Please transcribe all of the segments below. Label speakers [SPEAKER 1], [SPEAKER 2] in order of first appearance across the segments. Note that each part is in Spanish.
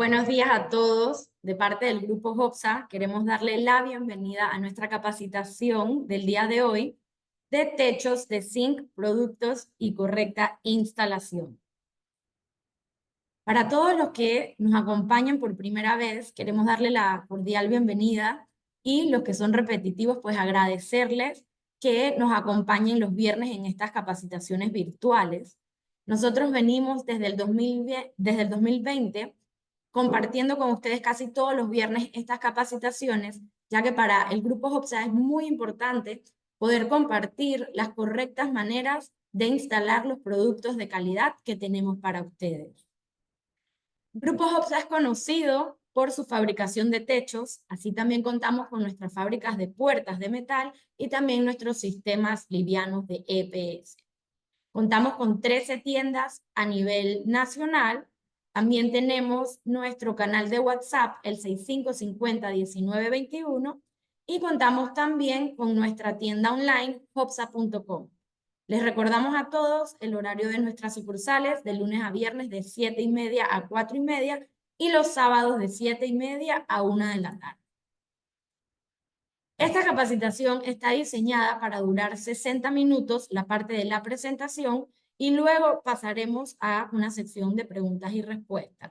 [SPEAKER 1] Buenos días a todos. De parte del Grupo Hopsa, queremos darle la bienvenida a nuestra capacitación del día de hoy de techos de zinc, productos y correcta instalación. Para todos los que nos acompañan por primera vez, queremos darle la cordial bienvenida y los que son repetitivos, pues agradecerles que nos acompañen los viernes en estas capacitaciones virtuales. Nosotros venimos desde el 2020 compartiendo con ustedes casi todos los viernes estas capacitaciones, ya que para el Grupo Hopsa es muy importante poder compartir las correctas maneras de instalar los productos de calidad que tenemos para ustedes. Grupo Hopsa es conocido por su fabricación de techos, así también contamos con nuestras fábricas de puertas de metal y también nuestros sistemas livianos de EPS. Contamos con 13 tiendas a nivel nacional. También tenemos nuestro canal de WhatsApp, el 6550-1921, y contamos también con nuestra tienda online, hopsa.com. Les recordamos a todos el horario de nuestras sucursales de lunes a viernes de 7:30 a 4:30 y los sábados de 7:30 a 1 de la tarde. Esta capacitación está diseñada para durar 60 minutos, la parte de la presentación, y luego pasaremos a una sección de preguntas y respuestas.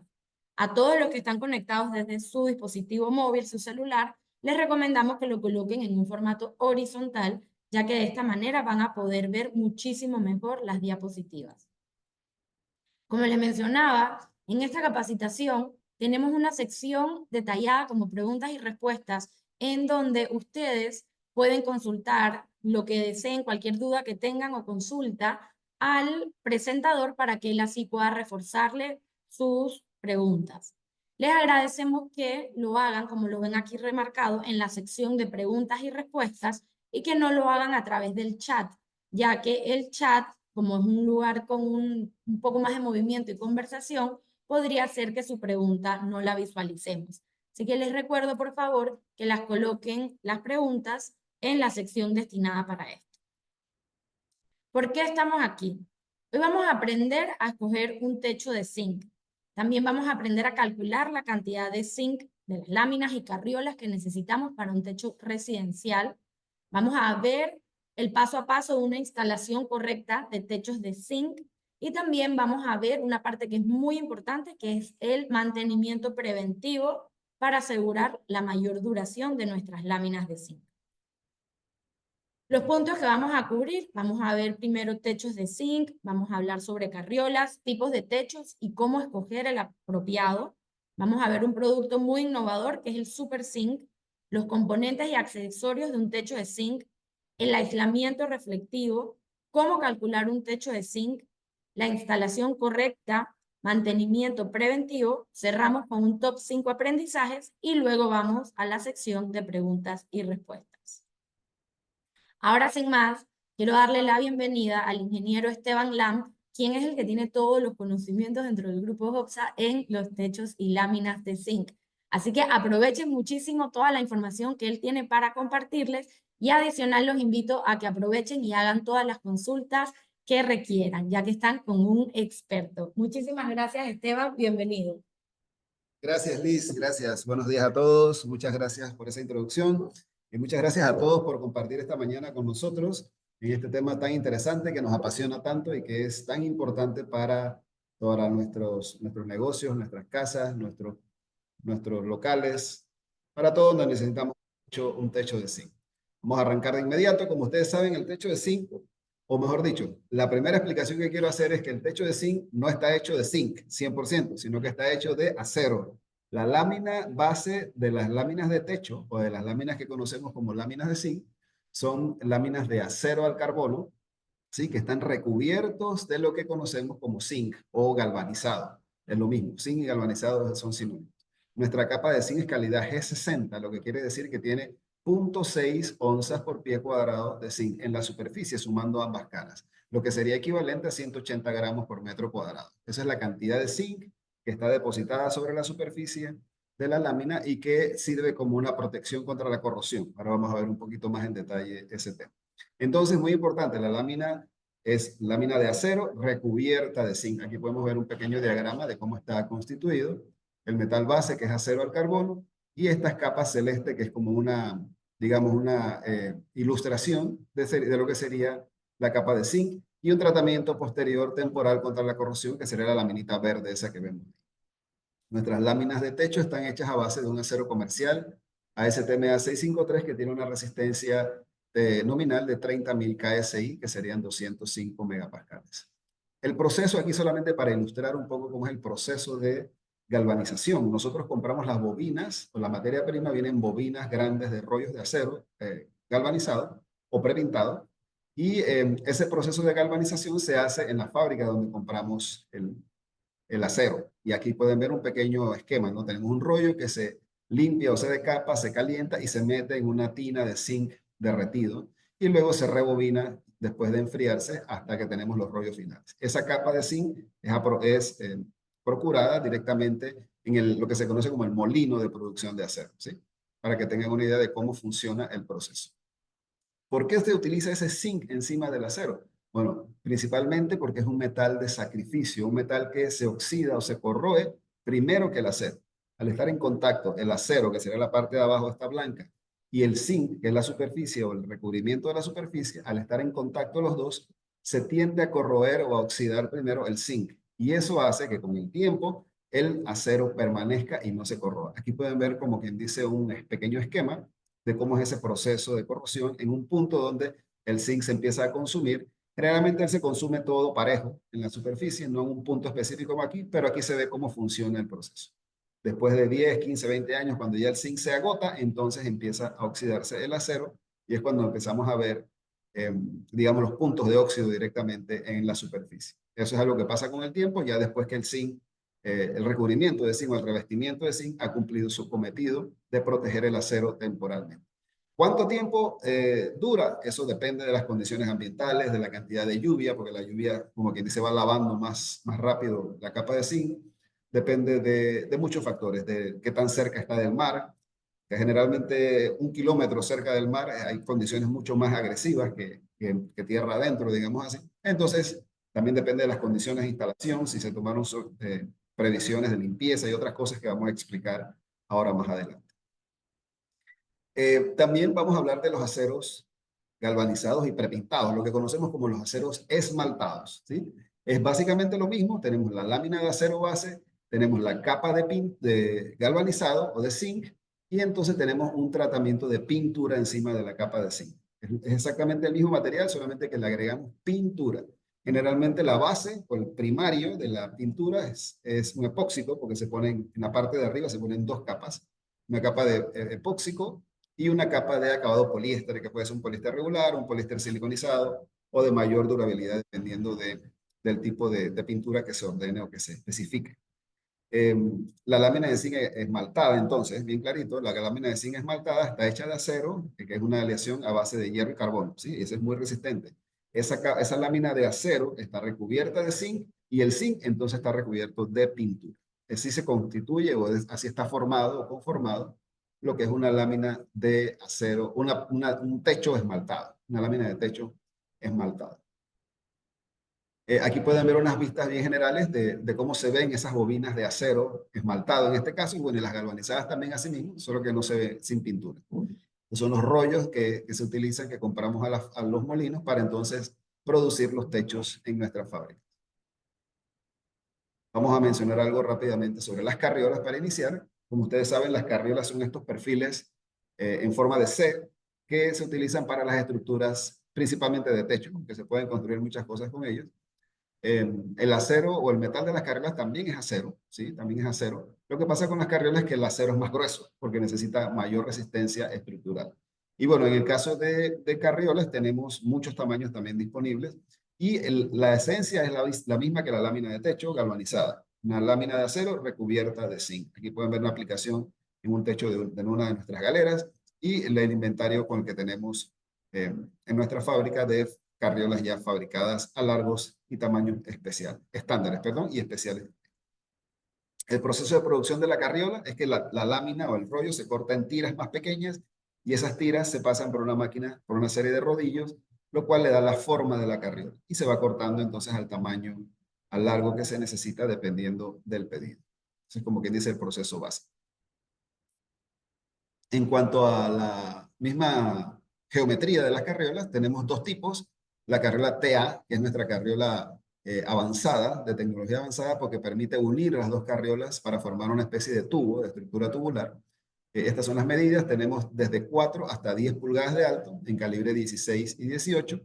[SPEAKER 1] A todos los que están conectados desde su dispositivo móvil, su celular, les recomendamos que lo coloquen en un formato horizontal, ya que de esta manera van a poder ver muchísimo mejor las diapositivas. Como les mencionaba, en esta capacitación tenemos una sección detallada como preguntas y respuestas en donde ustedes pueden consultar lo que deseen, cualquier duda que tengan o consulta al presentador para que él así pueda reforzarle sus preguntas. Les agradecemos que lo hagan, como lo ven aquí remarcado, en la sección de preguntas y respuestas y que no lo hagan a través del chat, ya que el chat, como es un lugar con un poco más de movimiento y conversación, podría ser que su pregunta no la visualicemos. Así que les recuerdo, por favor, que las coloquen las preguntas en la sección destinada para esto. ¿Por qué estamos aquí? Hoy vamos a aprender a escoger un techo de zinc. También vamos a aprender a calcular la cantidad de zinc de las láminas y carriolas que necesitamos para un techo residencial. Vamos a ver el paso a paso de una instalación correcta de techos de zinc y también vamos a ver una parte que es muy importante, que es el mantenimiento preventivo para asegurar la mayor duración de nuestras láminas de zinc. Los puntos que vamos a cubrir, vamos a ver primero techos de zinc, vamos a hablar sobre carriolas, tipos de techos y cómo escoger el apropiado. Vamos a ver un producto muy innovador que es el Super Zinc, los componentes y accesorios de un techo de zinc, el aislamiento reflectivo, cómo calcular un techo de zinc, la instalación correcta, mantenimiento preventivo. Cerramos con un top 5 aprendizajes y luego vamos a la sección de preguntas y respuestas. Ahora, sin más, quiero darle la bienvenida al ingeniero Esteban Lam, quien es el que tiene todos los conocimientos dentro del Grupo Hopsa en los techos y láminas de zinc. Así que aprovechen muchísimo toda la información que él tiene para compartirles y adicional los invito a que aprovechen y hagan todas las consultas que requieran, ya que están con un experto. Muchísimas gracias, Esteban. Bienvenido.
[SPEAKER 2] Gracias, Liz. Gracias. Buenos días a todos. Muchas gracias por esa introducción y muchas gracias a todos por compartir esta mañana con nosotros en este tema tan interesante que nos apasiona tanto y que es tan importante para todos nuestros negocios, nuestras casas, nuestros locales, para todo donde necesitamos un techo de zinc. Vamos a arrancar de inmediato. Como ustedes saben, el techo de zinc, o mejor dicho, la primera explicación que quiero hacer es que el techo de zinc no está hecho de zinc 100%, sino que está hecho de acero. La lámina base de las láminas de techo o de las láminas que conocemos como láminas de zinc son láminas de acero al carbono, ¿sí? Que están recubiertos de lo que conocemos como zinc o galvanizado. Es lo mismo, zinc y galvanizado son sinónimos. Nuestra capa de zinc es calidad G60, lo que quiere decir que tiene 0.6 onzas por pie cuadrado de zinc en la superficie, sumando ambas caras, lo que sería equivalente a 180 gramos por metro cuadrado. Esa es la cantidad de zinc que está depositada sobre la superficie de la lámina y que sirve como una protección contra la corrosión. Ahora vamos a ver un poquito más en detalle ese tema. Entonces, muy importante, la lámina es lámina de acero recubierta de zinc. Aquí podemos ver un pequeño diagrama de cómo está constituido el metal base, que es acero al carbono, y estas capas celeste, que es como una, digamos, una ilustración de lo que sería la capa de zinc, y un tratamiento posterior temporal contra la corrosión, que sería la laminita verde esa que vemos. Nuestras láminas de techo están hechas a base de un acero comercial ASTM A653 que tiene una resistencia nominal de 30.000 KSI, que serían 205 megapascales. El proceso aquí solamente para ilustrar un poco cómo es el proceso de galvanización. Nosotros compramos las bobinas, o la materia prima viene en bobinas grandes de rollos de acero galvanizado o prepintado, y ese proceso de galvanización se hace en la fábrica donde compramos el acero. Y aquí pueden ver un pequeño esquema, ¿no? Tenemos un rollo que se limpia o se decapa, se calienta y se mete en una tina de zinc derretido y luego se rebobina después de enfriarse hasta que tenemos los rollos finales. Esa capa de zinc es procurada directamente en lo que se conoce como el molino de producción de acero, ¿sí? Para que tengan una idea de cómo funciona el proceso. ¿Por qué se utiliza ese zinc encima del acero? Bueno, principalmente porque es un metal de sacrificio, un metal que se oxida o se corroe primero que el acero. Al estar en contacto el acero, que sería la parte de abajo, está blanca, y el zinc, que es la superficie o el recubrimiento de la superficie, al estar en contacto los dos, se tiende a corroer o a oxidar primero el zinc. Y eso hace que con el tiempo el acero permanezca y no se corroa. Aquí pueden ver como quien dice un pequeño esquema de cómo es ese proceso de corrosión en un punto donde el zinc se empieza a consumir. Generalmente él se consume todo parejo en la superficie, no en un punto específico como aquí, pero aquí se ve cómo funciona el proceso. Después de 10, 15, 20 años, cuando ya el zinc se agota, entonces empieza a oxidarse el acero y es cuando empezamos a ver, digamos, los puntos de óxido directamente en la superficie. Eso es algo que pasa con el tiempo, ya después que el zinc el recubrimiento de zinc o el revestimiento de zinc ha cumplido su cometido de proteger el acero temporalmente. ¿Cuánto tiempo dura? Eso depende de las condiciones ambientales, de la cantidad de lluvia, porque la lluvia, como quien dice, va lavando más rápido la capa de zinc. Depende de muchos factores, de qué tan cerca está del mar, que generalmente 1 kilómetro cerca del mar hay condiciones mucho más agresivas que tierra adentro, digamos así. Entonces, también depende de las condiciones de instalación, si se tomaron previsiones de limpieza y otras cosas que vamos a explicar ahora más adelante. También vamos a hablar de los aceros galvanizados y prepintados, lo que conocemos como los aceros esmaltados, ¿sí? Es básicamente lo mismo, tenemos la lámina de acero base, tenemos la capa de galvanizado o de zinc, y entonces tenemos un tratamiento de pintura encima de la capa de zinc. Es exactamente el mismo material, solamente que le agregamos pintura. Generalmente la base o el primario de la pintura es un epóxico, porque se ponen en la parte de arriba se ponen dos capas, una capa de epóxico y una capa de acabado poliéster, que puede ser un poliéster regular, un poliéster siliconizado o de mayor durabilidad, dependiendo del tipo de pintura que se ordene o que se especifique. La lámina de zinc esmaltada, entonces, bien clarito, la lámina de zinc esmaltada está hecha de acero, que es una aleación a base de hierro y carbono, ¿sí? Ese es muy resistente. Esa lámina de acero está recubierta de zinc y el zinc entonces está recubierto de pintura. Así se constituye o así está formado o conformado lo que es una lámina de acero, un techo esmaltado, una lámina de techo esmaltado. Aquí pueden ver unas vistas bien generales de cómo se ven esas bobinas de acero esmaltado en este caso, y bueno, y las galvanizadas también así mismo, solo que no se ve sin pintura. Son los rollos que se utilizan, que compramos a los molinos para entonces producir los techos en nuestra fábrica. Vamos a mencionar algo rápidamente sobre las carriolas para iniciar. Como ustedes saben, las carriolas son estos perfiles en forma de C que se utilizan para las estructuras principalmente de techo, que se pueden construir muchas cosas con ellos. El acero o el metal de las carriolas también es acero, ¿sí? También es acero. Lo que pasa con las carriolas es que el acero es más grueso porque necesita mayor resistencia estructural. Y bueno, en el caso de carriolas tenemos muchos tamaños también disponibles y la esencia es la misma que la lámina de techo galvanizada. Una lámina de acero recubierta de zinc. Aquí pueden ver una aplicación en un techo de una de nuestras galeras y el inventario con el que tenemos en nuestra fábrica de carriolas ya fabricadas a largos y tamaños estándares, perdón, y especiales. El proceso de producción de la carriola es que la lámina o el rollo se corta en tiras más pequeñas y esas tiras se pasan por una máquina, por una serie de rodillos, lo cual le da la forma de la carriola y se va cortando entonces al tamaño, al largo que se necesita dependiendo del pedido. Ese es como quien dice el proceso básico. En cuanto a la misma geometría de las carriolas, tenemos dos tipos. La carriola TA, que es nuestra carriola avanzada, de tecnología avanzada, porque permite unir las dos carriolas para formar una especie de tubo, de estructura tubular. Estas son las medidas. Tenemos desde 4 hasta 10 pulgadas de alto, en calibre 16 y 18,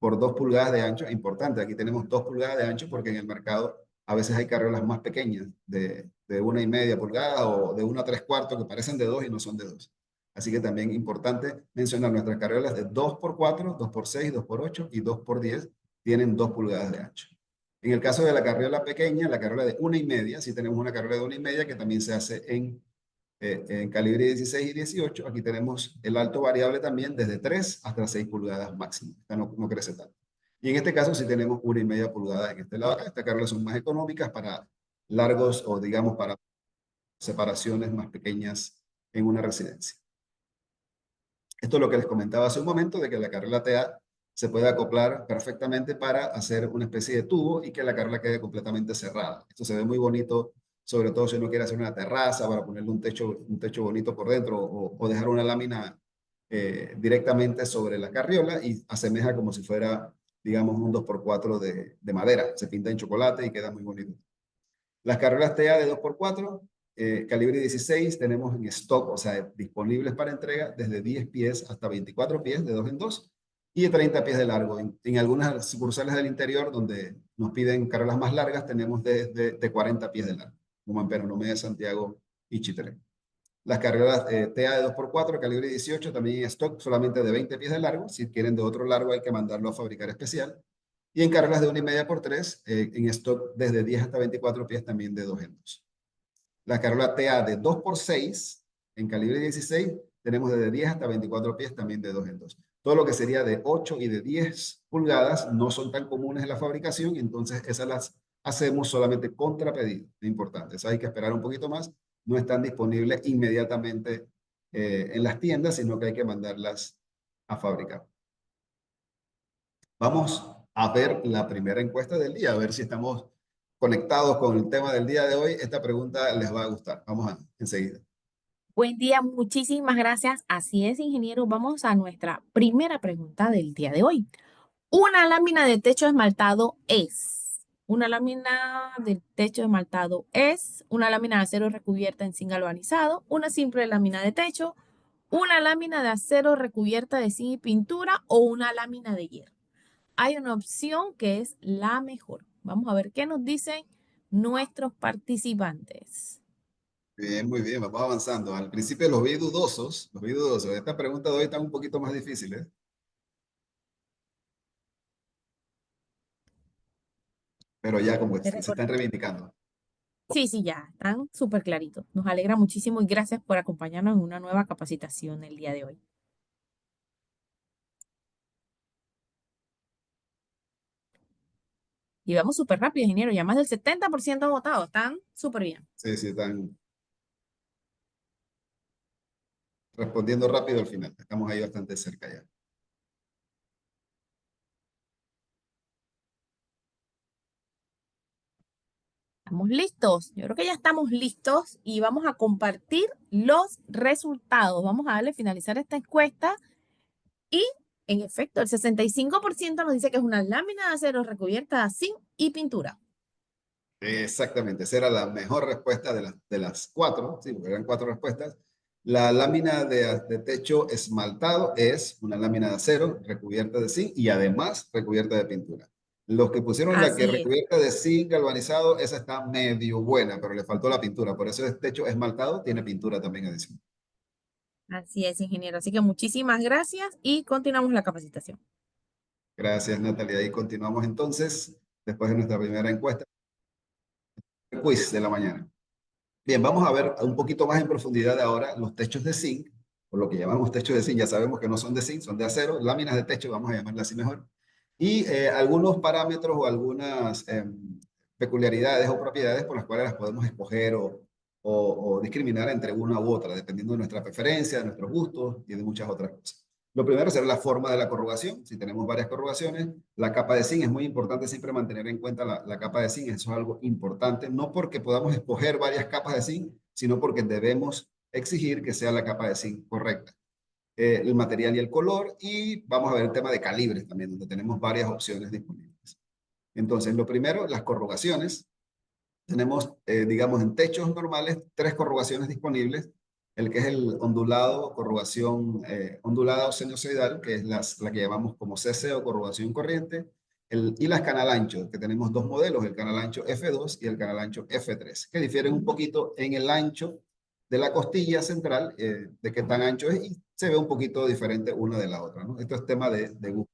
[SPEAKER 2] por 2 pulgadas de ancho. Importante, aquí tenemos 2 pulgadas de ancho porque en el mercado a veces hay carriolas más pequeñas, de 1,5 pulgadas o de 1 a 3/4, que parecen de 2 y no son de 2. Así que también importante mencionar nuestras carriolas de 2x4, 2x6, 2x8 y 2x10 tienen 2 pulgadas de ancho. En el caso de la carriola pequeña, la carriola de 1,5, sí tenemos una carriola de 1,5 que también se hace en calibre 16 y 18. Aquí tenemos el alto variable también desde 3 hasta 6 pulgadas máximo. Esta no crece tanto. Y en este caso sí tenemos 1,5 pulgadas en este lado acá. Estas carreras son más económicas para largos o digamos para separaciones más pequeñas en una residencia. Esto es lo que les comentaba hace un momento, de que la carriola TA se puede acoplar perfectamente para hacer una especie de tubo y que la carriola quede completamente cerrada. Esto se ve muy bonito, sobre todo si uno quiere hacer una terraza para ponerle un techo bonito por dentro o dejar una lámina directamente sobre la carriola y asemeja como si fuera, digamos, un 2x4 de madera. Se pinta en chocolate y queda muy bonito. Las carriolas TA de 2x4, calibre 16, tenemos en stock, o sea, disponibles para entrega desde 10 pies hasta 24 pies, de 2 en 2, y de 30 pies de largo. En algunas sucursales del interior, donde nos piden carriolas más largas, tenemos de 40 pies de largo, como en Penonomé, Santiago y Chitré. Las carriolas TA de 2x4, calibre 18, también en stock, solamente de 20 pies de largo. Si quieren de otro largo, hay que mandarlo a fabricar especial. Y en carreras de 1,5x3, en stock desde 10 hasta 24 pies, también de 2 en 2. La carrola TA de 2x6, en calibre 16, tenemos desde 10 hasta 24 pies, también de 2 en 2. Todo lo que sería de 8 y de 10 pulgadas no son tan comunes en la fabricación, y entonces esas las hacemos solamente contra pedido. Es importante, eso hay que esperar un poquito más. No están disponibles inmediatamente en las tiendas, sino que hay que mandarlas a fabricar. Vamos a ver la primera encuesta del día, a ver si estamos conectados con el tema del día de hoy. Esta pregunta les va a gustar. Vamos a enseguida.
[SPEAKER 3] Buen día, muchísimas gracias. Así es, ingeniero. Vamos a nuestra primera pregunta del día de hoy. Una lámina de techo esmaltado es. Una lámina de techo esmaltado es una lámina de acero recubierta en zinc galvanizado, una simple lámina de techo, una lámina de acero recubierta de zinc y pintura o una lámina de hierro. Hay una opción que es la mejor. Vamos a ver qué nos dicen nuestros participantes.
[SPEAKER 2] Bien, muy bien, vamos avanzando. Al principio los vi dudosos, los vi dudosos. Esta pregunta de hoy está un poquito más difícil, ¿eh? Pero ya como
[SPEAKER 3] Te
[SPEAKER 2] se
[SPEAKER 3] recuerdo.
[SPEAKER 2] están reivindicando.
[SPEAKER 3] Sí, sí, ya, están súper claritos. Nos alegra muchísimo y gracias por acompañarnos en una nueva capacitación el día de hoy. Y vamos súper rápido, ingeniero, ya más del 70% votado, están súper bien.
[SPEAKER 2] Sí, sí, están respondiendo rápido al final. Estamos ahí bastante cerca ya.
[SPEAKER 3] ¿Estamos listos? Yo creo que ya estamos listos y vamos a compartir los resultados. Vamos a darle finalizar esta encuesta y, en efecto, el 65% nos dice que es una lámina de acero recubierta de zinc y pintura.
[SPEAKER 2] Exactamente, esa era la mejor respuesta de las 4, sí, porque eran 4 respuestas. La lámina de techo esmaltado es una lámina de acero recubierta de zinc y además recubierta de pintura. Los que pusieron la que
[SPEAKER 3] Así es.
[SPEAKER 2] recubierta de zinc galvanizado, esa está medio buena, pero le faltó la pintura. Por eso el techo esmaltado tiene pintura también adicional.
[SPEAKER 3] Así es, ingeniero. Así que muchísimas gracias y continuamos la capacitación.
[SPEAKER 2] Gracias, Natalia. Ahí continuamos entonces, después de nuestra primera encuesta, el quiz de la mañana. Bien, vamos a ver un poquito más en profundidad ahora los techos de zinc, por lo que llamamos techos de zinc. Ya sabemos que no son de zinc, son de acero, láminas de techo, vamos a llamarlas así mejor. Y algunos parámetros o algunas peculiaridades o propiedades por las cuales las podemos escoger o discriminar entre una u otra, dependiendo de nuestra preferencia, de nuestros gustos y de muchas otras cosas. Lo primero será la forma de la corrugación. Si tenemos varias corrugaciones, la capa de zinc es muy importante siempre mantener en cuenta la capa de zinc. Eso es algo importante, no porque podamos escoger varias capas de zinc, sino porque debemos exigir que sea la capa de zinc correcta. El material y el color, y vamos a ver el tema de calibres también, donde tenemos varias opciones disponibles. Entonces, lo primero, las corrugaciones. Tenemos, digamos, en techos normales, 3 corrugaciones disponibles. El que es el ondulado, corrugación ondulada o sinusoidal, que es la que llamamos como CC o corrugación corriente. Y las canal ancho, que tenemos 2 modelos, el canal ancho F2 y el canal ancho F3, que difieren un poquito en el ancho de la costilla central, de qué tan ancho es, y se ve un poquito diferente una de la otra, ¿no? Esto es tema de gusto.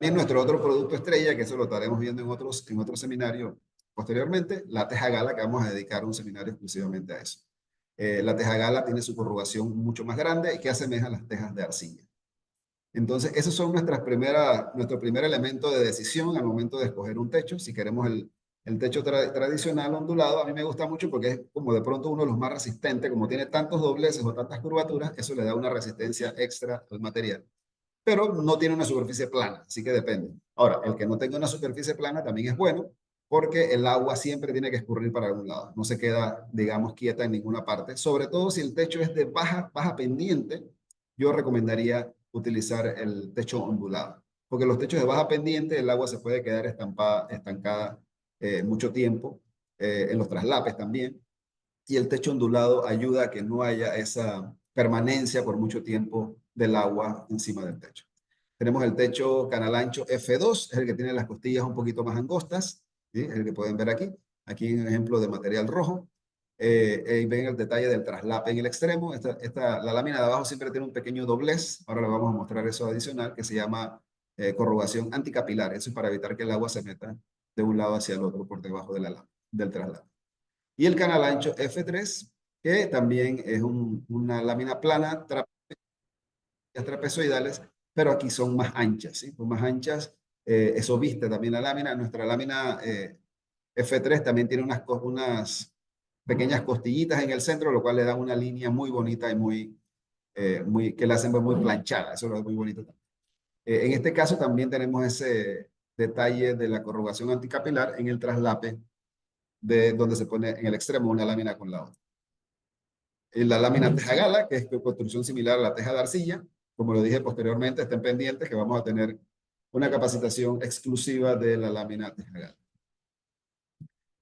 [SPEAKER 2] Y nuestro otro producto estrella, que eso lo estaremos viendo en otros seminarios posteriormente, la teja gala, que vamos a dedicar un seminario exclusivamente a eso. La teja gala tiene su corrugación mucho más grande y que asemeja a las tejas de arcilla. Entonces, esos son nuestro primer elemento de decisión al momento de escoger un techo. Si queremos el techo tradicional ondulado, a mí me gusta mucho porque es como de pronto uno de los más resistentes, como tiene tantos dobleces o tantas curvaturas, eso le da una resistencia extra al material. Pero no tiene una superficie plana, así que depende. Ahora, el que no tenga una superficie plana también es bueno, porque el agua siempre tiene que escurrir para algún lado. No se queda, digamos, quieta en ninguna parte. Sobre todo si el techo es de baja pendiente, yo recomendaría utilizar el techo ondulado. Porque los techos de baja pendiente, el agua se puede quedar estancada mucho tiempo, en los traslapes también. Y el techo ondulado ayuda a que no haya esa permanencia por mucho tiempo del agua encima del techo. Tenemos el techo canal ancho F2, es el que tiene las costillas un poquito más angostas, ¿sí? Es el que pueden ver aquí. Aquí hay un ejemplo de material rojo. Ven el detalle del traslape en el extremo. La lámina de abajo siempre tiene un pequeño doblez. Ahora le vamos a mostrar eso adicional, que se llama corrugación anticapilar. Eso es para evitar que el agua se meta de un lado hacia el otro por debajo del traslape. Y el canal ancho F3, que también es una lámina plana, trapezoidales, pero aquí son más anchas, ¿sí? Son más anchas. Eso viste también la lámina. Nuestra lámina F3 también tiene unas pequeñas costillitas en el centro, lo cual le da una línea muy bonita y que la hacen muy planchada. Eso es muy bonito. En este caso también tenemos ese detalle de la corrugación anticapilar en el traslape, de donde se pone en el extremo una lámina con la otra. La lámina teja gala, que es de construcción similar a la teja de arcilla. Como lo dije posteriormente, estén pendientes que vamos a tener una capacitación exclusiva de la lámina teja gala.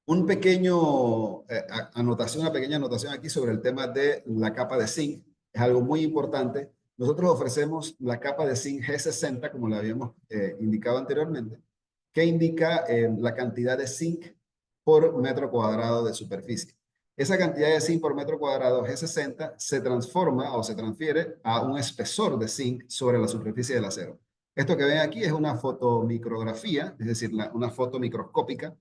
[SPEAKER 2] Una pequeña anotación aquí sobre el tema de la capa de zinc. Es algo muy importante. Nosotros ofrecemos la capa de zinc G60, como lo habíamos indicado anteriormente, que indica la cantidad de zinc por metro cuadrado de superficie. Esa cantidad de zinc por metro cuadrado G60 se transforma o se transfiere a un espesor de zinc sobre la superficie del acero. Esto que ven aquí es una fotomicrografía, es decir, una foto microscópica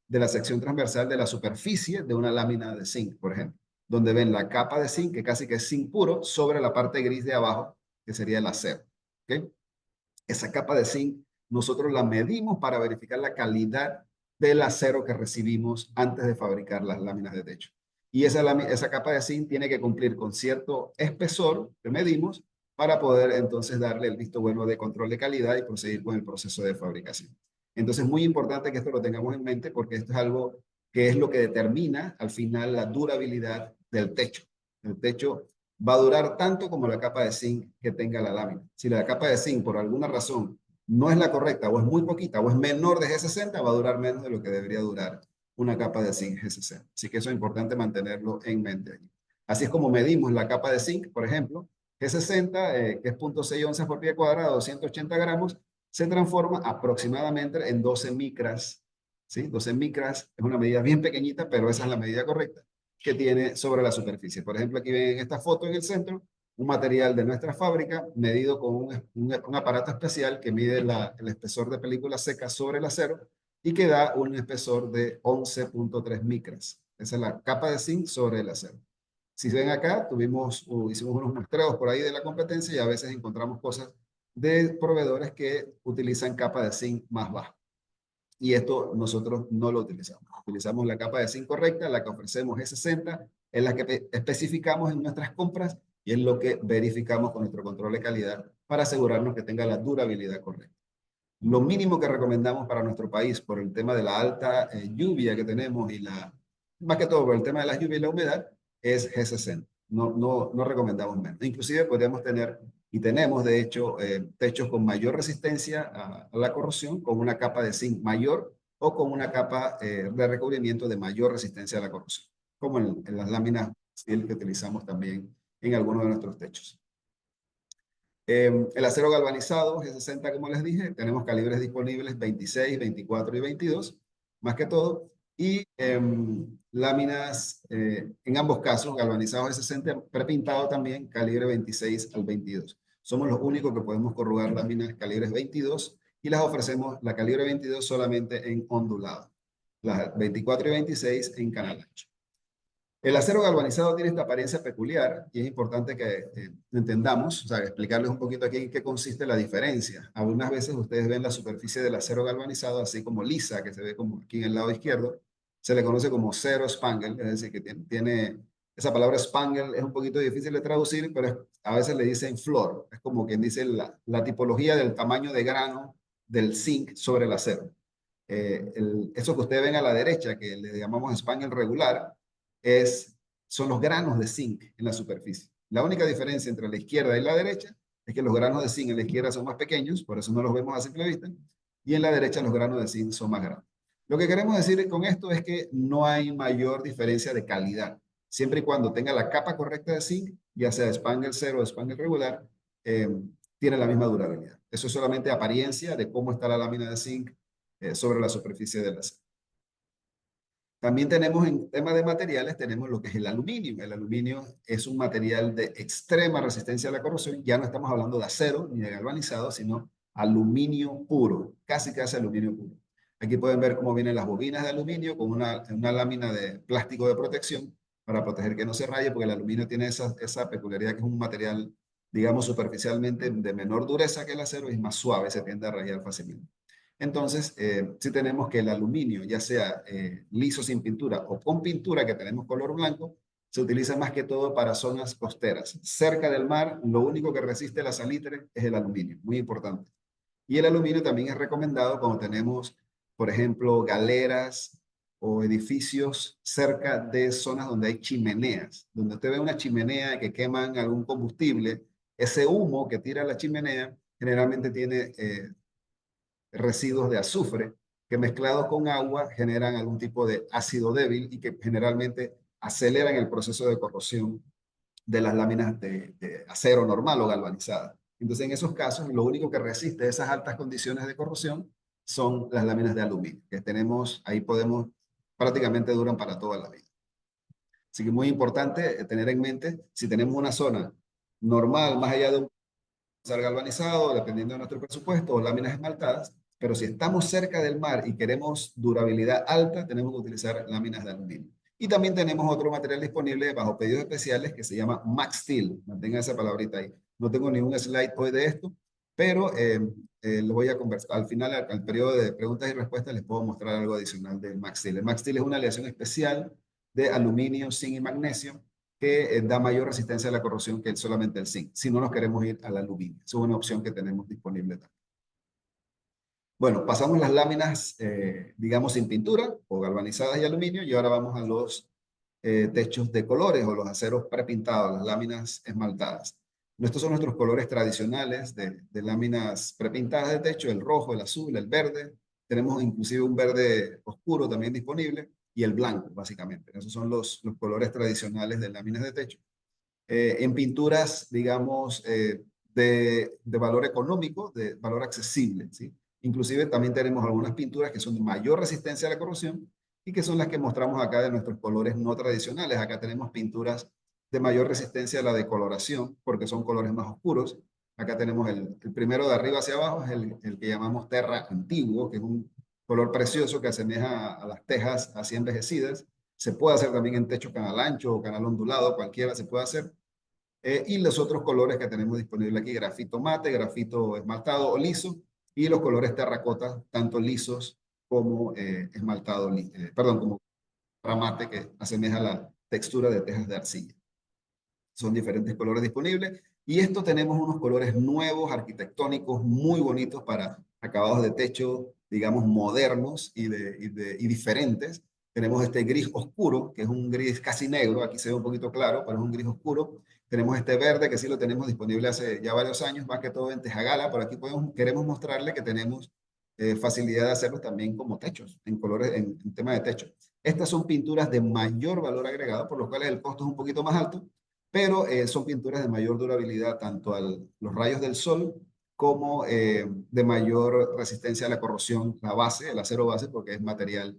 [SPEAKER 2] de la sección transversal de la superficie de una lámina de zinc, por ejemplo, donde ven la capa de zinc, que casi que es zinc puro, sobre la parte gris de abajo, que sería el acero. ¿Okay? Esa capa de zinc nosotros la medimos para verificar la calidad del acero que recibimos antes de fabricar las láminas de techo. Y esa capa de zinc tiene que cumplir con cierto espesor que medimos para poder entonces darle el visto bueno de control de calidad y proseguir con el proceso de fabricación. Entonces es muy importante que esto lo tengamos en mente porque esto es algo que es lo que determina al final la durabilidad del techo. El techo va a durar tanto como la capa de zinc que tenga la lámina. Si la capa de zinc por alguna razón no es la correcta o es muy poquita o es menor de G60, va a durar menos de lo que debería durar una capa de zinc G60. Así que eso es importante mantenerlo en mente. Así es como medimos la capa de zinc, por ejemplo, G60, que es 0.6 onzas por pie cuadrado, 180 gramos, se transforma aproximadamente en 12 micras. ¿Sí? 12 micras es una medida bien pequeñita, pero esa es la medida correcta que tiene sobre la superficie. Por ejemplo, aquí ven esta foto en el centro, un material de nuestra fábrica medido con un aparato especial que mide el espesor de película seca sobre el acero y que da un espesor de 11.3 micras. Esa es la capa de zinc sobre el acero. Si ven acá, hicimos unos muestreos por ahí de la competencia y a veces encontramos cosas de proveedores que utilizan capa de zinc más baja. Y esto nosotros no lo utilizamos. Utilizamos la capa de zinc correcta, la que ofrecemos es 60, es la que especificamos en nuestras compras y es lo que verificamos con nuestro control de calidad para asegurarnos que tenga la durabilidad correcta. Lo mínimo que recomendamos para nuestro país por el tema de la alta lluvia que tenemos y más que todo por el tema de la lluvia y la humedad es G60. No recomendamos menos. Inclusive podríamos tener, y tenemos de hecho, techos con mayor resistencia a la corrosión, con una capa de zinc mayor o con una capa de recubrimiento de mayor resistencia a la corrosión, como en las láminas steel que utilizamos también en algunos de nuestros techos. El acero galvanizado G60, como les dije, tenemos calibres disponibles 26, 24 y 22, más que todo. Y láminas, en ambos casos, galvanizado G60, prepintado también, calibre 26 al 22. Somos los únicos que podemos corrugar láminas calibres 22 y las ofrecemos la calibre 22 solamente en ondulado. Las 24 y 26 en canal ancho. El acero galvanizado tiene esta apariencia peculiar y es importante que entendamos, o sea, explicarles un poquito aquí en qué consiste la diferencia. Algunas veces ustedes ven la superficie del acero galvanizado así como lisa, que se ve como aquí en el lado izquierdo. Se le conoce como cero spangle, es decir, que tiene esa palabra spangle es un poquito difícil de traducir, pero a veces le dicen flor. Es como quien dice la tipología del tamaño de grano del zinc sobre el acero. Eso que ustedes ven a la derecha, que le llamamos spangle regular, son los granos de zinc en la superficie. La única diferencia entre la izquierda y la derecha es que los granos de zinc en la izquierda son más pequeños, por eso no los vemos a simple vista, y en la derecha los granos de zinc son más grandes. Lo que queremos decir con esto es que no hay mayor diferencia de calidad, siempre y cuando tenga la capa correcta de zinc, ya sea spangle cero o spangle regular, tiene la misma durabilidad. Eso es solamente apariencia de cómo está la lámina de zinc sobre la superficie del acero. También tenemos en tema de materiales, tenemos lo que es el aluminio. El aluminio es un material de extrema resistencia a la corrosión. Ya no estamos hablando de acero ni de galvanizado, sino aluminio puro, casi aluminio puro. Aquí pueden ver cómo vienen las bobinas de aluminio con una lámina de plástico de protección para proteger que no se raye, porque el aluminio tiene esa peculiaridad que es un material, digamos, superficialmente de menor dureza que el acero y es más suave, se tiende a rayar fácilmente. Entonces, si tenemos que el aluminio, ya sea liso sin pintura o con pintura que tenemos color blanco, se utiliza más que todo para zonas costeras. Cerca del mar, lo único que resiste la salitre es el aluminio, muy importante. Y el aluminio también es recomendado cuando tenemos, por ejemplo, galeras o edificios cerca de zonas donde hay chimeneas. Donde usted ve una chimenea que queman algún combustible, ese humo que tira la chimenea generalmente tiene residuos de azufre que mezclados con agua generan algún tipo de ácido débil y que generalmente aceleran el proceso de corrosión de las láminas de acero normal o galvanizada. Entonces, en esos casos, lo único que resiste esas altas condiciones de corrosión son las láminas de aluminio, que tenemos, ahí prácticamente duran para toda la vida. Así que muy importante tener en mente, si tenemos una zona normal, más allá de un galvanizado, dependiendo de nuestro presupuesto, o láminas esmaltadas, pero si estamos cerca del mar y queremos durabilidad alta, tenemos que utilizar láminas de aluminio. Y también tenemos otro material disponible bajo pedidos especiales que se llama Max Steel. Mantenga esa palabrita ahí. No tengo ningún slide hoy de esto, pero lo voy a conversar. Al final, al periodo de preguntas y respuestas, les puedo mostrar algo adicional del Max Steel. El Max Steel es una aleación especial de aluminio, zinc y magnesio que da mayor resistencia a la corrosión que solamente el zinc, si no nos queremos ir al aluminio. Eso es una opción que tenemos disponible también. Bueno, pasamos las láminas, digamos, sin pintura o galvanizadas y aluminio, y ahora vamos a los techos de colores o los aceros prepintados, las láminas esmaltadas. Estos son nuestros colores tradicionales de láminas prepintadas de techo, el rojo, el azul, el verde. Tenemos inclusive un verde oscuro también disponible y el blanco, básicamente. Esos son los colores tradicionales de láminas de techo. En pinturas, digamos, de valor económico, de valor accesible, ¿sí? Inclusive también tenemos algunas pinturas que son de mayor resistencia a la corrosión y que son las que mostramos acá de nuestros colores no tradicionales. Acá tenemos pinturas de mayor resistencia a la decoloración porque son colores más oscuros. Acá tenemos el primero de arriba hacia abajo, es el que llamamos terra antiguo, que es un color precioso que asemeja a las tejas así envejecidas. Se puede hacer también en techo canal ancho o canal ondulado, cualquiera se puede hacer. Y los otros colores que tenemos disponible aquí, grafito mate, grafito esmaltado o liso, y los colores terracota, tanto lisos como esmaltado, como mate, que asemeja la textura de tejas de arcilla. Son diferentes colores disponibles. Y esto tenemos unos colores nuevos, arquitectónicos, muy bonitos para acabados de techo, digamos, modernos y diferentes. Tenemos este gris oscuro, que es un gris casi negro, aquí se ve un poquito claro, pero es un gris oscuro. Tenemos este verde, que sí lo tenemos disponible hace ya varios años, más que todo en tejagala, pero aquí queremos mostrarle que tenemos facilidad de hacerlo también como techos, en colores, en tema de techo. Estas son pinturas de mayor valor agregado, por lo cual el costo es un poquito más alto, pero son pinturas de mayor durabilidad tanto a los rayos del sol como de mayor resistencia a la corrosión, la base, el acero base, porque es material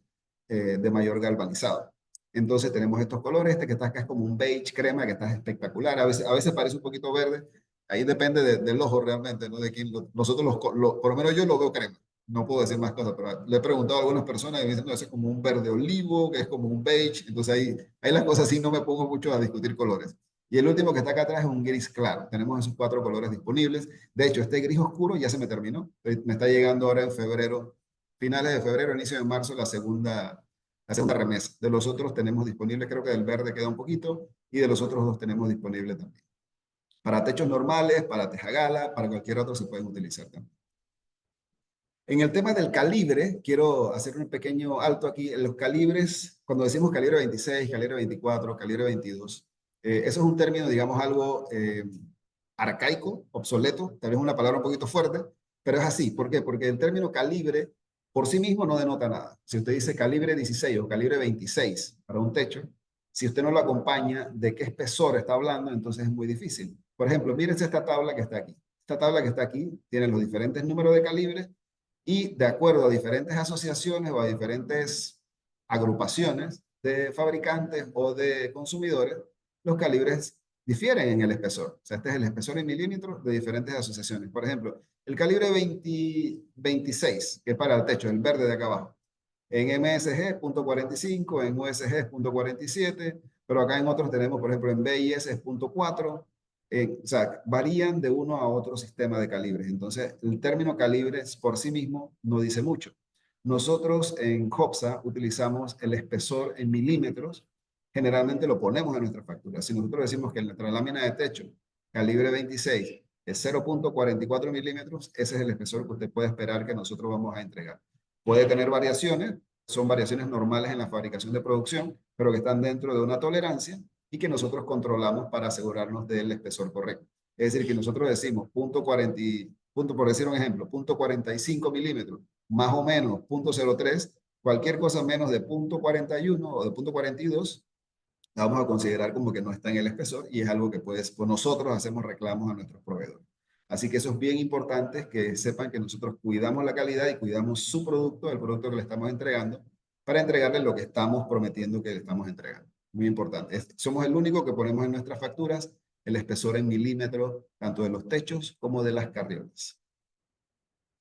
[SPEAKER 2] de mayor galvanizado. Entonces tenemos estos colores, este que está acá es como un beige crema, que está espectacular, a veces parece un poquito verde, ahí depende del ojo realmente, ¿no? De quién, nosotros, por lo menos yo lo veo crema, no puedo decir más cosas, pero le he preguntado a algunas personas y me dicen, no, eso es como un verde olivo, que es como un beige, entonces ahí las cosas sí no me pongo mucho a discutir colores. Y el último que está acá atrás es un gris claro. Tenemos esos 4 colores disponibles. De hecho, este gris oscuro ya se me terminó. Me está llegando ahora en febrero, finales de febrero, inicio de marzo, la segunda remesa. De los otros tenemos disponible, creo que del verde queda un poquito, y de los otros 2 tenemos disponible también. Para techos normales, para tejagala, para cualquier otro se pueden utilizar también. En el tema del calibre, quiero hacer un pequeño alto aquí. En los calibres, cuando decimos calibre 26, calibre 24, calibre 22, eso es un término, digamos, algo arcaico, obsoleto, tal vez una palabra un poquito fuerte, pero es así. ¿Por qué? Porque el término calibre por sí mismo no denota nada. Si usted dice calibre 16 o calibre 26 para un techo, si usted no lo acompaña de qué espesor está hablando, entonces es muy difícil. Por ejemplo, mírense esta tabla que está aquí. Esta tabla que está aquí tiene los diferentes números de calibres y de acuerdo a diferentes asociaciones o a diferentes agrupaciones de fabricantes o de consumidores, los calibres difieren en el espesor. O sea, este es el espesor en milímetros de diferentes asociaciones. Por ejemplo, el calibre 26, que es para el techo, el verde de acá abajo. En MSG, .45, en USG, .47, pero acá en otros tenemos, por ejemplo, en BIS es .4, o sea, varían de uno a otro sistema de calibres. Entonces, el término calibres por sí mismo no dice mucho. Nosotros en Hopsa utilizamos el espesor en milímetros. Generalmente lo ponemos en nuestra factura. Si nosotros decimos que en nuestra lámina de techo, calibre 26, es 0.44 milímetros, ese es el espesor que usted puede esperar que nosotros vamos a entregar. Puede tener variaciones, son variaciones normales en la fabricación de producción, pero que están dentro de una tolerancia y que nosotros controlamos para asegurarnos del espesor correcto. Es decir, que nosotros decimos por decir un ejemplo, 0.45 milímetros, más o menos 0.03, cualquier cosa menos de 0.41 o de 0.42, la vamos a considerar como que no está en el espesor y es algo que pues nosotros hacemos reclamos a nuestros proveedores. Así que eso es bien importante, que sepan que nosotros cuidamos la calidad y cuidamos su producto, el producto que le estamos entregando, para entregarle lo que estamos prometiendo que le estamos entregando. Muy importante. Somos el único que ponemos en nuestras facturas el espesor en milímetros, tanto de los techos como de las carriolas.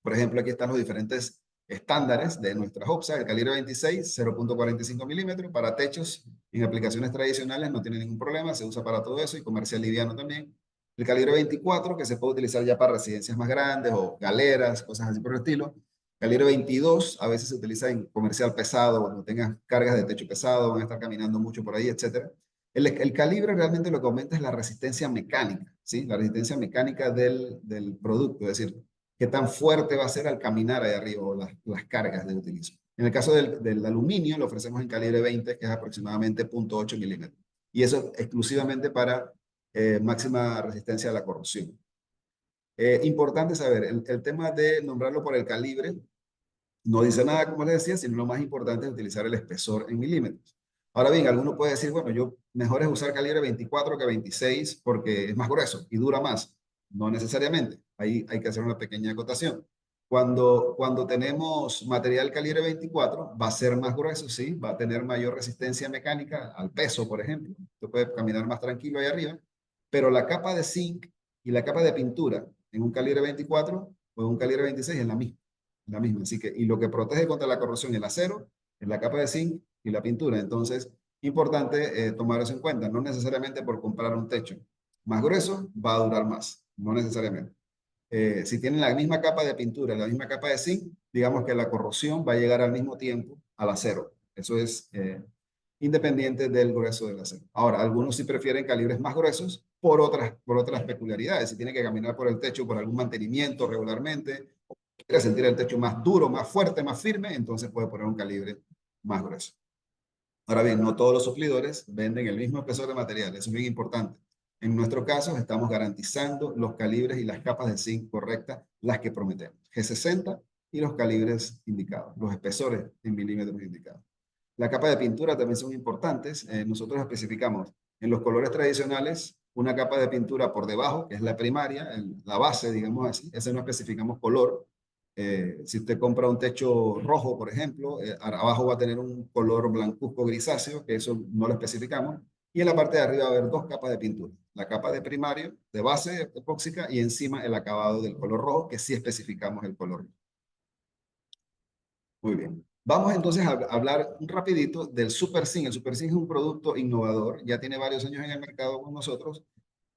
[SPEAKER 2] Por ejemplo, aquí están los diferentes estándares de nuestra Hopsa, el calibre 26, 0.45 milímetros, para techos en aplicaciones tradicionales no tiene ningún problema, se usa para todo eso y comercial liviano también. El calibre 24, que se puede utilizar ya para residencias más grandes o galeras, cosas así por el estilo. Calibre 22, a veces se utiliza en comercial pesado, cuando tengas cargas de techo pesado, van a estar caminando mucho por ahí, etc. El calibre realmente lo que aumenta es la resistencia mecánica, ¿sí? La resistencia mecánica del producto, es decir, qué tan fuerte va a ser al caminar ahí arriba o las cargas de utilizo. En el caso del aluminio, lo ofrecemos en calibre 20, que es aproximadamente 0.8 milímetros. Y eso exclusivamente para máxima resistencia a la corrosión. Importante saber, el tema de nombrarlo por el calibre no dice nada, como les decía, sino lo más importante es utilizar el espesor en milímetros. Ahora bien, alguno puede decir, bueno, yo mejor es usar calibre 24 que 26 porque es más grueso y dura más. No necesariamente. Ahí hay que hacer una pequeña acotación. Cuando tenemos material calibre 24, va a ser más grueso, sí, va a tener mayor resistencia mecánica al peso, por ejemplo. Usted puede caminar más tranquilo ahí arriba, pero la capa de zinc y la capa de pintura en un calibre 24 o en un calibre 26 es la misma. Así que, y lo que protege contra la corrosión el acero es la capa de zinc y la pintura. Entonces, importante tomar eso en cuenta. No necesariamente por comprar un techo más grueso va a durar más. No necesariamente. Si tienen la misma capa de pintura, la misma capa de zinc, digamos que la corrosión va a llegar al mismo tiempo al acero. Eso es independiente del grueso del acero. Ahora, algunos sí prefieren calibres más gruesos por otras peculiaridades. Si tiene que caminar por el techo por algún mantenimiento regularmente, o quiere sentir el techo más duro, más fuerte, más firme, entonces puede poner un calibre más grueso. Ahora bien, no todos los suplidores venden el mismo espesor de material, eso es bien importante. En nuestro caso, estamos garantizando los calibres y las capas de zinc correctas, las que prometemos. G60 y los calibres indicados, los espesores en milímetros indicados. La capa de pintura también son importantes. Nosotros especificamos en los colores tradicionales una capa de pintura por debajo, que es la primaria, la base, digamos así. Ese no especificamos color. Si usted compra un techo rojo, por ejemplo, abajo va a tener un color blancuzco grisáceo, que eso no lo especificamos. Y en la parte de arriba va a haber dos capas de pintura. La capa de primario, de base epóxica, y encima el acabado del color rojo, que sí especificamos el color rojo. Muy bien. Vamos entonces a hablar un rapidito del Super Zinc. El Super Zinc es un producto innovador, ya tiene varios años en el mercado con nosotros,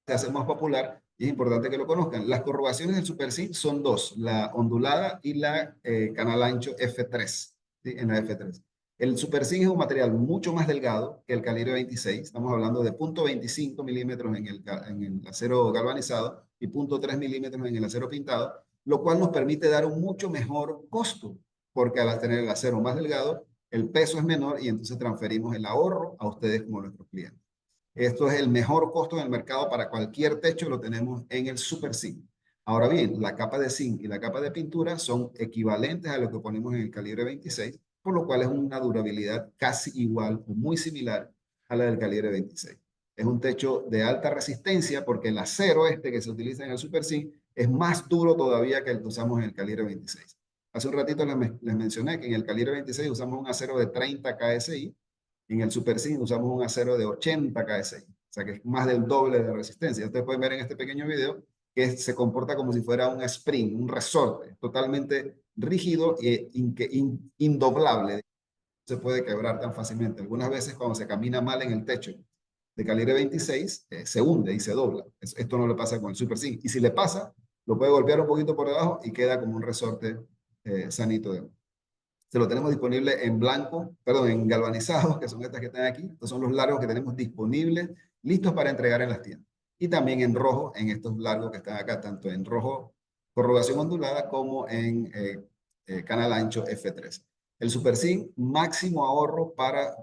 [SPEAKER 2] se hace más popular y es importante que lo conozcan. Las corrugaciones del Super Zinc son dos, la ondulada y la canal ancho F3, ¿sí? En la F3. El Super Zinc es un material mucho más delgado que el calibre 26, estamos hablando de 0.25 milímetros en el acero galvanizado y 0.3 milímetros en el acero pintado, lo cual nos permite dar un mucho mejor costo, porque al tener el acero más delgado, el peso es menor y entonces transferimos el ahorro a ustedes como nuestros clientes. Esto es el mejor costo en el mercado para cualquier techo, lo tenemos en el Super Zinc. Ahora bien, la capa de zinc y la capa de pintura son equivalentes a lo que ponemos en el calibre 26, por lo cual es una durabilidad casi igual o muy similar a la del calibre 26. Es un techo de alta resistencia porque el acero este que se utiliza en el Super Zinc es más duro todavía que el que usamos en el calibre 26. Hace un ratito les mencioné que en el calibre 26 usamos un acero de 30 KSI, en el Super Zinc usamos un acero de 80 KSI, o sea que es más del doble de resistencia. Ustedes pueden ver en este pequeño video que se comporta como si fuera un spring, un resorte, totalmente rígido e indoblable. No se puede quebrar tan fácilmente. Algunas veces cuando se camina mal en el techo de calibre 26, se hunde y se dobla. Esto no le pasa con el Super Zinc. Y si le pasa, lo puede golpear un poquito por debajo y queda como un resorte sanito de Se lo tenemos disponible en blanco, perdón, en galvanizados, que son estas que están aquí. Estos son los largos que tenemos disponibles, listos para entregar en las tiendas. Y también en rojo, en estos largos que están acá, tanto en rojo corrugación ondulada como en canal ancho F3. El Super Zinc, máximo ahorro para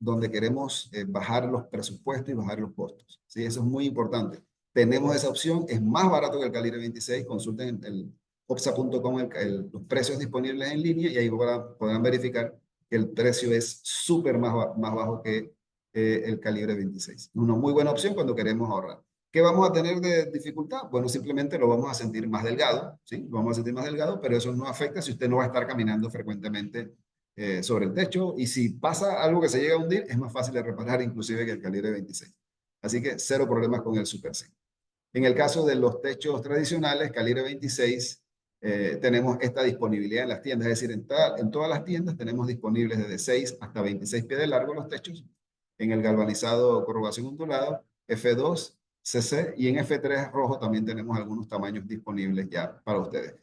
[SPEAKER 2] donde queremos bajar los presupuestos y bajar los costos. ¿Sí? Eso es muy importante. Tenemos esa opción, es más barato que el calibre 26. Consulten opsa.com los precios disponibles en línea y ahí podrán verificar que el precio es súper más bajo que el calibre 26. Una muy buena opción cuando queremos ahorrar. ¿Qué vamos a tener de dificultad? Bueno, simplemente lo vamos a sentir más delgado, ¿sí? Lo vamos a sentir más delgado, pero eso no afecta si usted no va a estar caminando frecuentemente sobre el techo, y si pasa algo que se llega a hundir, es más fácil de reparar inclusive que el calibre 26. Así que cero problemas con el Super Zinc. En el caso de los techos tradicionales, calibre 26, tenemos esta disponibilidad en las tiendas, es decir, en todas las tiendas tenemos disponibles desde 6 hasta 26 pies de largo los techos, en el galvanizado corrugación ondulado, F2, CC, y en F3 rojo también tenemos algunos tamaños disponibles ya para ustedes.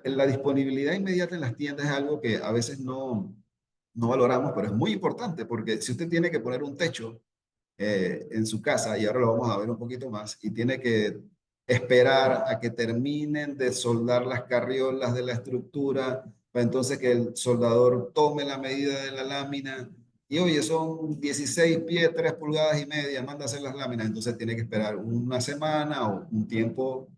[SPEAKER 2] La disponibilidad inmediata en las tiendas es algo que a veces no valoramos, pero es muy importante, porque si usted tiene que poner un techo en su casa, y ahora lo vamos a ver un poquito más, y tiene que esperar a que terminen de soldar las carriolas de la estructura, para entonces que el soldador tome la medida de la lámina, y oye, son 16 pies, 3 pulgadas y media, manda a hacer las láminas, entonces tiene que esperar una semana o un tiempo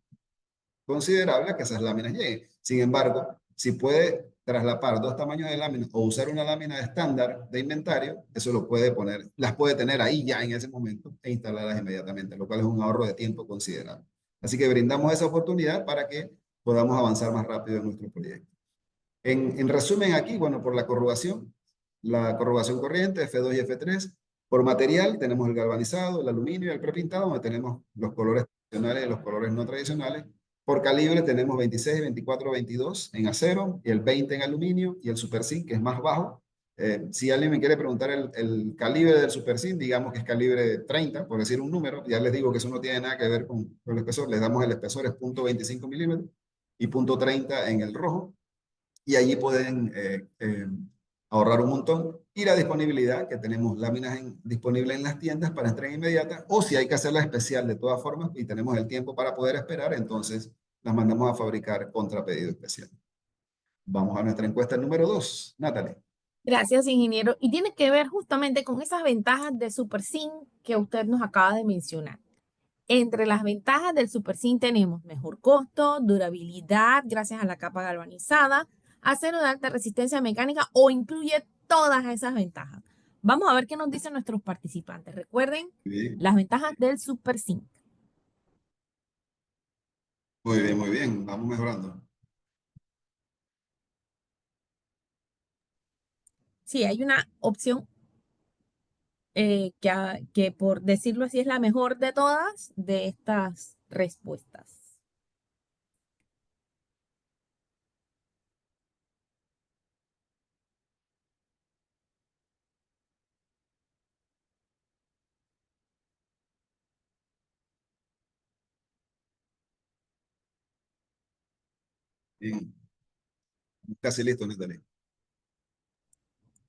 [SPEAKER 2] considerable a que esas láminas lleguen. Sin embargo, si puede traslapar dos tamaños de láminas o usar una lámina de estándar de inventario, eso lo puede poner, las puede tener ahí ya en ese momento e instalarlas inmediatamente, lo cual es un ahorro de tiempo considerable. Así que brindamos esa oportunidad para que podamos avanzar más rápido en nuestro proyecto. En resumen aquí, bueno, por la corrugación corriente, F2 y F3. Por material tenemos el galvanizado, el aluminio y el prepintado, donde tenemos los colores tradicionales y los colores no tradicionales. Por calibre tenemos 26, 24, 22 en acero, y el 20 en aluminio, y el Super Zinc, que es más bajo. Si alguien me quiere preguntar el calibre del Super Zinc, digamos que es calibre 30, por decir un número, ya les digo que eso no tiene nada que ver con el espesor. Les damos el espesor, es 0.25 milímetros, y 0.30 en el rojo. Y allí pueden ahorrar un montón. Y la disponibilidad, que tenemos láminas disponibles en las tiendas para entrega inmediata, o si hay que hacerla especial de todas formas y tenemos el tiempo para poder esperar, entonces las mandamos a fabricar contra pedido especial. Vamos a nuestra encuesta número 2, Natalie.
[SPEAKER 3] Gracias, ingeniero. Y tiene que ver justamente con esas ventajas de SuperSync que usted nos acaba de mencionar. Entre las ventajas del SuperSync tenemos mejor costo, durabilidad gracias a la capa galvanizada, acero de alta resistencia mecánica o incluye todas esas ventajas. Vamos a ver qué nos dicen nuestros participantes. Recuerden
[SPEAKER 2] Bien.
[SPEAKER 3] las ventajas del SuperSync.
[SPEAKER 2] Muy bien, muy bien. Vamos mejorando.
[SPEAKER 3] Sí, hay una opción que por decirlo así es la mejor de todas de estas respuestas.
[SPEAKER 2] Bien. Casi listo, Natalie.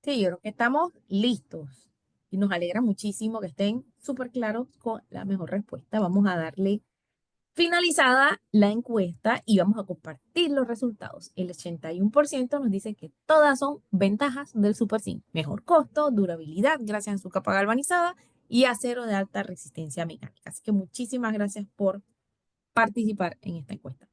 [SPEAKER 3] Sí, yo creo que estamos listos y nos alegra muchísimo que estén súper claros con la mejor respuesta. Vamos a darle finalizada la encuesta y vamos a compartir los resultados. El 81% nos dice que todas son ventajas del SuperSync. Mejor costo, durabilidad gracias a su capa galvanizada y acero de alta resistencia mecánica. Así que muchísimas gracias por participar en esta encuesta.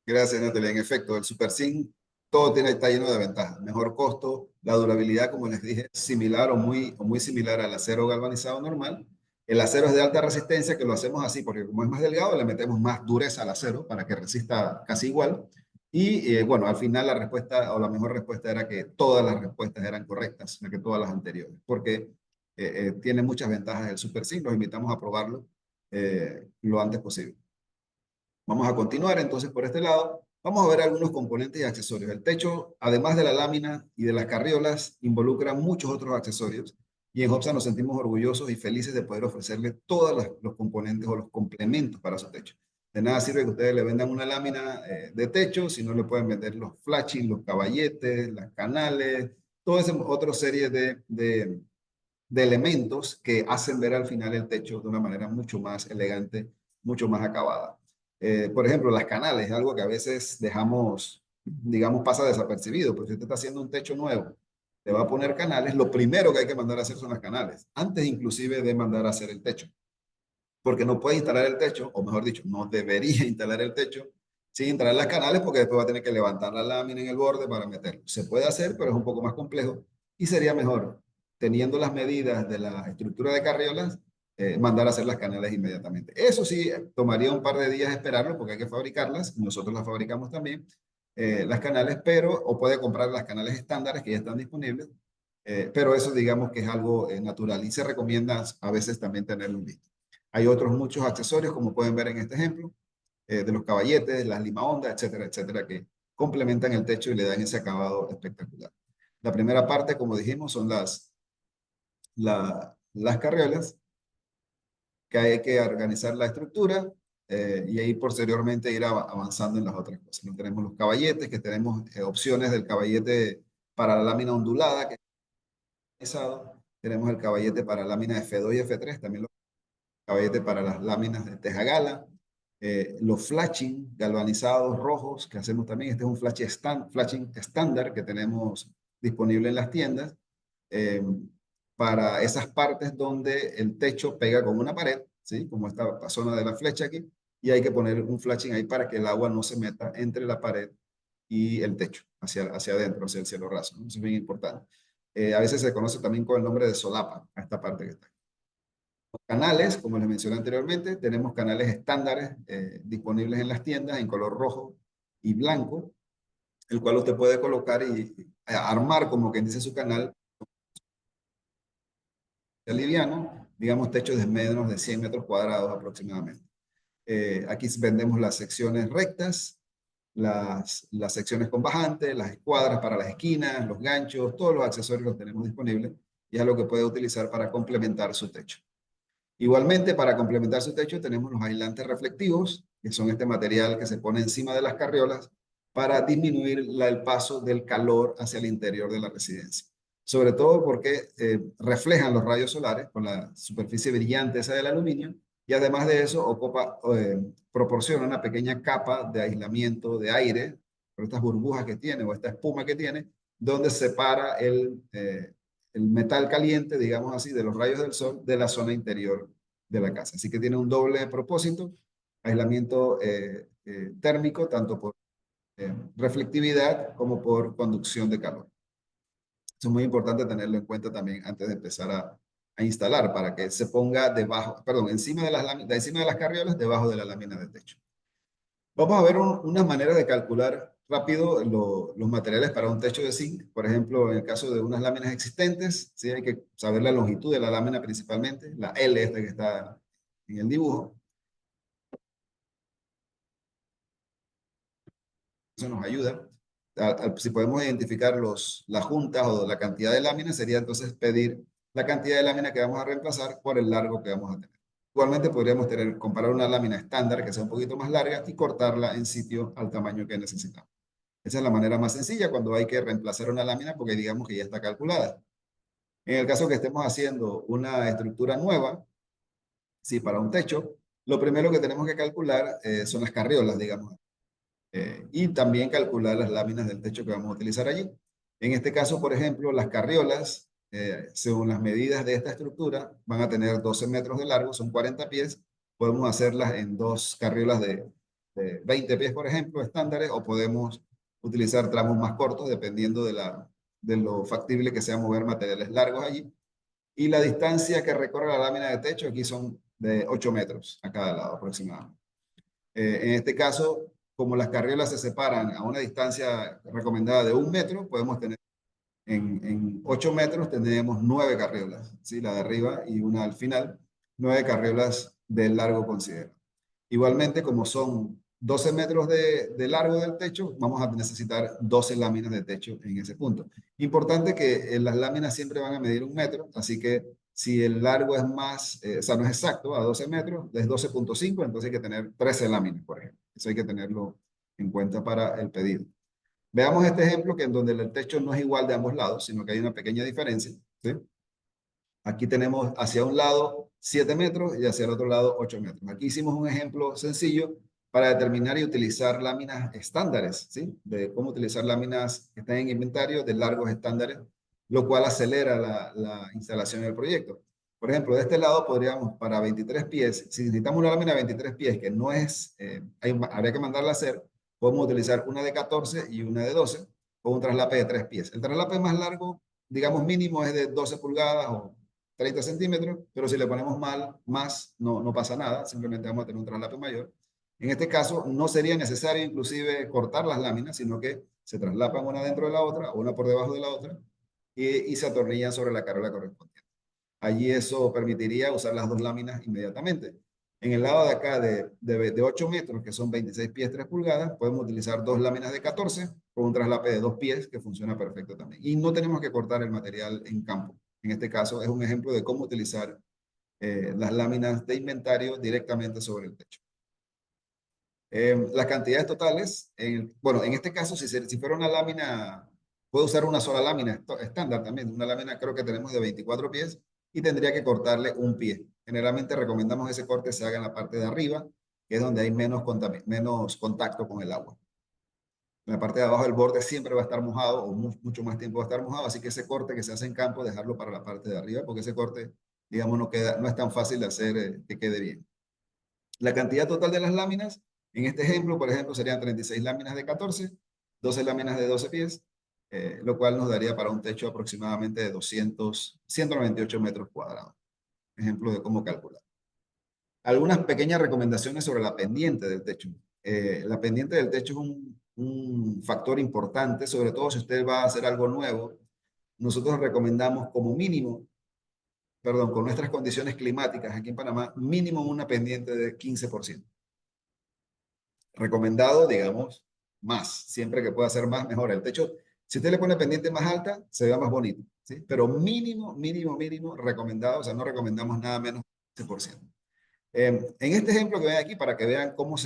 [SPEAKER 2] Gracias, Natalia. En efecto, el SuperSync todo está lleno de ventajas. Mejor costo, la durabilidad, como les dije, similar o muy similar al acero galvanizado normal. El acero es de alta resistencia, que lo hacemos así, porque como es más delgado, le metemos más dureza al acero para que resista casi igual. Y bueno, al final la respuesta o la mejor respuesta era que todas las respuestas eran correctas, que todas las anteriores, porque tiene muchas ventajas el SuperSync. Los invitamos a probarlo lo antes posible. Vamos a continuar entonces por este lado. Vamos a ver algunos componentes y accesorios. El techo, además de la lámina y de las carriolas, involucra muchos otros accesorios. Y en Hobsa nos sentimos orgullosos y felices de poder ofrecerle todos los componentes o los complementos para su techo. De nada sirve que ustedes le vendan una lámina de techo si no le pueden vender los flashing, los caballetes, las canales, toda esa otra serie de elementos que hacen ver al final el techo de una manera mucho más elegante, mucho más acabada. Por ejemplo, las canales, algo que a veces dejamos, digamos, pasa desapercibido, porque si usted está haciendo un techo nuevo, le va a poner canales, lo primero que hay que mandar a hacer son las canales, antes inclusive de mandar a hacer el techo, porque no puede instalar el techo, o mejor dicho, no debería instalar el techo sin instalar las canales, porque después va a tener que levantar la lámina en el borde para meterlo. Se puede hacer, pero es un poco más complejo y sería mejor, teniendo las medidas de la estructura de carriolas, mandar a hacer las canales inmediatamente. Eso sí, tomaría un par de días esperarlo porque hay que fabricarlas, nosotros las fabricamos también, las canales, pero, o puede comprar las canales estándares que ya están disponibles, pero eso digamos que es algo natural y se recomienda a veces también tenerlo listo. Hay otros muchos accesorios, como pueden ver en este ejemplo, de los caballetes, las limaondas, etcétera, etcétera, que complementan el techo y le dan ese acabado espectacular. La primera parte, como dijimos, son las carriolas, que hay que organizar la estructura y ahí posteriormente ir avanzando en las otras cosas. ¿No? Tenemos los caballetes, que tenemos opciones del caballete para la lámina ondulada, que es organizado. Tenemos el caballete para lámina F2 y F3, también los caballetes para las láminas de tejagala. Los flashing galvanizados rojos que hacemos también. Este es un flashing estándar que tenemos disponible en las tiendas eh, para esas partes donde el techo pega con una pared, ¿sí? Como esta zona de la flecha aquí, y hay que poner un flashing ahí para que el agua no se meta entre la pared y el techo, hacia adentro, hacia el cielo raso, ¿no? Eso es bien importante. A veces se conoce también con el nombre de solapa, a esta parte que está. Canales, como les mencioné anteriormente, tenemos canales estándares disponibles en las tiendas en color rojo y blanco, el cual usted puede colocar y armar como quien dice su canal liviano, digamos techos de menos de 100 metros cuadrados aproximadamente. Aquí vendemos las secciones rectas, las secciones con bajante, las escuadras para las esquinas, los ganchos, todos los accesorios los tenemos disponibles y es lo que puede utilizar para complementar su techo. Igualmente, para complementar su techo, tenemos los aislantes reflectivos, que son este material que se pone encima de las carriolas para disminuir el paso del calor hacia el interior de la residencia. sobre todo porque reflejan los rayos solares con la superficie brillante esa del aluminio, y además de eso proporciona una pequeña capa de aislamiento de aire, por estas burbujas que tiene o esta espuma que tiene, donde separa el metal caliente, digamos así, de los rayos del sol de la zona interior de la casa. Así que tiene un doble propósito, aislamiento térmico, tanto por reflectividad como por conducción de calor. Eso es muy importante tenerlo en cuenta también antes de empezar a instalar, para que se ponga debajo, perdón, encima de encima de las carriolas, debajo de la lámina de techo. Vamos a ver unas maneras de calcular rápido los materiales para un techo de zinc. Por ejemplo, en el caso de unas láminas existentes, ¿sí? Hay que saber la longitud de la lámina principalmente, la L esta que está en el dibujo. Eso nos ayuda. Si podemos identificar las juntas o la cantidad de láminas, sería entonces pedir la cantidad de láminas que vamos a reemplazar por el largo que vamos a tener. Igualmente podríamos comparar una lámina estándar que sea un poquito más larga y cortarla en sitio al tamaño que necesitamos. Esa es la manera más sencilla cuando hay que reemplazar una lámina porque digamos que ya está calculada. En el caso que estemos haciendo una estructura nueva, sí, para un techo, lo primero que tenemos que calcular son las carriolas, digamos. Y también calcular las láminas del techo que vamos a utilizar allí. En este caso, por ejemplo, las carriolas, según las medidas de esta estructura, van a tener 12 metros de largo, son 40 pies. Podemos hacerlas en dos carriolas de 20 pies, por ejemplo, estándares, o podemos utilizar tramos más cortos, dependiendo de lo factible que sea mover materiales largos allí. Y la distancia que recorre la lámina de techo aquí son de 8 metros a cada lado aproximadamente. En este caso, como las carriolas se separan a una distancia recomendada de 1 metro, podemos tener en 8 metros tenemos 9 carriolas, ¿sí? La de arriba y una al final, 9 carriolas de largo considerado. Igualmente, como son 12 metros de largo del techo, vamos a necesitar 12 láminas de techo en ese punto. Importante que las láminas siempre van a medir 1 metro, así que si el largo es más, o sea, no es exacto, a 12 metros, es 12.5, entonces hay que tener 13 láminas, por ejemplo. Eso hay que tenerlo en cuenta para el pedido. Veamos este ejemplo que en donde el techo no es igual de ambos lados, sino que hay una pequeña diferencia, ¿sí? Aquí tenemos hacia un lado 7 metros y hacia el otro lado 8 metros. Aquí hicimos un ejemplo sencillo para determinar y utilizar láminas estándares, ¿sí? De cómo utilizar láminas que están en inventario de largos estándares, lo cual acelera la instalación del proyecto. Por ejemplo, de este lado podríamos, para 23 pies, si necesitamos una lámina de 23 pies, que no es, habría que mandarla a hacer, podemos utilizar una de 14 y una de 12, o un traslape de 3 pies. El traslape más largo, digamos mínimo, es de 12 pulgadas o 30 centímetros, pero si le ponemos más, no pasa nada, simplemente vamos a tener un traslape mayor. En este caso, no sería necesario inclusive cortar las láminas, sino que se traslapan una dentro de la otra, o una por debajo de la otra, y se atornillan sobre la carola correspondiente. Allí eso permitiría usar las dos láminas inmediatamente. En el lado de acá de 8 metros, que son 26 pies 3 pulgadas, podemos utilizar dos láminas de 14 con un traslape de 2 pies que funciona perfecto también. Y no tenemos que cortar el material en campo. En este caso es un ejemplo de cómo utilizar las láminas de inventario directamente sobre el techo. Las cantidades totales, bueno, en este caso, si fuera una lámina, puedo usar una sola lámina estándar también. Una lámina creo que tenemos de 24 pies y tendría que cortarle un pie. Generalmente recomendamos que ese corte se haga en la parte de arriba, que es donde hay menos contacto con el agua. En la parte de abajo del borde siempre va a estar mojado o mucho más tiempo va a estar mojado, así que ese corte que se hace en campo, dejarlo para la parte de arriba, porque ese corte, digamos, no es tan fácil de hacer que quede bien. La cantidad total de las láminas, en este ejemplo, por ejemplo, serían 36 láminas de 14, 12 láminas de 12 pies, lo cual nos daría para un techo aproximadamente de 198 metros cuadrados. Ejemplo de cómo calcular. Algunas pequeñas recomendaciones sobre la pendiente del techo. La pendiente del techo es un factor importante, sobre todo si usted va a hacer algo nuevo. Nosotros recomendamos como mínimo, perdón, con nuestras condiciones climáticas aquí en Panamá, mínimo una pendiente de 15%. Recomendado, digamos, más. Siempre que pueda ser más, mejor. El techo, si usted le pone pendiente más alta, se ve más bonito, ¿sí? Pero mínimo recomendado, o sea, no recomendamos nada menos de 15%. En este ejemplo que ven aquí, para que vean cómo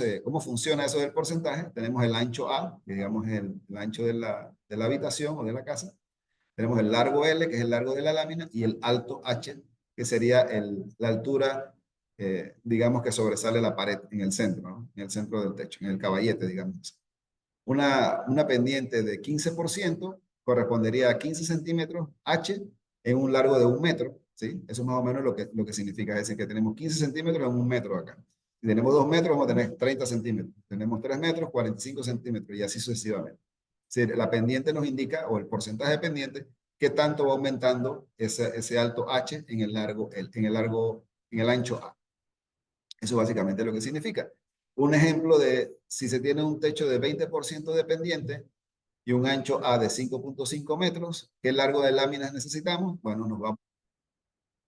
[SPEAKER 2] funciona eso del porcentaje, tenemos el ancho A, que digamos es el ancho de la habitación o de la casa. Tenemos el largo L, que es el largo de la lámina, y el alto H, que sería la altura, digamos, que sobresale la pared en el centro, ¿no? En el centro del techo, en el caballete, digamos. Una pendiente de 15% correspondería a 15 centímetros H en un largo de 1 metro, ¿sí? Eso es más o menos lo que significa, es decir, que tenemos 15 centímetros en 1 metro acá. Si tenemos 2 metros, vamos a tener 30 centímetros. Tenemos 3 metros, 45 centímetros, y así sucesivamente. Es decir, la pendiente nos indica, o el porcentaje de pendiente, qué tanto va aumentando ese alto H en el largo, en el ancho A. Eso básicamente es lo que significa. Un ejemplo de si se tiene un techo de 20% de pendiente y un ancho A de 5.5 metros, ¿qué largo de láminas necesitamos? Bueno, nos vamos a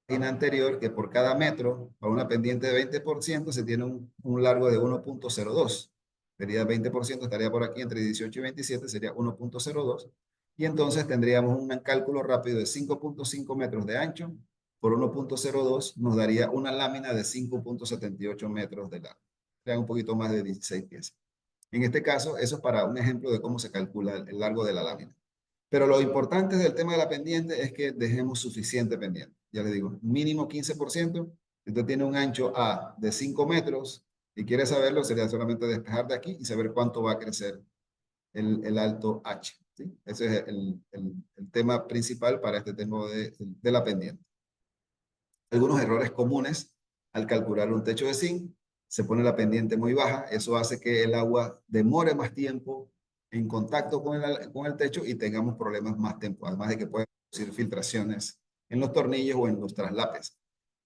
[SPEAKER 2] la página anterior que por cada metro, para una pendiente de 20%, se tiene un largo de 1.02. Sería 20%, estaría por aquí entre 18 y 27, sería 1.02. Y entonces tendríamos un cálculo rápido de 5.5 metros de ancho por 1.02, nos daría una lámina de 5.78 metros de largo. Serían un poquito más de 16 piezas. En este caso, eso es para un ejemplo de cómo se calcula el largo de la lámina. Pero lo importante del tema de la pendiente es que dejemos suficiente pendiente. Ya les digo, mínimo 15%. Si usted tiene un ancho A de 5 metros y quiere saberlo, sería solamente despejar de aquí y saber cuánto va a crecer el alto H. ¿Sí? Ese es el tema principal para este tema de la pendiente. Algunos errores comunes al calcular un techo de zinc: se pone la pendiente muy baja, eso hace que el agua demore más tiempo en contacto con el techo y tengamos problemas más tiempo, además de que pueden producir filtraciones en los tornillos o en los traslapes.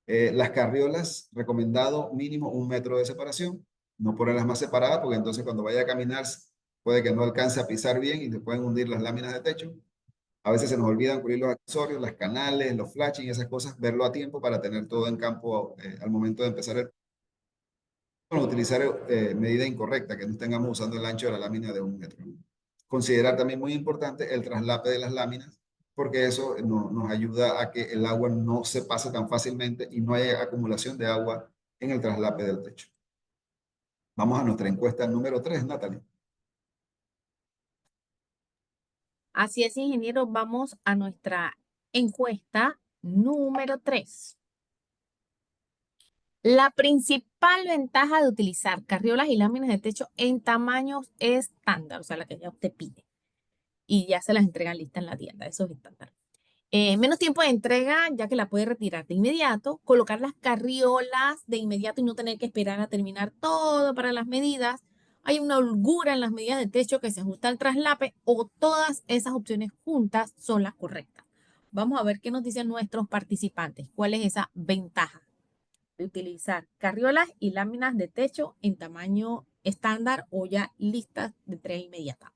[SPEAKER 2] Las carriolas, recomendado mínimo 1 metro de separación, no ponerlas más separadas porque entonces cuando vaya a caminar puede que no alcance a pisar bien y se pueden hundir las láminas de techo. A veces se nos olvidan cubrir los accesorios, las canales, los flashing, esas cosas, verlo a tiempo para tener todo en campo al momento de empezar utilizar medida incorrecta, que no estengamos usando el ancho de la lámina de 1 metro. Considerar también muy importante el traslape de las láminas, porque eso nos ayuda a que el agua no se pase tan fácilmente y no haya acumulación de agua en el traslape del techo. Vamos a nuestra encuesta número 3, Natalie.
[SPEAKER 3] Así es, ingeniero, vamos a nuestra encuesta número 3. La principal ventaja de utilizar carriolas y láminas de techo en tamaños estándar, o sea, la que ya usted pide, y ya se las entregan lista en la tienda, eso es estándar. Menos tiempo de entrega, ya que la puede retirar de inmediato, colocar las carriolas de inmediato y no tener que esperar a terminar todo para las medidas. Hay una holgura en las medidas de techo que se ajusta al traslape, o todas esas opciones juntas son las correctas. Vamos a ver qué nos dicen nuestros participantes. ¿Cuál es esa ventaja de utilizar carriolas y láminas de techo en tamaño estándar o ya listas de entrega inmediata?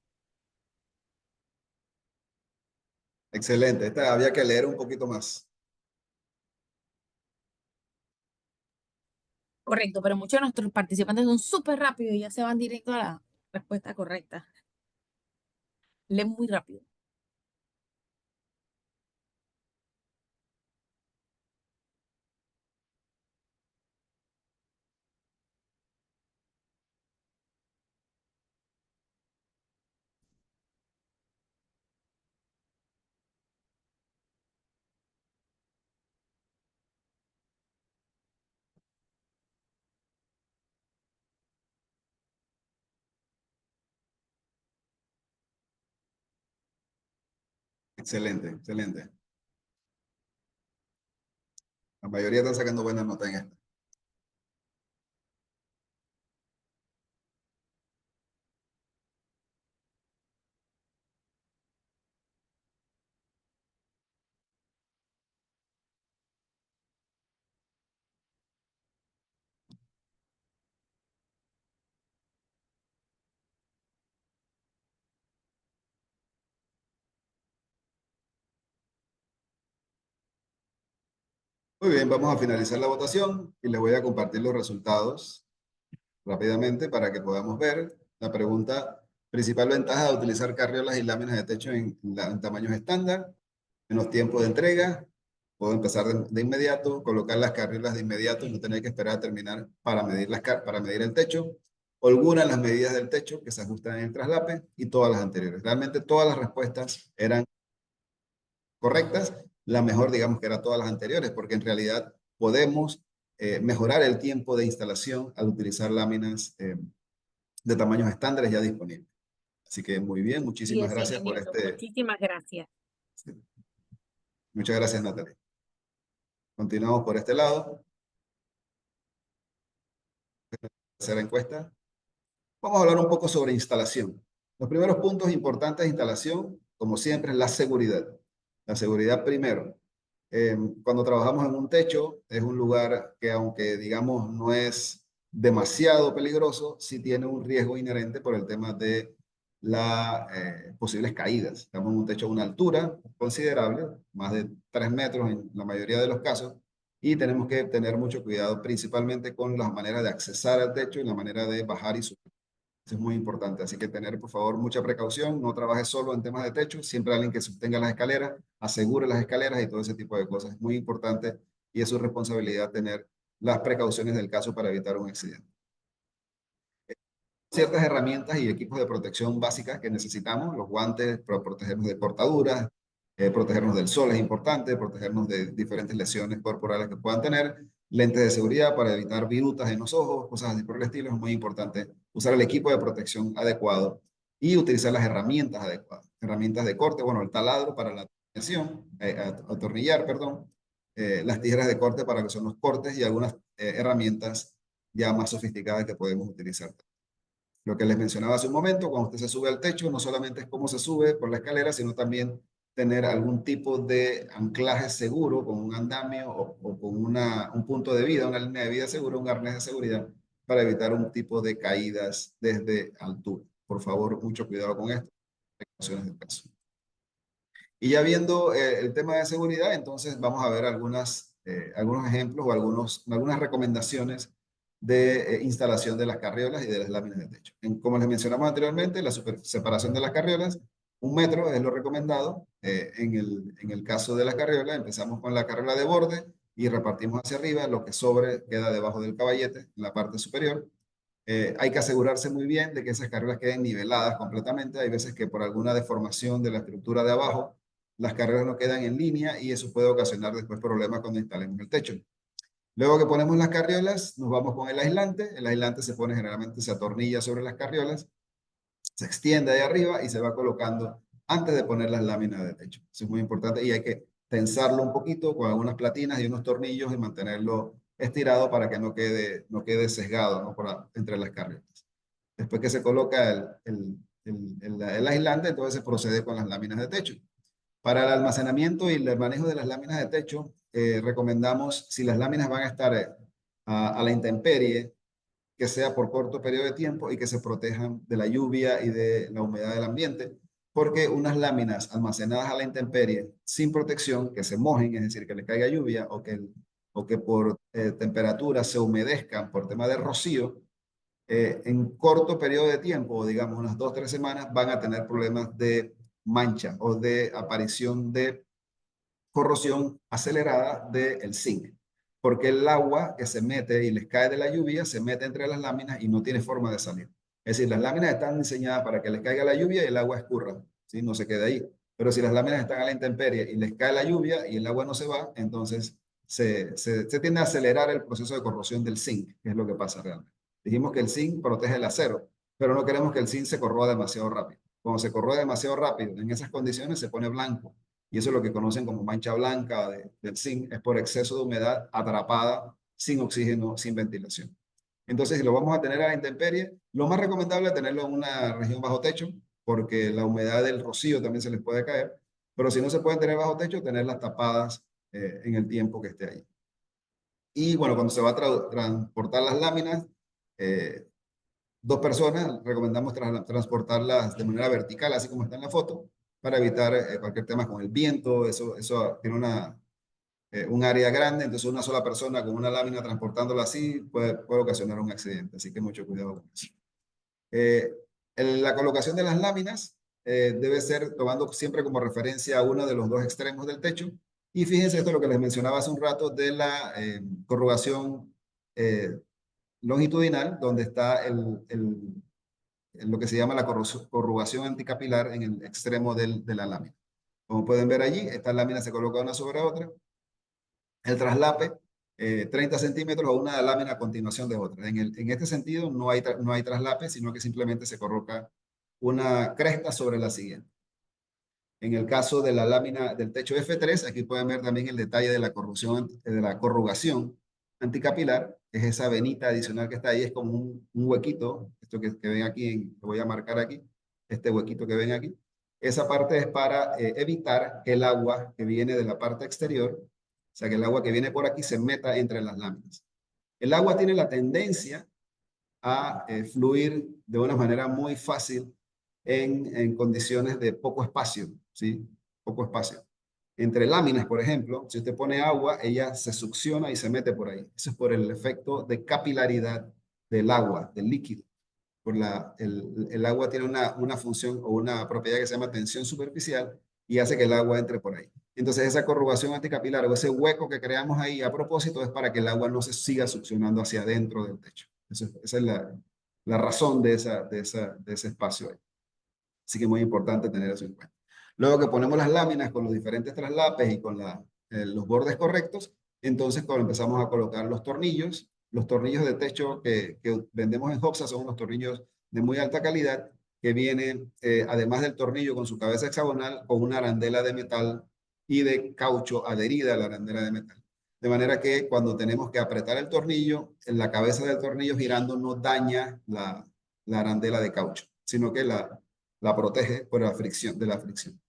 [SPEAKER 2] Excelente, esta había que leer un poquito más.
[SPEAKER 3] Correcto, pero muchos de nuestros participantes son súper rápidos y ya se van directo a la respuesta correcta. Leen muy rápido.
[SPEAKER 2] Excelente, excelente. La mayoría están sacando buenas notas en esta. Muy bien, vamos a finalizar la votación y les voy a compartir los resultados rápidamente para que podamos ver la pregunta: principal ventaja de utilizar carriolas y láminas de techo en tamaños estándar: menos tiempo de entrega, puedo empezar de inmediato, colocar las carriolas de inmediato y no tener que esperar a terminar para medir el techo, holgura en las medidas del techo que se ajustan en el traslape, y todas las anteriores. Realmente todas las respuestas eran correctas, la mejor, digamos, que era todas las anteriores, porque en realidad podemos mejorar el tiempo de instalación al utilizar láminas de tamaños estándares ya disponibles. Así que muy bien,
[SPEAKER 3] Sí,
[SPEAKER 2] muchísimas
[SPEAKER 3] es,
[SPEAKER 2] gracias por
[SPEAKER 3] ingeniero. Muchísimas gracias.
[SPEAKER 2] Muchas gracias, Natalie. Continuamos por este lado. Tercera encuesta. Vamos a hablar un poco sobre instalación. Los primeros puntos importantes de instalación, como siempre, es la seguridad. La seguridad primero. Cuando trabajamos en un techo, es un lugar que aunque digamos no es demasiado peligroso, sí tiene un riesgo inherente por el tema de las posibles caídas. Estamos en un techo a una altura considerable, más de 3 metros en la mayoría de los casos, y tenemos que tener mucho cuidado principalmente con las maneras de accesar al techo y la manera de bajar y subir. Eso es muy importante, así que tener por favor mucha precaución, no trabaje solo en temas de techo, siempre alguien que sostenga las escaleras, asegure las escaleras y todo ese tipo de cosas. Es muy importante y es su responsabilidad tener las precauciones del caso para evitar un accidente. Ciertas herramientas y equipos de protección básicas que necesitamos, los guantes para protegernos de cortaduras, protegernos del sol es importante, protegernos de diferentes lesiones corporales que puedan tener, lentes de seguridad para evitar virutas en los ojos, cosas así por el estilo. Es muy importante usar el equipo de protección adecuado y utilizar las herramientas adecuadas. Herramientas de corte, bueno, el taladro para la atornillar, perdón, las tijeras de corte para que son los cortes y algunas herramientas ya más sofisticadas que podemos utilizar. Lo que les mencionaba hace un momento, cuando usted se sube al techo, no solamente es cómo se sube por la escalera, sino también tener algún tipo de anclaje seguro con un andamio o con un punto de vida, una línea de vida segura, un arnés de seguridad para evitar un tipo de caídas desde altura. Por favor, mucho cuidado con esto. Precauciones del caso. Y ya viendo el tema de seguridad, entonces vamos a ver algunos ejemplos o algunas recomendaciones de instalación de las carriolas y de las láminas de techo. Como les mencionamos anteriormente, la separación de las carriolas, 1 metro es lo recomendado. En el caso de las carriolas, empezamos con la carriola de borde y repartimos hacia arriba, lo que sobre queda debajo del caballete, en la parte superior. Hay que asegurarse muy bien de que esas carriolas queden niveladas completamente. Hay veces que por alguna deformación de la estructura de abajo, las carriolas no quedan en línea y eso puede ocasionar después problemas cuando instalemos el techo. Luego que ponemos las carriolas, nos vamos con el aislante. El aislante se pone generalmente, se atornilla sobre las carriolas, se extiende de arriba y se va colocando antes de poner las láminas de techo. Eso es muy importante y hay que tensarlo un poquito con algunas platinas y unos tornillos y mantenerlo estirado para que no quede sesgado, ¿no? Entre las carriolas. Después que se coloca el aislante, entonces se procede con las láminas de techo. Para el almacenamiento y el manejo de las láminas de techo, recomendamos, si las láminas van a estar a la intemperie, que sea por corto periodo de tiempo y que se protejan de la lluvia y de la humedad del ambiente, porque unas láminas almacenadas a la intemperie sin protección, que se mojen, es decir, que le caiga lluvia o que por temperatura se humedezcan por tema de rocío, en corto periodo de tiempo, digamos unas 2 o 3 semanas, van a tener problemas de mancha o de aparición de corrosión acelerada del zinc, porque el agua que se mete y les cae de la lluvia se mete entre las láminas y no tiene forma de salir. Es decir, las láminas están diseñadas para que les caiga la lluvia y el agua escurra, ¿sí? No se quede ahí. Pero si las láminas están a la intemperie y les cae la lluvia y el agua no se va, entonces se tiende a acelerar el proceso de corrosión del zinc, que es lo que pasa realmente. Dijimos que el zinc protege el acero, pero no queremos que el zinc se corroa demasiado rápido. Cuando se corroe demasiado rápido, en esas condiciones se pone blanco. Y eso es lo que conocen como mancha blanca del zinc, es por exceso de humedad atrapada, sin oxígeno, sin ventilación. Entonces, si lo vamos a tener a la intemperie, lo más recomendable es tenerlo en una región bajo techo, porque la humedad del rocío también se les puede caer, pero si no se pueden tener bajo techo, tenerlas tapadas en el tiempo que esté ahí. Y bueno, cuando se va a transportar las láminas, 2 personas, recomendamos transportarlas de manera vertical, así como está en la foto, para evitar cualquier tema con el viento. Eso tiene un área grande, entonces una sola persona con una lámina transportándola así puede ocasionar un accidente, así que mucho cuidado con eso. La colocación de las láminas debe ser tomando siempre como referencia a uno de los 2 extremos del techo. Y fíjense esto es lo que les mencionaba hace un rato de la corrugación longitudinal, donde está lo que se llama la corrugación anticapilar en el extremo de la lámina. Como pueden ver allí, estas láminas se colocan una sobre otra. El traslape, 30 centímetros o una lámina a continuación de otra. En este sentido no hay traslape, sino que simplemente se coloca una cresta sobre la siguiente. En el caso de la lámina del techo F3, aquí pueden ver también el detalle de la corrugación anticapilar, que es esa venita adicional que está ahí, es como un huequito, esto que ven aquí, lo voy a marcar aquí, este huequito que ven aquí. Esa parte es para evitar que el agua que viene de la parte exterior, o sea, que el agua que viene por aquí se meta entre las láminas. El agua tiene la tendencia a fluir de una manera muy fácil en condiciones de poco espacio, ¿sí? Poco espacio. Entre láminas, por ejemplo, si usted pone agua, ella se succiona y se mete por ahí. Eso es por el efecto de capilaridad del agua, del líquido. El agua tiene una función o una propiedad que se llama tensión superficial y hace que el agua entre por ahí. Entonces esa corrugación anticapilar o ese hueco que creamos ahí a propósito es para que el agua no se siga succionando hacia adentro del techo. Esa es la razón de ese espacio ahí. Así que es muy importante tener eso en cuenta. Luego que ponemos las láminas con los diferentes traslapes y con los bordes correctos, entonces cuando empezamos a colocar los tornillos de techo que vendemos en Hoxha son unos tornillos de muy alta calidad que vienen, además del tornillo con su cabeza hexagonal, con una arandela de metal y de caucho adherida a la arandela de metal. De manera que cuando tenemos que apretar el tornillo, en la cabeza del tornillo girando no daña la arandela de caucho, sino que la protege por la fricción, de la fricción.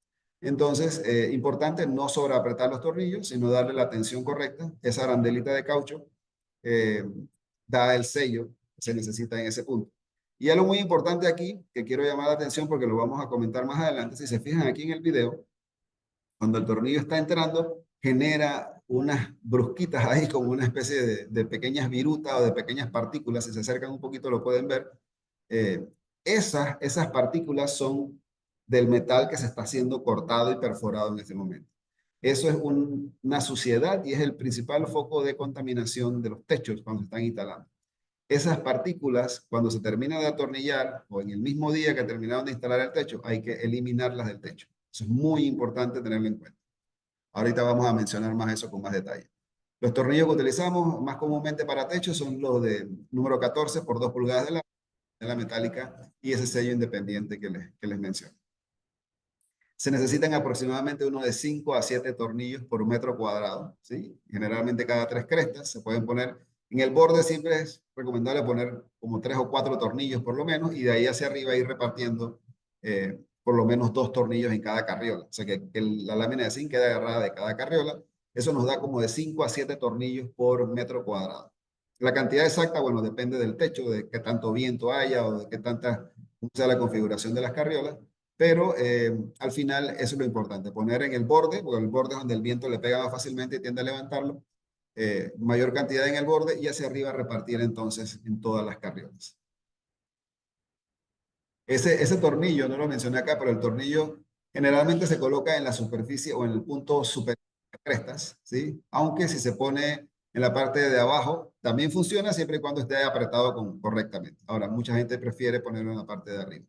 [SPEAKER 2] Entonces, importante no sobreapretar los tornillos, sino darle la tensión correcta. Esa arandelita de caucho da el sello que se necesita en ese punto. Y algo muy importante aquí, que quiero llamar la atención porque lo vamos a comentar más adelante, si se fijan aquí en el video, cuando el tornillo está entrando, genera unas brusquitas ahí como una especie de pequeñas virutas o de pequeñas partículas. Si se acercan un poquito lo pueden ver. Esas partículas son del metal que se está siendo cortado y perforado en este momento. Eso es una suciedad y es el principal foco de contaminación de los techos cuando se están instalando. Esas partículas, cuando se termina de atornillar o en el mismo día que terminaron de instalar el techo, hay que eliminarlas del techo. Eso es muy importante tenerlo en cuenta. Ahorita vamos a mencionar más eso con más detalle. Los tornillos que utilizamos más comúnmente para techo son los de número 14 por 2 pulgadas de la metálica y ese sello independiente que les menciono. Se necesitan aproximadamente uno de 5 a 7 tornillos por metro cuadrado, ¿sí? Generalmente cada 3 crestas se pueden poner. En el borde siempre es recomendable poner como 3 o 4 tornillos por lo menos y de ahí hacia arriba ir repartiendo por lo menos 2 tornillos en cada carriola. O sea que la lámina de zinc queda agarrada de cada carriola. Eso nos da como de 5 a 7 tornillos por metro cuadrado. La cantidad exacta, bueno, depende del techo, de qué tanto viento haya o de qué tanta, cómo sea la configuración de las carriolas. Pero al final eso es lo importante, poner en el borde, porque el borde es donde el viento le pega más fácilmente y tiende a levantarlo, mayor cantidad en el borde y hacia arriba repartir entonces en todas las carriolas. Ese tornillo, no lo mencioné acá, pero el tornillo generalmente se coloca en la superficie o en el punto superior de las crestas, ¿sí? Aunque si se pone en la parte de abajo, también funciona siempre y cuando esté apretado correctamente. Ahora, mucha gente prefiere ponerlo en la parte de arriba.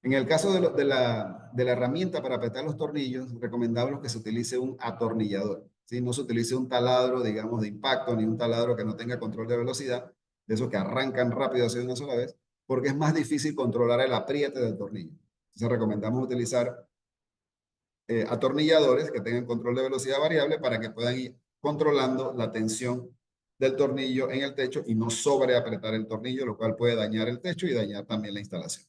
[SPEAKER 2] En el caso de la herramienta para apretar los tornillos, recomendamos que se utilice un atornillador, ¿sí? No se utilice un taladro, digamos, de impacto, ni un taladro que no tenga control de velocidad, de esos que arrancan rápido hacia una sola vez, porque es más difícil controlar el apriete del tornillo. Entonces recomendamos utilizar atornilladores que tengan control de velocidad variable para que puedan ir controlando la tensión del tornillo en el techo y no sobreapretar el tornillo, lo cual puede dañar el techo y dañar también la instalación.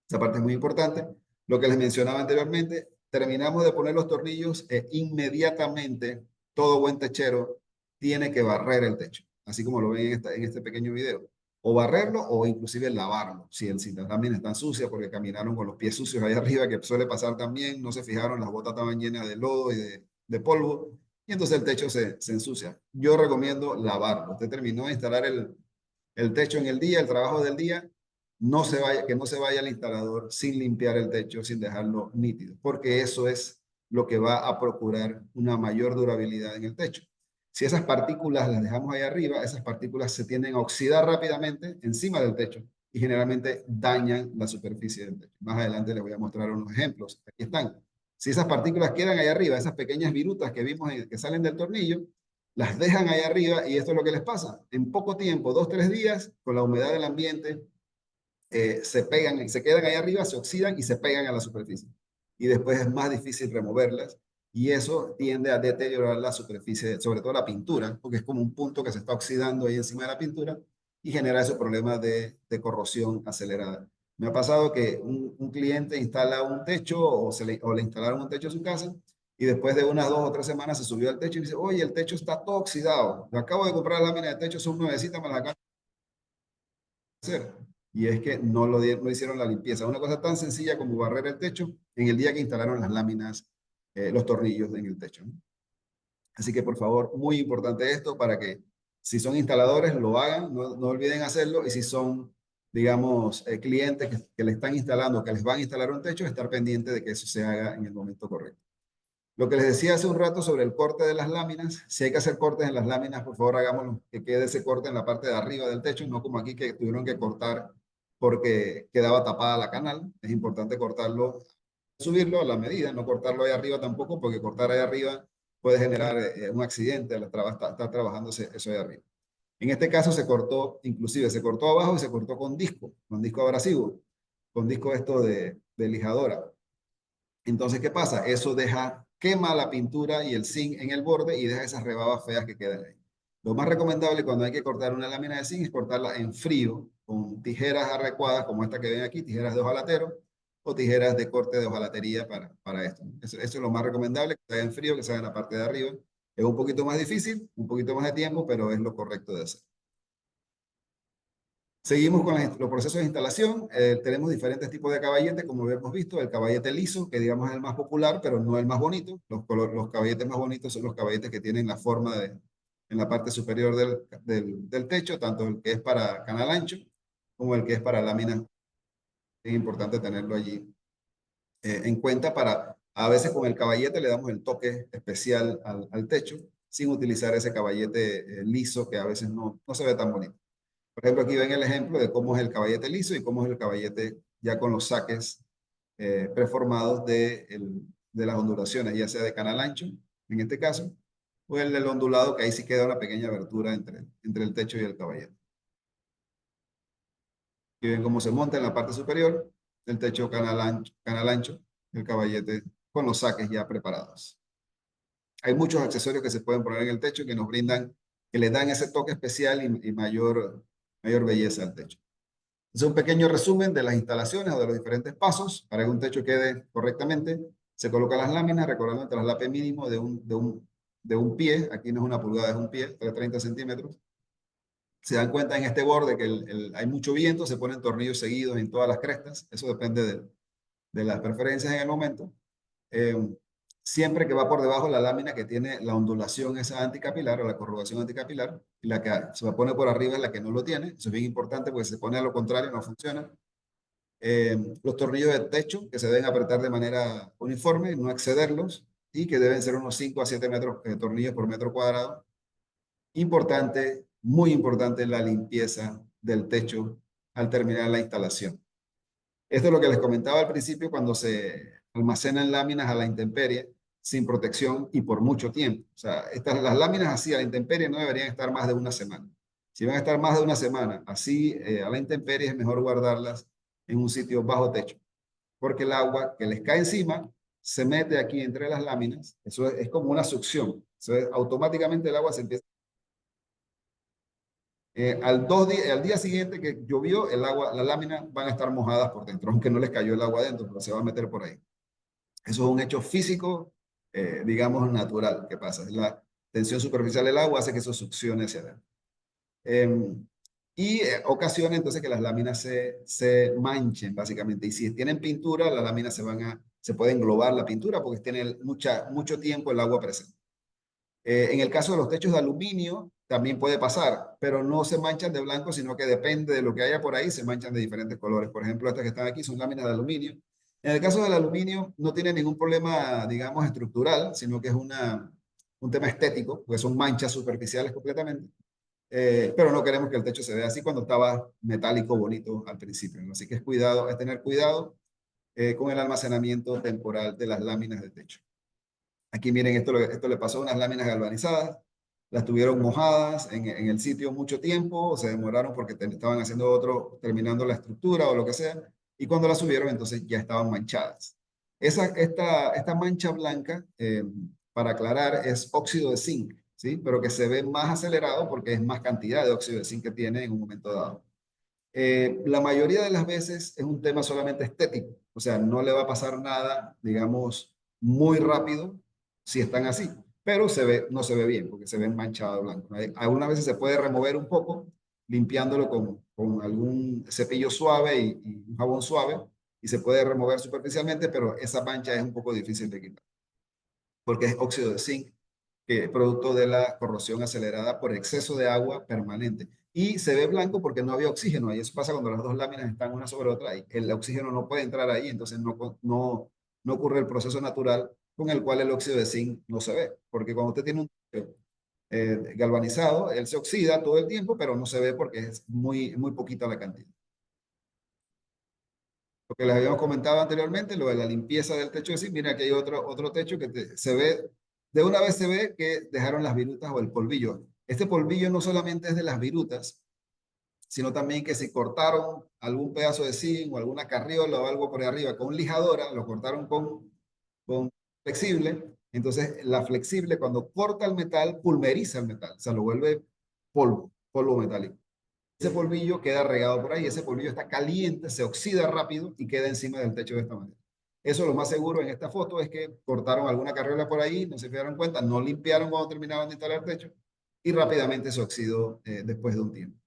[SPEAKER 2] Esa parte es muy importante. Lo que les mencionaba anteriormente, terminamos de poner los tornillos e inmediatamente todo buen techero tiene que barrer el techo, así como lo ven en este pequeño video. O barrerlo o inclusive lavarlo, si las láminas están sucias porque caminaron con los pies sucios ahí arriba, que suele pasar también, no se fijaron, las botas estaban llenas de lodo y de polvo, y entonces el techo se ensucia. Yo recomiendo lavarlo. Usted terminó de instalar el techo en el día, el trabajo del día, que no se vaya el instalador sin limpiar el techo, sin dejarlo nítido, porque eso es lo que va a procurar una mayor durabilidad en el techo. Si esas partículas las dejamos ahí arriba, esas partículas se tienden a oxidar rápidamente encima del techo y generalmente dañan la superficie del techo. Más adelante les voy a mostrar unos ejemplos. Aquí están. Si esas partículas quedan ahí arriba, esas pequeñas virutas que vimos que salen del tornillo, las dejan ahí arriba y esto es lo que les pasa. En poco tiempo, 2 o 3 días, con la humedad del ambiente, se pegan, se quedan ahí arriba, se oxidan y se pegan a la superficie. Y después es más difícil removerlas y eso tiende a deteriorar la superficie, sobre todo la pintura, porque es como un punto que se está oxidando ahí encima de la pintura y genera esos problemas de corrosión acelerada. Me ha pasado que un cliente instala un techo o le instalaron un techo a su casa y después de unas 2 o 3 semanas se subió al techo y dice, oye, el techo está todo oxidado. Yo acabo de comprar láminas de techo, son nuevecitas, me las acabo de hacer. Y es que no hicieron la limpieza. Una cosa tan sencilla como barrer el techo en el día que instalaron las láminas, los tornillos en el techo, ¿no? Así que por favor, muy importante esto para que si son instaladores lo hagan, no olviden hacerlo. Y si son, digamos, clientes que le están instalando, que les van a instalar un techo, estar pendiente de que eso se haga en el momento correcto. Lo que les decía hace un rato sobre el corte de las láminas, si hay que hacer cortes en las láminas, por favor hagámoslo, que quede ese corte en la parte de arriba del techo, no como aquí que tuvieron que cortar porque quedaba tapada la canal. Es importante cortarlo, subirlo a la medida, no cortarlo ahí arriba tampoco, porque cortar ahí arriba puede generar un accidente al estar trabajando eso ahí arriba. En este caso se cortó, inclusive se cortó abajo y se cortó con disco abrasivo, con disco esto de lijadora. Entonces, ¿qué pasa? Eso quema la pintura y el zinc en el borde y deja esas rebabas feas que quedan ahí. Lo más recomendable cuando hay que cortar una lámina de zinc es cortarla en frío con tijeras adecuadas como esta que ven aquí, tijeras de hojalatero o tijeras de corte de hojalatería para esto. Eso es lo más recomendable, que se haga en frío, que se haga en la parte de arriba. Es un poquito más difícil, un poquito más de tiempo, pero es lo correcto de hacer. Seguimos con los procesos de instalación. Tenemos diferentes tipos de caballete, como hemos visto. El caballete liso, que digamos es el más popular, pero no el más bonito. Los caballetes más bonitos son los caballetes que tienen la forma en la parte superior del techo, tanto el que es para canal ancho como el que es para lámina. Es importante tenerlo allí en cuenta a veces con el caballete le damos el toque especial al techo, sin utilizar ese caballete liso que a veces no se ve tan bonito. Por ejemplo, aquí ven el ejemplo de cómo es el caballete liso y cómo es el caballete ya con los saques preformados de las ondulaciones, ya sea de canal ancho, en este caso, o el del ondulado, que ahí sí queda una pequeña abertura entre el techo y el caballete. Aquí ven cómo se monta en la parte superior, el techo canal ancho, el caballete con los saques ya preparados. Hay muchos accesorios que se pueden poner en el techo que le dan ese toque especial y mayor belleza al techo. Es un pequeño resumen de las instalaciones o de los diferentes pasos para que un techo quede correctamente. Se colocan las láminas, recordando el traslape mínimo de un pie. Aquí no es una pulgada, es un pie, 30 centímetros. Se dan cuenta en este borde que hay mucho viento, se ponen tornillos seguidos en todas las crestas. Eso depende de las preferencias en el momento. Siempre que va por debajo la lámina que tiene la ondulación esa anticapilar o la corrugación anticapilar, y la que se pone por arriba es la que no lo tiene. Eso es bien importante porque si se pone a lo contrario no funciona. Los tornillos de techo que se deben apretar de manera uniforme, no excederlos, y que deben ser unos 5 a 7 metros, tornillos por metro cuadrado. Importante, muy importante, la limpieza del techo al terminar la instalación. Esto es lo que les comentaba al principio cuando se almacenan láminas a la intemperie sin protección y por mucho tiempo. O sea, las láminas así a la intemperie no deberían estar más de una semana. Si van a estar más de una semana así a la intemperie, es mejor guardarlas en un sitio bajo techo, porque el agua que les cae encima se mete aquí entre las láminas. Eso es como una succión. Automáticamente el agua se empieza. Al día siguiente que llovió, las láminas van a estar mojadas por dentro, aunque no les cayó el agua adentro, pero se va a meter por ahí. Eso es un hecho físico, digamos, natural que pasa. La tensión superficial del agua hace que eso succione hacia adentro. Ocasiona entonces que las láminas se manchen, básicamente. Y si tienen pintura, las láminas se puede englobar la pintura porque tiene mucho tiempo el agua presente. En el caso de los techos de aluminio, también puede pasar, pero no se manchan de blanco, sino que depende de lo que haya por ahí, se manchan de diferentes colores. Por ejemplo, estas que están aquí son láminas de aluminio. En el caso del aluminio, no tiene ningún problema, digamos, estructural, sino que es un tema estético, porque son manchas superficiales completamente. pero no queremos que el techo se vea así cuando estaba metálico bonito al principio, ¿no? Así que es tener cuidado con el almacenamiento temporal de las láminas de techo. Aquí miren, esto le pasó a unas láminas galvanizadas, las tuvieron mojadas en el sitio mucho tiempo, o se demoraron porque estaban haciendo otro, terminando la estructura o lo que sea, y cuando las subieron entonces ya estaban manchadas. Esta mancha blanca, para aclarar, es óxido de zinc, ¿sí? Pero que se ve más acelerado porque es más cantidad de óxido de zinc que tiene en un momento dado. La mayoría de las veces es un tema solamente estético, o sea, no le va a pasar nada, digamos, muy rápido si están así, pero no se ve bien porque se ven manchado de blanco. Algunas veces se puede remover un poco limpiándolo con algún cepillo suave y un jabón suave y se puede remover superficialmente, pero esa mancha es un poco difícil de quitar porque es óxido de zinc, que es producto de la corrosión acelerada por exceso de agua permanente. Y se ve blanco porque no había oxígeno. Y eso pasa cuando las dos láminas están una sobre otra y el oxígeno no puede entrar ahí, entonces no ocurre el proceso natural con el cual el óxido de zinc no se ve. Porque cuando usted tiene un galvanizado, él se oxida todo el tiempo, pero no se ve porque es muy poquita la cantidad. Lo que les habíamos comentado anteriormente, lo de la limpieza del techo de zinc, mira aquí hay otro techo que se ve, de una vez se ve que dejaron las virutas o el polvillo. Este polvillo no solamente es de las virutas, sino también que si cortaron algún pedazo de zinc o alguna carriola o algo por ahí arriba con lijadora, lo cortaron con flexible, entonces la flexible cuando corta el metal, pulveriza el metal, o sea, lo vuelve polvo metálico. Ese polvillo queda regado por ahí, ese polvillo está caliente, se oxida rápido y queda encima del techo de esta manera. Eso lo más seguro en esta foto es que cortaron alguna carriola por ahí, no se dieron cuenta, no limpiaron cuando terminaban de instalar el techo y rápidamente se oxidó después de un tiempo.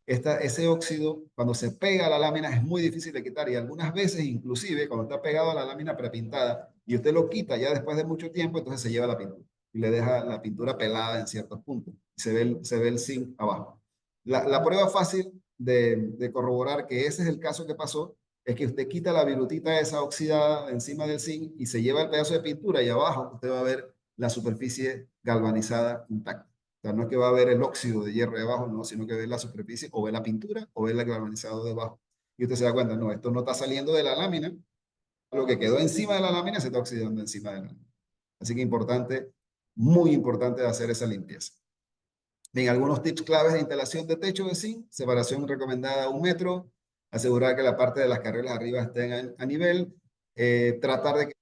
[SPEAKER 2] Ese óxido, cuando se pega a la lámina, es muy difícil de quitar y algunas veces, inclusive, cuando está pegado a la lámina prepintada y usted lo quita ya después de mucho tiempo, entonces se lleva la pintura y le deja la pintura pelada en ciertos puntos. Se ve el zinc abajo. La prueba fácil de corroborar que ese es el caso que pasó es que usted quita la virutita esa oxidada encima del zinc y se lleva el pedazo de pintura y abajo usted va a ver la superficie galvanizada intacta. O sea, no es que va a ver el óxido de hierro de abajo, no, sino que ve la superficie o ve la pintura o ve el galvanizado debajo. Y usted se da cuenta, no, esto no está saliendo de la lámina, lo que quedó encima de la lámina se está oxidando encima de la lámina. Así que importante, muy importante hacer esa limpieza. Bien, algunos tips claves de instalación de techo de zinc, separación recomendada a 1 metro, asegurar que la parte de las carriles arriba estén a nivel, tratar de que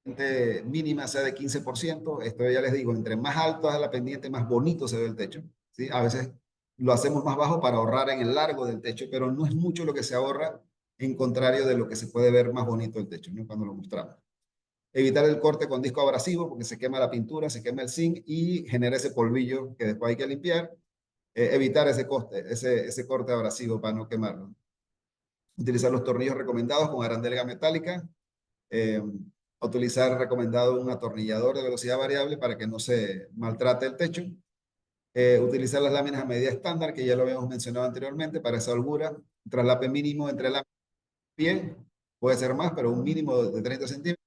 [SPEAKER 2] la pendiente mínima sea de 15%, esto ya les digo, entre más alto es la pendiente, más bonito se ve el techo, ¿sí? A veces lo hacemos más bajo para ahorrar en el largo del techo, pero no es mucho lo que se ahorra en contrario de lo que se puede ver más bonito el techo, ¿no? Cuando lo mostramos. Evitar el corte con disco abrasivo porque se quema la pintura, se quema el zinc y genera ese polvillo que después hay que limpiar. Evitar ese corte abrasivo para no quemarlo. Utilizar los tornillos recomendados con arandelga metálica. Eh, utilizar recomendado un atornillador de velocidad variable para que no se maltrate el techo. Utilizar las láminas a medida estándar, que ya lo habíamos mencionado anteriormente, para esa holgura. Traslape mínimo entre láminas y pie. Puede ser más, pero un mínimo de 30 centímetros.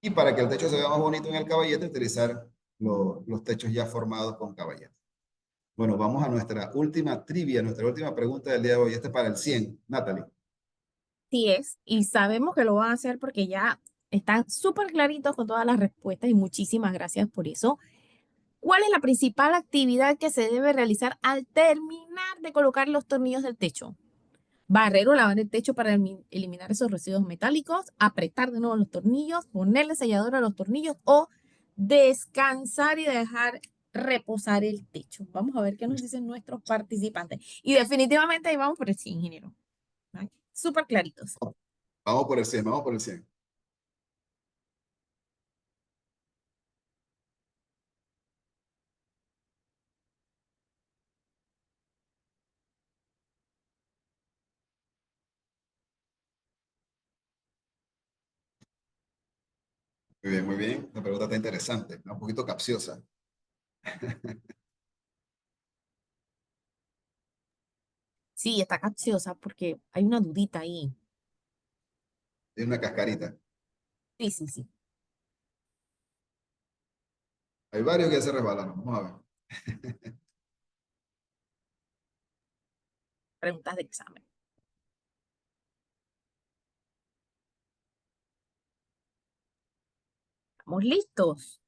[SPEAKER 2] Y para que el techo se vea más bonito en el caballete, utilizar los techos ya formados con caballete. Bueno, vamos a nuestra última trivia, nuestra última pregunta del día de hoy. Este es para el 100. Natalie.
[SPEAKER 3] Sí es, y sabemos que lo van a hacer porque ya están súper claritos con todas las respuestas y muchísimas gracias por eso. ¿Cuál es la principal actividad que se debe realizar al terminar de colocar los tornillos del techo? Barrer o lavar el techo para eliminar esos residuos metálicos, apretar de nuevo los tornillos, ponerle sellador a los tornillos o descansar y dejar reposar el techo. Vamos a ver qué nos dicen nuestros participantes. Y definitivamente ahí vamos por el sí, ingeniero. ¿Vale? Súper claritos.
[SPEAKER 2] Vamos por el 100, vamos por el 100. Muy bien, muy bien. La pregunta está interesante, un poquito capciosa.
[SPEAKER 3] Sí, está capciosa porque hay una dudita ahí.
[SPEAKER 2] Tiene una cascarita.
[SPEAKER 3] Sí, sí, sí.
[SPEAKER 2] Hay varios que ya se resbalaron. Vamos a ver.
[SPEAKER 3] preguntas de examen. ¿Estamos listos?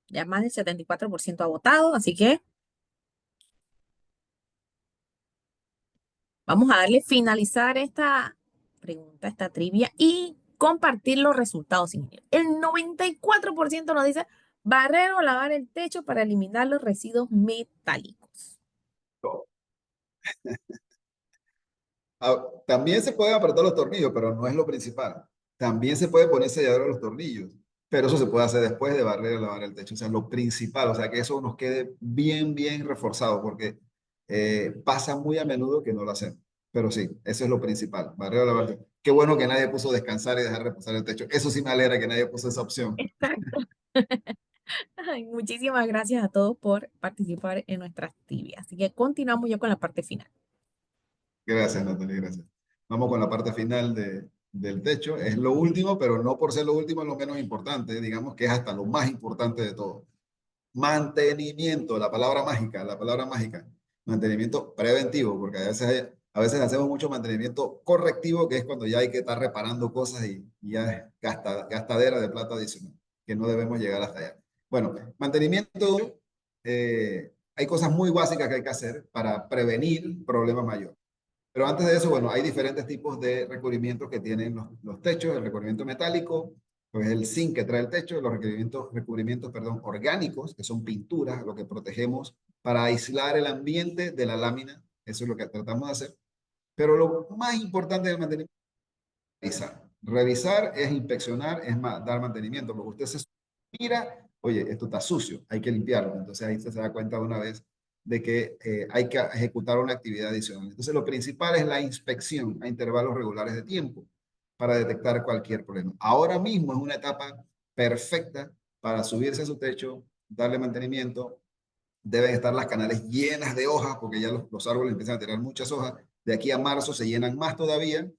[SPEAKER 3] Ya más del 74% ha votado, así que vamos a darle finalizar esta pregunta, esta trivia y compartir los resultados, ingeniero. El 94% nos dice barrer o lavar el techo para eliminar los residuos metálicos.
[SPEAKER 2] También se pueden apretar los tornillos, pero no es lo principal. También se puede poner sellador a los tornillos, pero eso se puede hacer después de barrer o lavar el techo. O sea, lo principal, o sea, que eso nos quede bien, bien reforzado, porque pasa muy a menudo que no lo hacemos. Pero sí, eso es lo principal, barrer o lavar el techo. Qué bueno que nadie puso descansar y dejar reposar el techo. Eso sí me alegra que nadie puso esa opción.
[SPEAKER 3] Exacto. Ay, muchísimas gracias a todos por participar en nuestras trivias. Así que continuamos ya con la parte final.
[SPEAKER 2] Gracias, Natalia, gracias. Vamos con la parte final del techo. Es lo último, pero no por ser lo último es lo menos importante. Digamos que es hasta lo más importante de todo. Mantenimiento, la palabra mágica, la palabra mágica. Mantenimiento preventivo, porque a veces hacemos mucho mantenimiento correctivo, que es cuando ya hay que estar reparando cosas y ya es gastadera de plata adicional, que no debemos llegar hasta allá. Bueno, mantenimiento, hay cosas muy básicas que hay que hacer para prevenir problemas mayores. Pero antes de eso, bueno, hay diferentes tipos de recubrimientos que tienen los techos. El recubrimiento metálico, pues el zinc que trae el techo, los recubrimientos, perdón, orgánicos, que son pinturas, lo que protegemos para aislar el ambiente de la lámina. Eso es lo que tratamos de hacer. Pero lo más importante del mantenimiento es revisar. Revisar es inspeccionar, es dar mantenimiento, porque usted se mira, oye, esto está sucio, hay que limpiarlo. Entonces ahí se da cuenta de una vez de que hay que ejecutar una actividad adicional. Entonces lo principal es la inspección a intervalos regulares de tiempo para detectar cualquier problema. Ahora mismo es una etapa perfecta para subirse a su techo, darle mantenimiento. Deben estar las canales llenas de hojas porque ya los árboles empiezan a tirar muchas hojas. De aquí a marzo se llenan más todavía,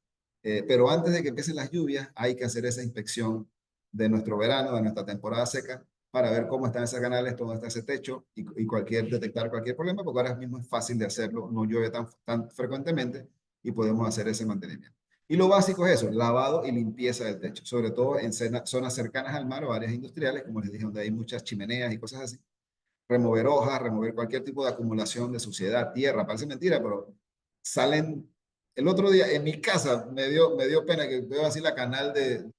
[SPEAKER 2] pero antes de que empiecen las lluvias hay que hacer esa inspección de nuestro verano, de nuestra temporada seca, para ver cómo están esos canales, cómo está ese techo y detectar cualquier problema, porque ahora mismo es fácil de hacerlo, no llueve tan frecuentemente y podemos hacer ese mantenimiento. Y lo básico es eso, lavado y limpieza del techo, sobre todo en zonas cercanas al mar o áreas industriales, como les dije, donde hay muchas chimeneas y cosas así. Remover hojas, remover cualquier tipo de acumulación de suciedad, tierra, parece mentira, pero salen. El otro día en mi casa me dio pena que veo así la canal de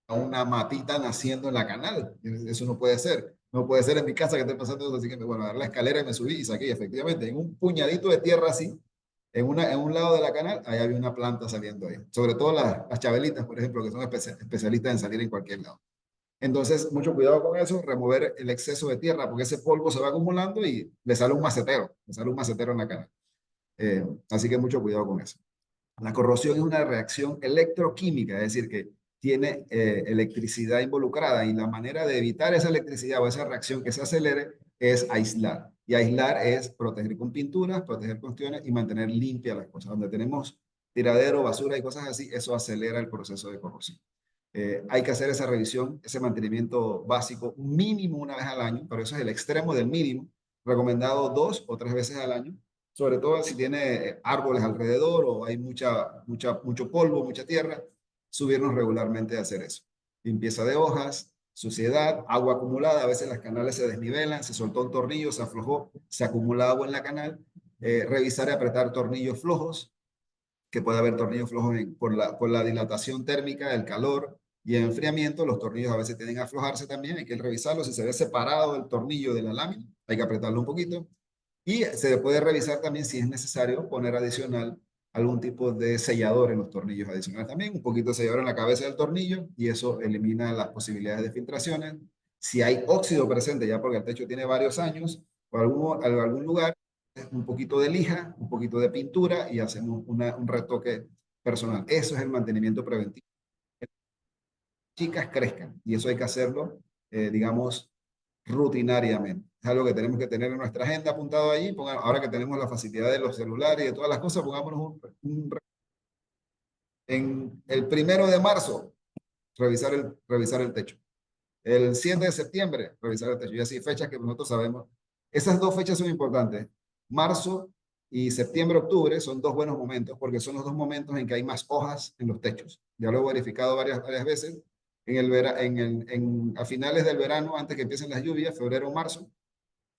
[SPEAKER 2] una matita naciendo en la canal. Eso no puede ser. No puede ser en mi casa que esté pasando eso. Así que, bueno, agarré la escalera y me subí y saqué. Efectivamente, en un puñadito de tierra así, en un lado de la canal, ahí había una planta saliendo ahí. Sobre todo las chabelitas, por ejemplo, que son especialistas en salir en cualquier lado. Entonces, mucho cuidado con eso, remover el exceso de tierra, porque ese polvo se va acumulando y le sale un macetero en la canal. Así que mucho cuidado con eso. La corrosión es una reacción electroquímica, es decir, que tiene electricidad involucrada y la manera de evitar esa electricidad o esa reacción que se acelere es aislar. Y aislar es proteger con pinturas, proteger cuestiones y mantener limpias las cosas. Donde tenemos tiradero, basura y cosas así, eso acelera el proceso de corrosión. Hay que hacer esa revisión, ese mantenimiento básico mínimo una vez al año, pero eso es el extremo del mínimo, recomendado 2 o 3 veces al año, sobre todo si tiene árboles alrededor o hay mucho polvo, mucha tierra, subirnos regularmente a hacer eso. Limpieza de hojas, suciedad, agua acumulada, a veces las canales se desnivelan, se soltó un tornillo, se aflojó, se acumula agua en la canal, revisar y apretar tornillos flojos, que puede haber tornillos flojos por la dilatación térmica, el calor y el enfriamiento. Los tornillos a veces tienden a aflojarse también, hay que revisarlo. Si se ve separado el tornillo de la lámina, hay que apretarlo un poquito. Y se puede revisar también si es necesario poner adicional algún tipo de sellador en los tornillos adicionales también, un poquito de sellador en la cabeza del tornillo y eso elimina las posibilidades de filtraciones. Si hay óxido presente, ya porque el techo tiene varios años, o algún lugar, un poquito de lija, un poquito de pintura y hacemos un retoque personal. Eso es el mantenimiento preventivo. Chicas crezcan y eso hay que hacerlo, digamos, rutinariamente. Es algo que tenemos que tener en nuestra agenda apuntado allí. Ahora que tenemos la facilidad de los celulares y de todas las cosas, pongámonos en el 1 de marzo, revisar el techo. El 7 de septiembre, revisar el techo. Y así fechas que nosotros sabemos. Esas 2 fechas son importantes. Marzo y septiembre, octubre son dos buenos momentos porque son los dos momentos en que hay más hojas en los techos. Ya lo he verificado varias veces. A finales del verano, antes que empiecen las lluvias, febrero o marzo,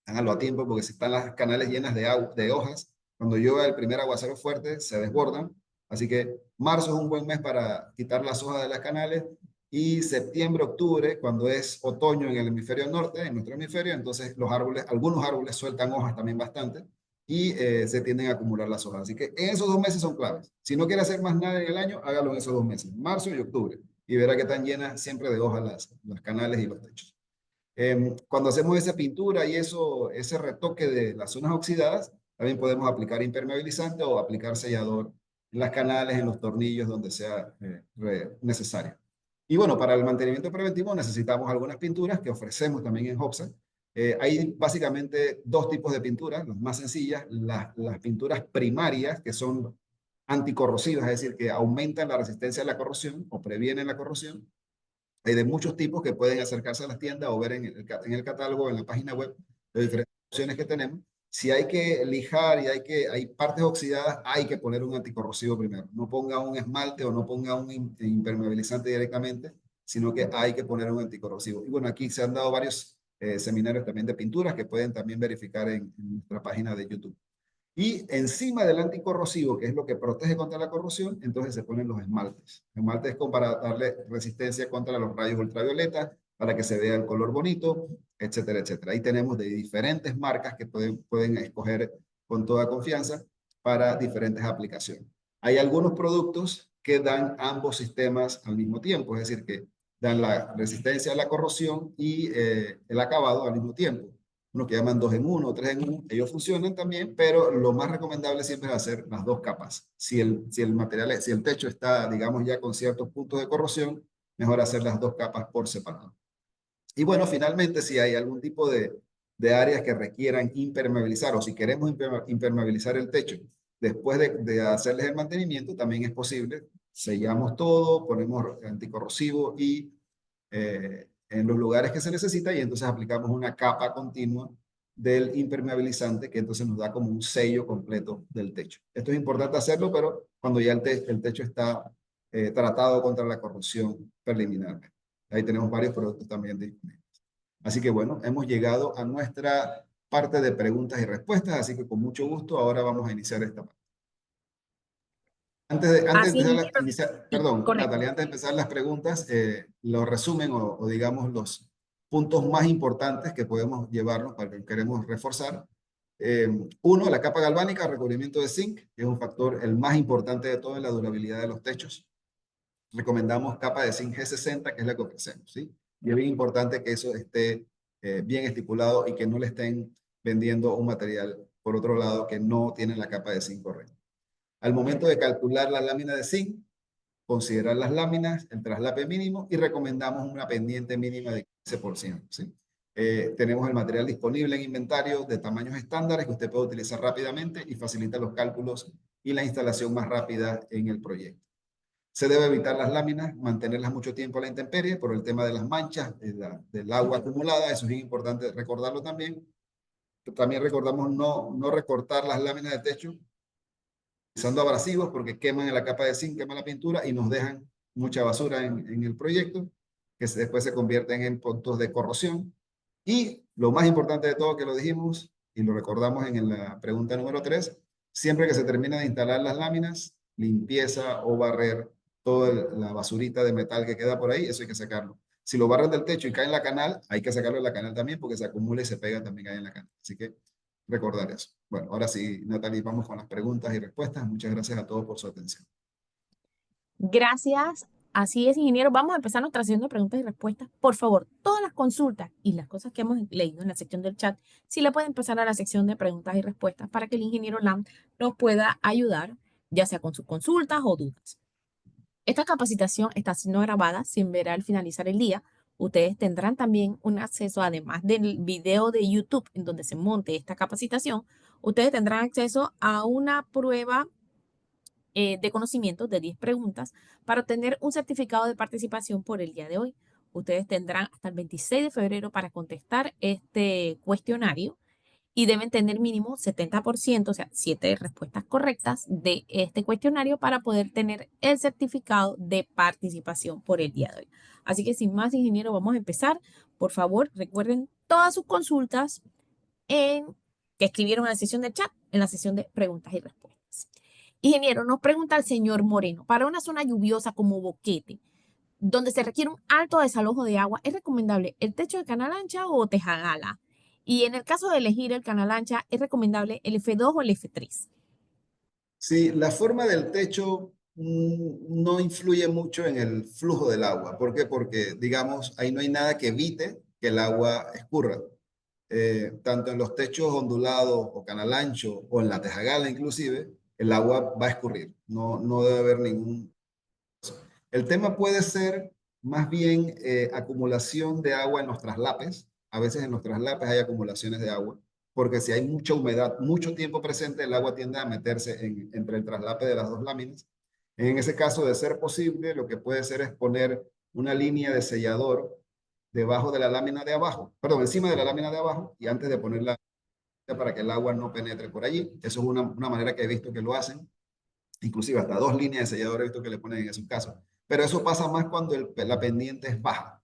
[SPEAKER 2] háganlo a tiempo porque si están las canales llenas de hojas, cuando llueva el primer aguacero fuerte, se desbordan. Así que marzo es un buen mes para quitar las hojas de las canales y septiembre, octubre, cuando es otoño en el hemisferio norte, en nuestro hemisferio, entonces algunos árboles sueltan hojas también bastante y se tienden a acumular las hojas. Así que en esos 2 meses son claves. Si no quiere hacer más nada en el año, hágalo en esos 2 meses, marzo y octubre, y verá que están llenas siempre de hojas las canales y los techos. Cuando hacemos esa pintura y ese retoque de las zonas oxidadas, también podemos aplicar impermeabilizante o aplicar sellador en las canales, en los tornillos, donde sea necesario. Y bueno, para el mantenimiento preventivo necesitamos algunas pinturas que ofrecemos también en Hobsa. Hay básicamente dos tipos de pinturas, las más sencillas, las pinturas primarias, que son anticorrosivas, es decir, que aumentan la resistencia a la corrosión o previenen la corrosión. Hay de muchos tipos que pueden acercarse a las tiendas o ver en el catálogo, en la página web, de diferentes opciones que tenemos. Si hay que lijar y hay partes oxidadas, hay que poner un anticorrosivo primero. No ponga un esmalte o no ponga un impermeabilizante directamente, sino que hay que poner un anticorrosivo. Y bueno, aquí se han dado varios seminarios también de pinturas que pueden también verificar en nuestra página de YouTube. Y encima del anticorrosivo, que es lo que protege contra la corrosión, entonces se ponen los esmaltes. Esmaltes como para darle resistencia contra los rayos ultravioleta, para que se vea el color bonito, etcétera, etcétera. Ahí tenemos de diferentes marcas que pueden escoger con toda confianza para diferentes aplicaciones. Hay algunos productos que dan ambos sistemas al mismo tiempo, es decir, que dan la resistencia a la corrosión y el acabado al mismo tiempo. Uno que llaman 2 en 1, 3 en 1, ellos funcionan también, pero lo más recomendable siempre es hacer las dos capas. Si el techo está, digamos, ya con ciertos puntos de corrosión, mejor hacer las dos capas por separado. Y bueno, finalmente, si hay algún tipo de áreas que requieran impermeabilizar o si queremos impermeabilizar el techo después de hacerles el mantenimiento, también es posible. Sellamos todo, ponemos anticorrosivo y en los lugares que se necesita y entonces aplicamos una capa continua del impermeabilizante que entonces nos da como un sello completo del techo. Esto es importante hacerlo, pero cuando ya el techo está tratado contra la corrosión preliminarmente. Ahí tenemos varios productos también disponibles. Así que bueno, hemos llegado a nuestra parte de preguntas y respuestas, así que con mucho gusto ahora vamos a iniciar esta parte. Antes de
[SPEAKER 3] Así
[SPEAKER 2] iniciar,
[SPEAKER 3] sí,
[SPEAKER 2] perdón,
[SPEAKER 3] correcto.
[SPEAKER 2] Natalia, antes de empezar las preguntas, los resumen o digamos los puntos más importantes que podemos llevarnos para que queremos reforzar. Uno, la capa galvánica, recubrimiento de zinc, que es un factor el más importante de todo en la durabilidad de los techos. Recomendamos capa de zinc G60, que es la que ofrecemos, ¿sí? Y es bien importante que eso esté bien estipulado y que no le estén vendiendo un material, por otro lado, que no tiene la capa de zinc correcta. Al momento de calcular la lámina de zinc, considerar las láminas, el traslape mínimo y recomendamos una pendiente mínima de 15%. ¿Sí? Tenemos el material disponible en inventario de tamaños estándares que usted puede utilizar rápidamente y facilita los cálculos y la instalación más rápida en el proyecto. Se debe evitar las láminas, mantenerlas mucho tiempo a la intemperie por el tema de las manchas, del agua acumulada, eso es importante recordarlo también. También recordamos no recortar las láminas de techo utilizando abrasivos porque queman en la capa de zinc, queman la pintura y nos dejan mucha basura en el proyecto que después se convierten en puntos de corrosión. Y lo más importante de todo que lo dijimos y lo recordamos en la pregunta número 3, siempre que se termina de instalar las láminas, limpieza o barrer toda la basurita de metal que queda por ahí, eso hay que sacarlo. Si lo barren del techo y cae en la canal, hay que sacarlo de la canal también porque se acumula y se pega también ahí en la canal. Así que recordar eso. Bueno, ahora sí, Natalie, vamos con las preguntas y respuestas. Muchas gracias a todos por su atención.
[SPEAKER 3] Gracias. Así es, ingeniero. Vamos a empezar nuestra sesión de preguntas y respuestas. Por favor, todas las consultas y las cosas que hemos leído en la sección del chat, sí le pueden pasar a la sección de preguntas y respuestas para que el ingeniero Lam nos pueda ayudar, ya sea con sus consultas o dudas. Esta capacitación está siendo grabada, sin ver al finalizar el día. Ustedes tendrán también un acceso, además del video de YouTube en donde se monte esta capacitación, ustedes tendrán acceso a una prueba de conocimientos de 10 preguntas para obtener un certificado de participación por el día de hoy. Ustedes tendrán hasta el 26 de febrero para contestar este cuestionario y deben tener mínimo 70%, o sea, 7 respuestas correctas de este cuestionario para poder tener el certificado de participación por el día de hoy. Así que sin más, ingeniero, vamos a empezar. Por favor, recuerden todas sus consultas que escribieron en la sesión de chat, en la sesión de preguntas y respuestas. Ingeniero, nos pregunta el señor Moreno, para una zona lluviosa como Boquete, donde se requiere un alto desalojo de agua, ¿es recomendable el techo de canal ancha o tejagala? Y en el caso de elegir el canal ancha, ¿es recomendable el F2 o el F3?
[SPEAKER 2] Sí, la forma del techo no influye mucho en el flujo del agua. ¿Por qué? Porque, digamos, ahí no hay nada que evite que el agua escurra. Tanto en los techos ondulados o canal ancho o en la tejagala inclusive, el agua va a escurrir. No debe haber ningún... El tema puede ser más bien acumulación de agua en los traslapes. A veces en los traslapes hay acumulaciones de agua, porque si hay mucha humedad, mucho tiempo presente, el agua tiende a meterse entre el traslape de las dos láminas. En ese caso, de ser posible, lo que puede ser es poner una línea de sellador debajo de la lámina de abajo, perdón, encima de la lámina de abajo y antes de ponerla para que el agua no penetre por allí. Eso es una manera que he visto que lo hacen. Inclusive hasta 2 líneas de sellador he visto que le ponen en esos casos. Pero eso pasa más cuando la pendiente es baja.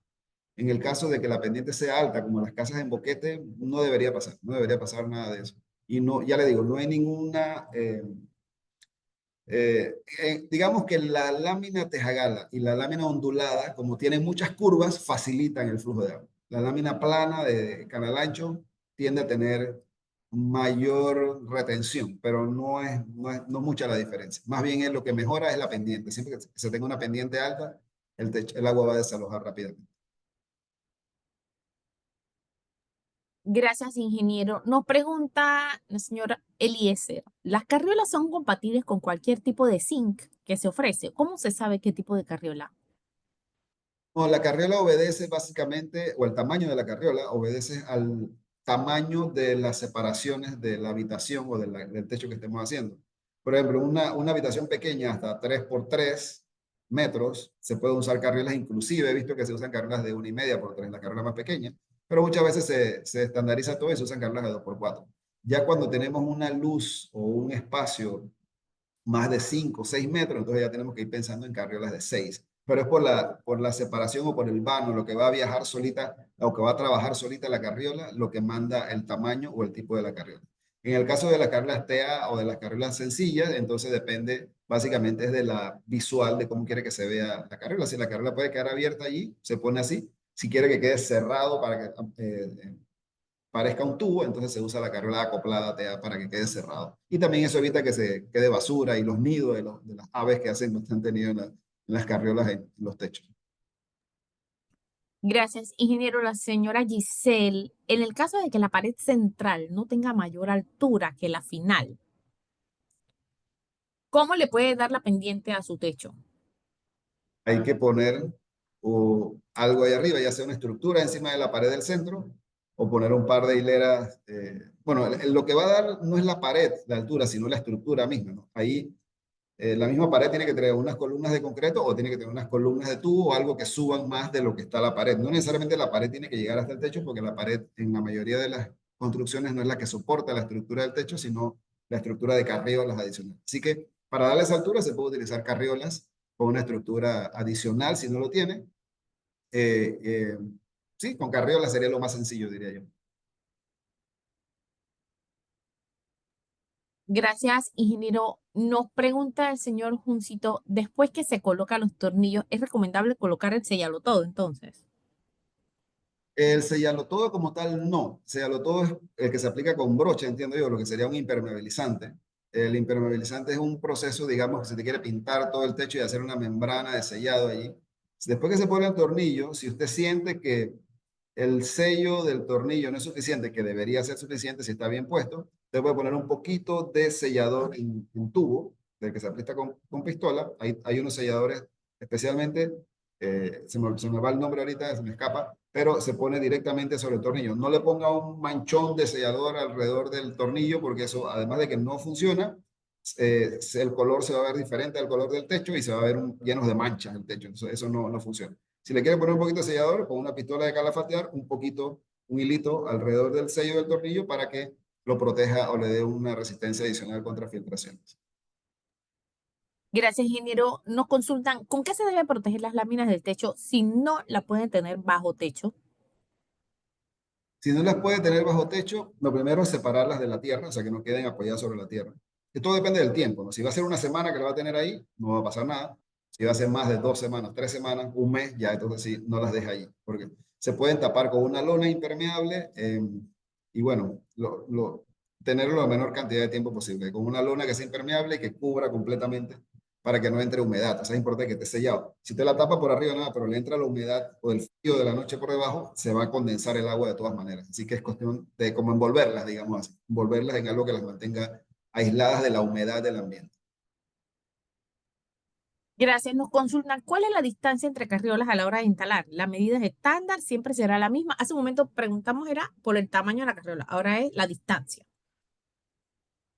[SPEAKER 2] En el caso de que la pendiente sea alta, como las casas en Boquete, no debería pasar, no debería pasar nada de eso. Y no, ya le digo, no hay ninguna, digamos que la lámina tejagala y la lámina ondulada, como tienen muchas curvas, facilitan el flujo de agua. La lámina plana de canal ancho tiende a tener mayor retención, pero no es mucha la diferencia. Más bien es lo que mejora es la pendiente. Siempre que se tenga una pendiente alta, el agua va a desalojar rápidamente.
[SPEAKER 3] Gracias, ingeniero. Nos pregunta la señora Eliezer, ¿las carriolas son compatibles con cualquier tipo de zinc que se ofrece? ¿Cómo se sabe qué tipo de carriola?
[SPEAKER 2] No, la carriola obedece básicamente, o el tamaño de la carriola obedece al tamaño de las separaciones de la habitación o del techo que estemos haciendo. Por ejemplo, una habitación pequeña hasta 3 por 3 metros, se puede usar carriolas, inclusive he visto que se usan carriolas de 1,5 por 3, la carriola más pequeña, pero muchas veces se estandariza todo y se usan carriolas de 2 por 4. Ya cuando tenemos una luz o un espacio más de 5 o 6 metros, entonces ya tenemos que ir pensando en carriolas de 6. Pero es por la separación o por el vano, lo que va a viajar solita o que va a trabajar solita la carriola, lo que manda el tamaño o el tipo de la carriola. En el caso de las carriolas TEA o de las carriolas sencillas, entonces depende básicamente es de la visual de cómo quiere que se vea la carriola. Si la carriola puede quedar abierta allí, se pone así. Si quiere que quede cerrado para que parezca un tubo, entonces se usa la carriola acoplada TEA para que quede cerrado. Y también eso evita que se quede basura y los nidos de las aves que hacen bastante nido en las carriolas en los techos.
[SPEAKER 3] Gracias, ingeniero. La señora Giselle, en el caso de que la pared central no tenga mayor altura que la final, ¿cómo le puede dar la pendiente a su techo?
[SPEAKER 2] Hay que poner algo ahí arriba, ya sea una estructura encima de la pared del centro o poner un par de hileras. Bueno, lo que va a dar no es la pared, la altura, sino la estructura misma, ¿no? Ahí la misma pared tiene que tener unas columnas de concreto o tiene que tener unas columnas de tubo o algo que suban más de lo que está la pared. No necesariamente la pared tiene que llegar hasta el techo porque la pared en la mayoría de las construcciones no es la que soporta la estructura del techo, sino la estructura de carriolas adicionales. Así que para darle esa altura se puede utilizar carriolas con una estructura adicional si no lo tiene. Eh, eh, sí, con carriolas sería lo más sencillo, diría yo.
[SPEAKER 3] Gracias, ingeniero. Nos pregunta el señor Juncito, después que se colocan los tornillos, ¿es recomendable colocar el sellalotodo entonces?
[SPEAKER 2] El sellalotodo como tal, no. Sellalotodo es el que se aplica con brocha, entiendo yo, lo que sería un impermeabilizante. El impermeabilizante es un proceso, digamos, que se te quiere pintar todo el techo y hacer una membrana de sellado allí. Después que se pone el tornillo, si usted siente que el sello del tornillo no es suficiente, que debería ser suficiente si está bien puesto, usted puede poner un poquito de sellador en tubo, del que se aplica con pistola. Hay unos selladores especialmente, se me va el nombre ahorita, se me escapa, pero se pone directamente sobre el tornillo. No le ponga un manchón de sellador alrededor del tornillo, porque eso, además de que no funciona, el color se va a ver diferente al color del techo y se va a ver lleno de manchas el techo. Entonces, eso no funciona. Si le quiere poner un poquito de sellador, con una pistola de calafatear, un hilito alrededor del sello del tornillo para que lo proteja o le dé una resistencia adicional contra filtraciones.
[SPEAKER 3] Gracias, ingeniero. Nos consultan, ¿con qué se debe proteger las láminas del techo si no la pueden tener bajo techo?
[SPEAKER 2] Si no las puede tener bajo techo, lo primero es separarlas de la tierra, o sea, que no queden apoyadas sobre la tierra. Esto depende del tiempo, ¿no? Si va a ser una semana que la va a tener ahí, no va a pasar nada. Si va a ser más de 2 semanas, 3 semanas, un mes, ya entonces sí, no las deja ahí, porque se pueden tapar con una lona impermeable y bueno, tenerlo la menor cantidad de tiempo posible, con una lona que sea impermeable y que cubra completamente para que no entre humedad. O sea, es importante que esté sellado. Si te la tapa por arriba, nada, pero le entra la humedad o el frío de la noche por debajo, se va a condensar el agua de todas maneras. Así que es cuestión de como envolverlas, digamos así, envolverlas en algo que las mantenga aisladas de la humedad del ambiente.
[SPEAKER 3] Gracias. Nos consultan, ¿cuál es la distancia entre carriolas a la hora de instalar? La medida es estándar, siempre será la misma. Hace un momento preguntamos era por el tamaño de la carriola, ahora es la distancia.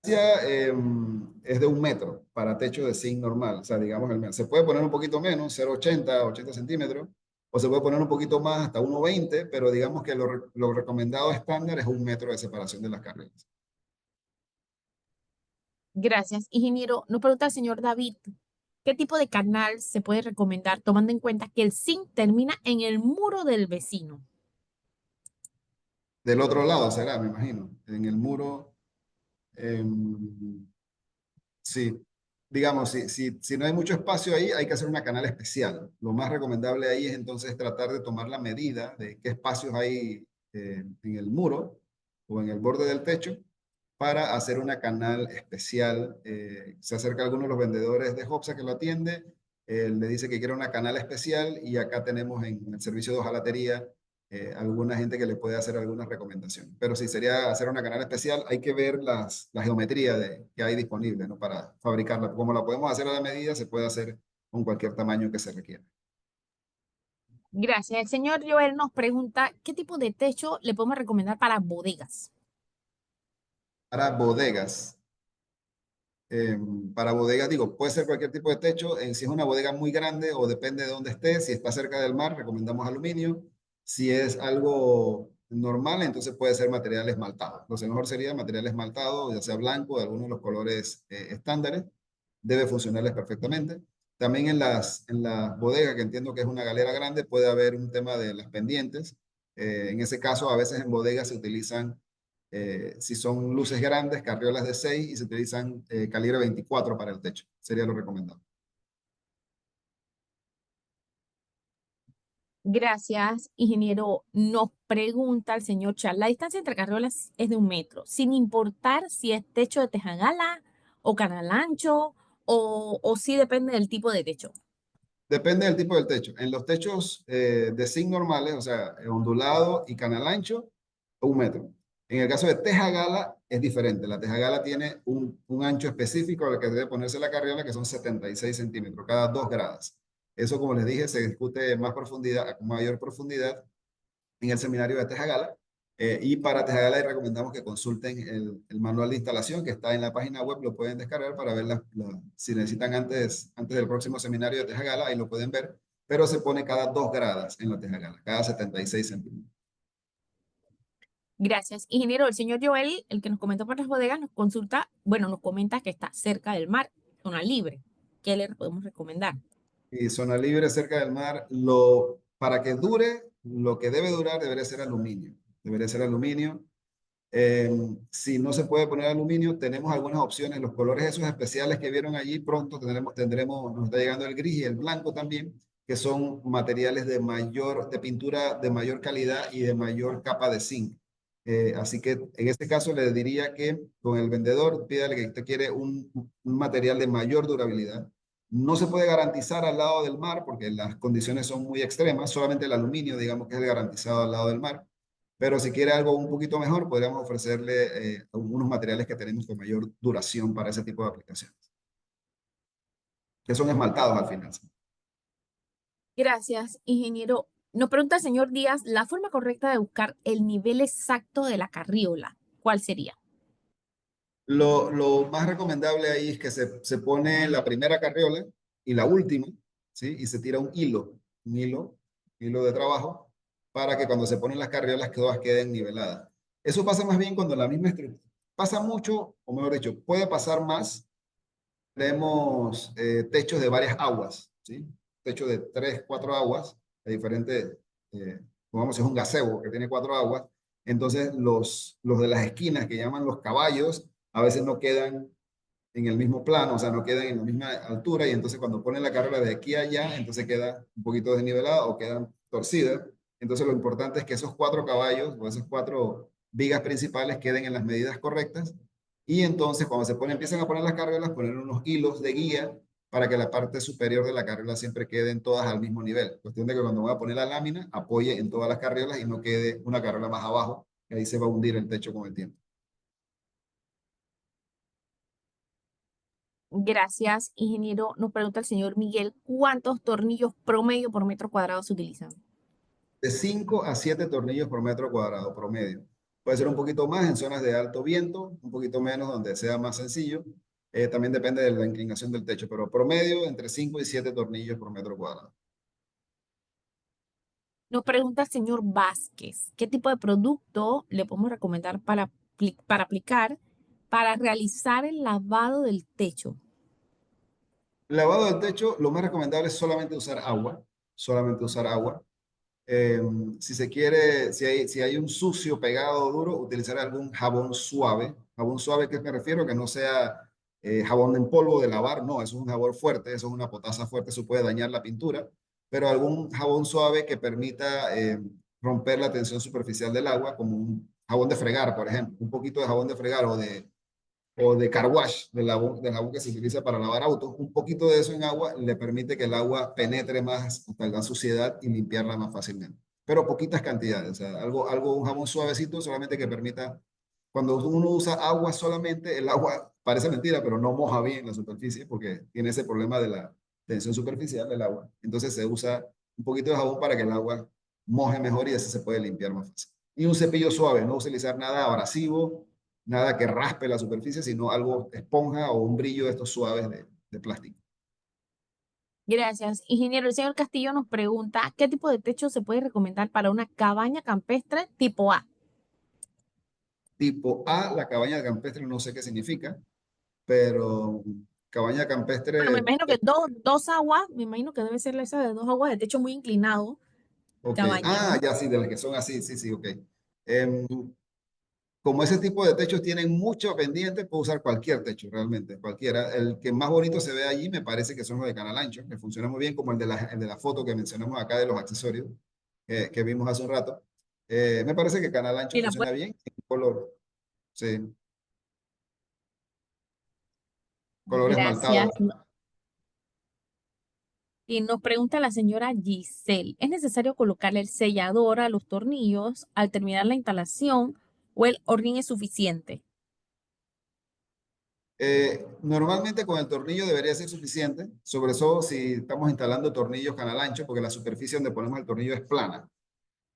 [SPEAKER 2] Es de 1 metro para techo de zinc normal, o sea, digamos se puede poner un poquito menos, 0,80, 80 centímetros, o se puede poner un poquito más, hasta 1,20, pero digamos que lo recomendado estándar es 1 metro de separación de las carriles.
[SPEAKER 3] Gracias. Ingeniero, nos pregunta el señor David, ¿qué tipo de canal se puede recomendar tomando en cuenta que el zinc termina en el muro del vecino?
[SPEAKER 2] Del otro lado será, me imagino, en el muro. Sí, digamos, si no hay mucho espacio ahí, hay que hacer una canal especial. Lo más recomendable ahí es entonces tratar de tomar la medida de qué espacios hay en el muro o en el borde del techo para hacer una canal especial. Se acerca alguno de los vendedores de Hopsa que lo atiende, le dice que quiere una canal especial y acá tenemos en el servicio de hojalatería alguna gente que le puede hacer algunas recomendaciones. Pero si sería hacer una canal especial, hay que ver la geometría que hay disponible, ¿no? Para fabricarla. Como la podemos hacer a la medida, se puede hacer con cualquier tamaño que se requiera.
[SPEAKER 3] Gracias. El señor Joel nos pregunta, ¿qué tipo de techo le podemos recomendar para bodegas?
[SPEAKER 2] Para bodegas, eh, para bodegas, digo, puede ser cualquier tipo de techo. Si es una bodega muy grande o depende de dónde esté, si está cerca del mar, recomendamos aluminio. Si es algo normal, entonces puede ser material esmaltado. Lo mejor sería material esmaltado, ya sea blanco, de algunos de los colores estándares. Debe funcionarles perfectamente. También en las bodegas, que entiendo que es una galera grande, puede haber un tema de las pendientes. En ese caso, a veces en bodegas se utilizan si son luces grandes, carriolas de 6 y se utilizan calibre 24 para el techo. Sería lo recomendado.
[SPEAKER 3] Gracias, ingeniero. Nos pregunta el señor Charles, la distancia entre carriolas es de 1 metro, sin importar si es techo de tejagala o canal ancho o si depende del tipo de techo.
[SPEAKER 2] Depende del tipo del techo. En los techos de zinc normales, o sea, ondulado y canal ancho, 1 metro. En el caso de teja gala es diferente. La teja gala tiene un ancho específico al que debe ponerse la carriola, que son 76 centímetros, cada 2 gradas. Eso, como les dije, se discute más profundidad, con mayor profundidad en el seminario de Teja Gala. Y para Teja Gala les recomendamos que consulten el manual de instalación que está en la página web, lo pueden descargar para ver si necesitan antes del próximo seminario de Teja Gala, ahí lo pueden ver, pero se pone cada 2 gradas en la Teja Gala, cada 76 centímetros.
[SPEAKER 3] Gracias, ingeniero. El señor Joel, el que nos comentó por las bodegas, nos consulta, bueno, nos comenta que está cerca del mar, zona libre. ¿Qué le podemos recomendar?
[SPEAKER 2] Y zona libre cerca del mar, para que dure, lo que debe durar debería ser aluminio. Debería ser aluminio. Si no se puede poner aluminio, tenemos algunas opciones. Los colores esos especiales que vieron allí, pronto nos está llegando el gris y el blanco también, que son materiales de pintura de mayor calidad y de mayor capa de zinc. Así que en este caso le diría que con el vendedor, pídale que usted quiere un material de mayor durabilidad. No se puede garantizar al lado del mar porque las condiciones son muy extremas, solamente el aluminio, digamos que es el garantizado al lado del mar. Pero si quiere algo un poquito mejor, podríamos ofrecerle unos materiales que tenemos con mayor duración para ese tipo de aplicaciones, que son esmaltados al final.
[SPEAKER 3] Gracias, ingeniero. Nos pregunta el señor Díaz, la forma correcta de buscar el nivel exacto de la carriola, ¿cuál sería?
[SPEAKER 2] Lo más recomendable ahí es que se pone la primera carriola y la última, ¿sí? Y se tira un hilo de trabajo para que cuando se ponen las carriolas todas queden niveladas. Eso pasa más bien cuando la misma pasa mucho, o mejor dicho, puede pasar más. Tenemos techos de varias aguas, ¿sí? Techo de 3, 4 aguas, de diferentes, pongamos, es un gazebo que tiene 4 aguas. Entonces, los de las esquinas que llaman los caballos, a veces no quedan en el mismo plano, o sea, no quedan en la misma altura, y entonces cuando ponen la carrera de aquí a allá, entonces queda un poquito desnivelada o quedan torcidas. Entonces lo importante es que esos 4 caballos o esas 4 vigas principales queden en las medidas correctas, y entonces cuando empiezan a poner las carreras, poner unos hilos de guía para que la parte superior de la carriola siempre queden todas al mismo nivel. Cuestión de que cuando voy a poner la lámina, apoye en todas las carriolas y no quede una carriola más abajo, que ahí se va a hundir el techo con el tiempo.
[SPEAKER 3] Gracias, ingeniero. Nos pregunta el señor Miguel, ¿cuántos tornillos promedio por metro cuadrado se utilizan?
[SPEAKER 2] De 5 a 7 tornillos por metro cuadrado promedio. Puede ser un poquito más en zonas de alto viento, un poquito menos donde sea más sencillo. También depende de la inclinación del techo, pero promedio entre 5 y 7 tornillos por metro cuadrado.
[SPEAKER 3] Nos pregunta el señor Vázquez, ¿qué tipo de producto le podemos recomendar para aplicar para realizar el lavado del techo?
[SPEAKER 2] Lavado del techo, lo más recomendable es solamente usar agua, solamente usar agua. Eh, si se quiere, si hay un sucio pegado duro, utilizar algún jabón suave. Jabón suave, ¿qué me refiero? Que no sea jabón en polvo de lavar, no, eso es un jabón fuerte, eso es una potasa fuerte, eso puede dañar la pintura, pero algún jabón suave que permita romper la tensión superficial del agua, como un jabón de fregar, por ejemplo, un poquito de jabón de fregar o de car wash, del jabón que se utiliza para lavar autos, un poquito de eso en agua le permite que el agua penetre más hasta la suciedad y limpiarla más fácilmente. Pero poquitas cantidades, o sea, un jabón suavecito solamente que permita, cuando uno usa agua solamente, el agua parece mentira, pero no moja bien la superficie porque tiene ese problema de la tensión superficial del agua. Entonces se usa un poquito de jabón para que el agua moje mejor y así se puede limpiar más fácil. Y un cepillo suave, no utilizar nada abrasivo, nada que raspe la superficie, sino algo esponja o un brillo de estos suaves de plástico.
[SPEAKER 3] Gracias, ingeniero. El señor Castillo nos pregunta, ¿qué tipo de techo se puede recomendar para una cabaña campestre tipo A?
[SPEAKER 2] Tipo A, la cabaña campestre, no sé qué significa, pero cabaña
[SPEAKER 3] Bueno, me
[SPEAKER 2] campestre,
[SPEAKER 3] imagino que dos aguas, me imagino que debe ser esa de 2 aguas de techo muy inclinado,
[SPEAKER 2] ok.
[SPEAKER 3] cabaña,
[SPEAKER 2] Ah,
[SPEAKER 3] ¿no?
[SPEAKER 2] ya sí, de las que son así, sí, sí, ok. Em, Como ese tipo de techos tienen mucho pendiente, puedo usar cualquier techo, realmente, cualquiera. El que más bonito se ve allí me parece que son los de canal ancho, que funcionan muy bien, como el de la foto que mencionamos acá de los accesorios que vimos hace un rato. Me parece que canal ancho
[SPEAKER 3] Y la
[SPEAKER 2] funciona bien, en color, sí, color esmaltado.
[SPEAKER 3] Gracias. Y nos pregunta la señora Giselle, ¿es necesario colocarle el sellador a los tornillos al terminar la instalación o el hornín es suficiente?
[SPEAKER 2] Normalmente con el tornillo debería ser suficiente, sobre todo si estamos instalando tornillos canal ancho, porque la superficie donde ponemos el tornillo es plana.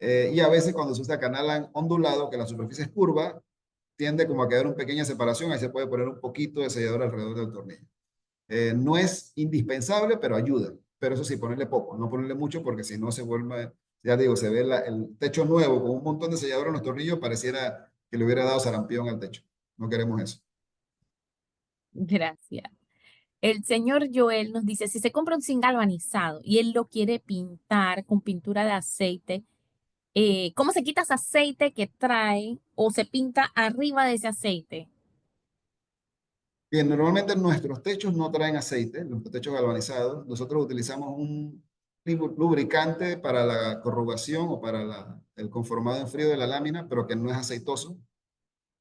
[SPEAKER 2] Y a veces cuando se usa canal ondulado, que la superficie es curva, tiende como a quedar una pequeña separación, ahí se puede poner un poquito de sellador alrededor del tornillo. No es indispensable, pero ayuda. Pero eso sí, ponerle poco, no ponerle mucho porque si no se vuelve, ya digo, se ve el techo nuevo con un montón de sellador en los tornillos, pareciera que le hubiera dado sarampión al techo. No queremos eso.
[SPEAKER 3] Gracias. El señor Joel nos dice, si se compra un zinc galvanizado y él lo quiere pintar con pintura de aceite, ¿cómo se quita ese aceite que trae o se pinta arriba de ese aceite?
[SPEAKER 2] Bien, normalmente nuestros techos no traen aceite, nuestros techos galvanizados. Nosotros utilizamos un lubricante para la corrugación o para el conformado en frío de la lámina, pero que no es aceitoso.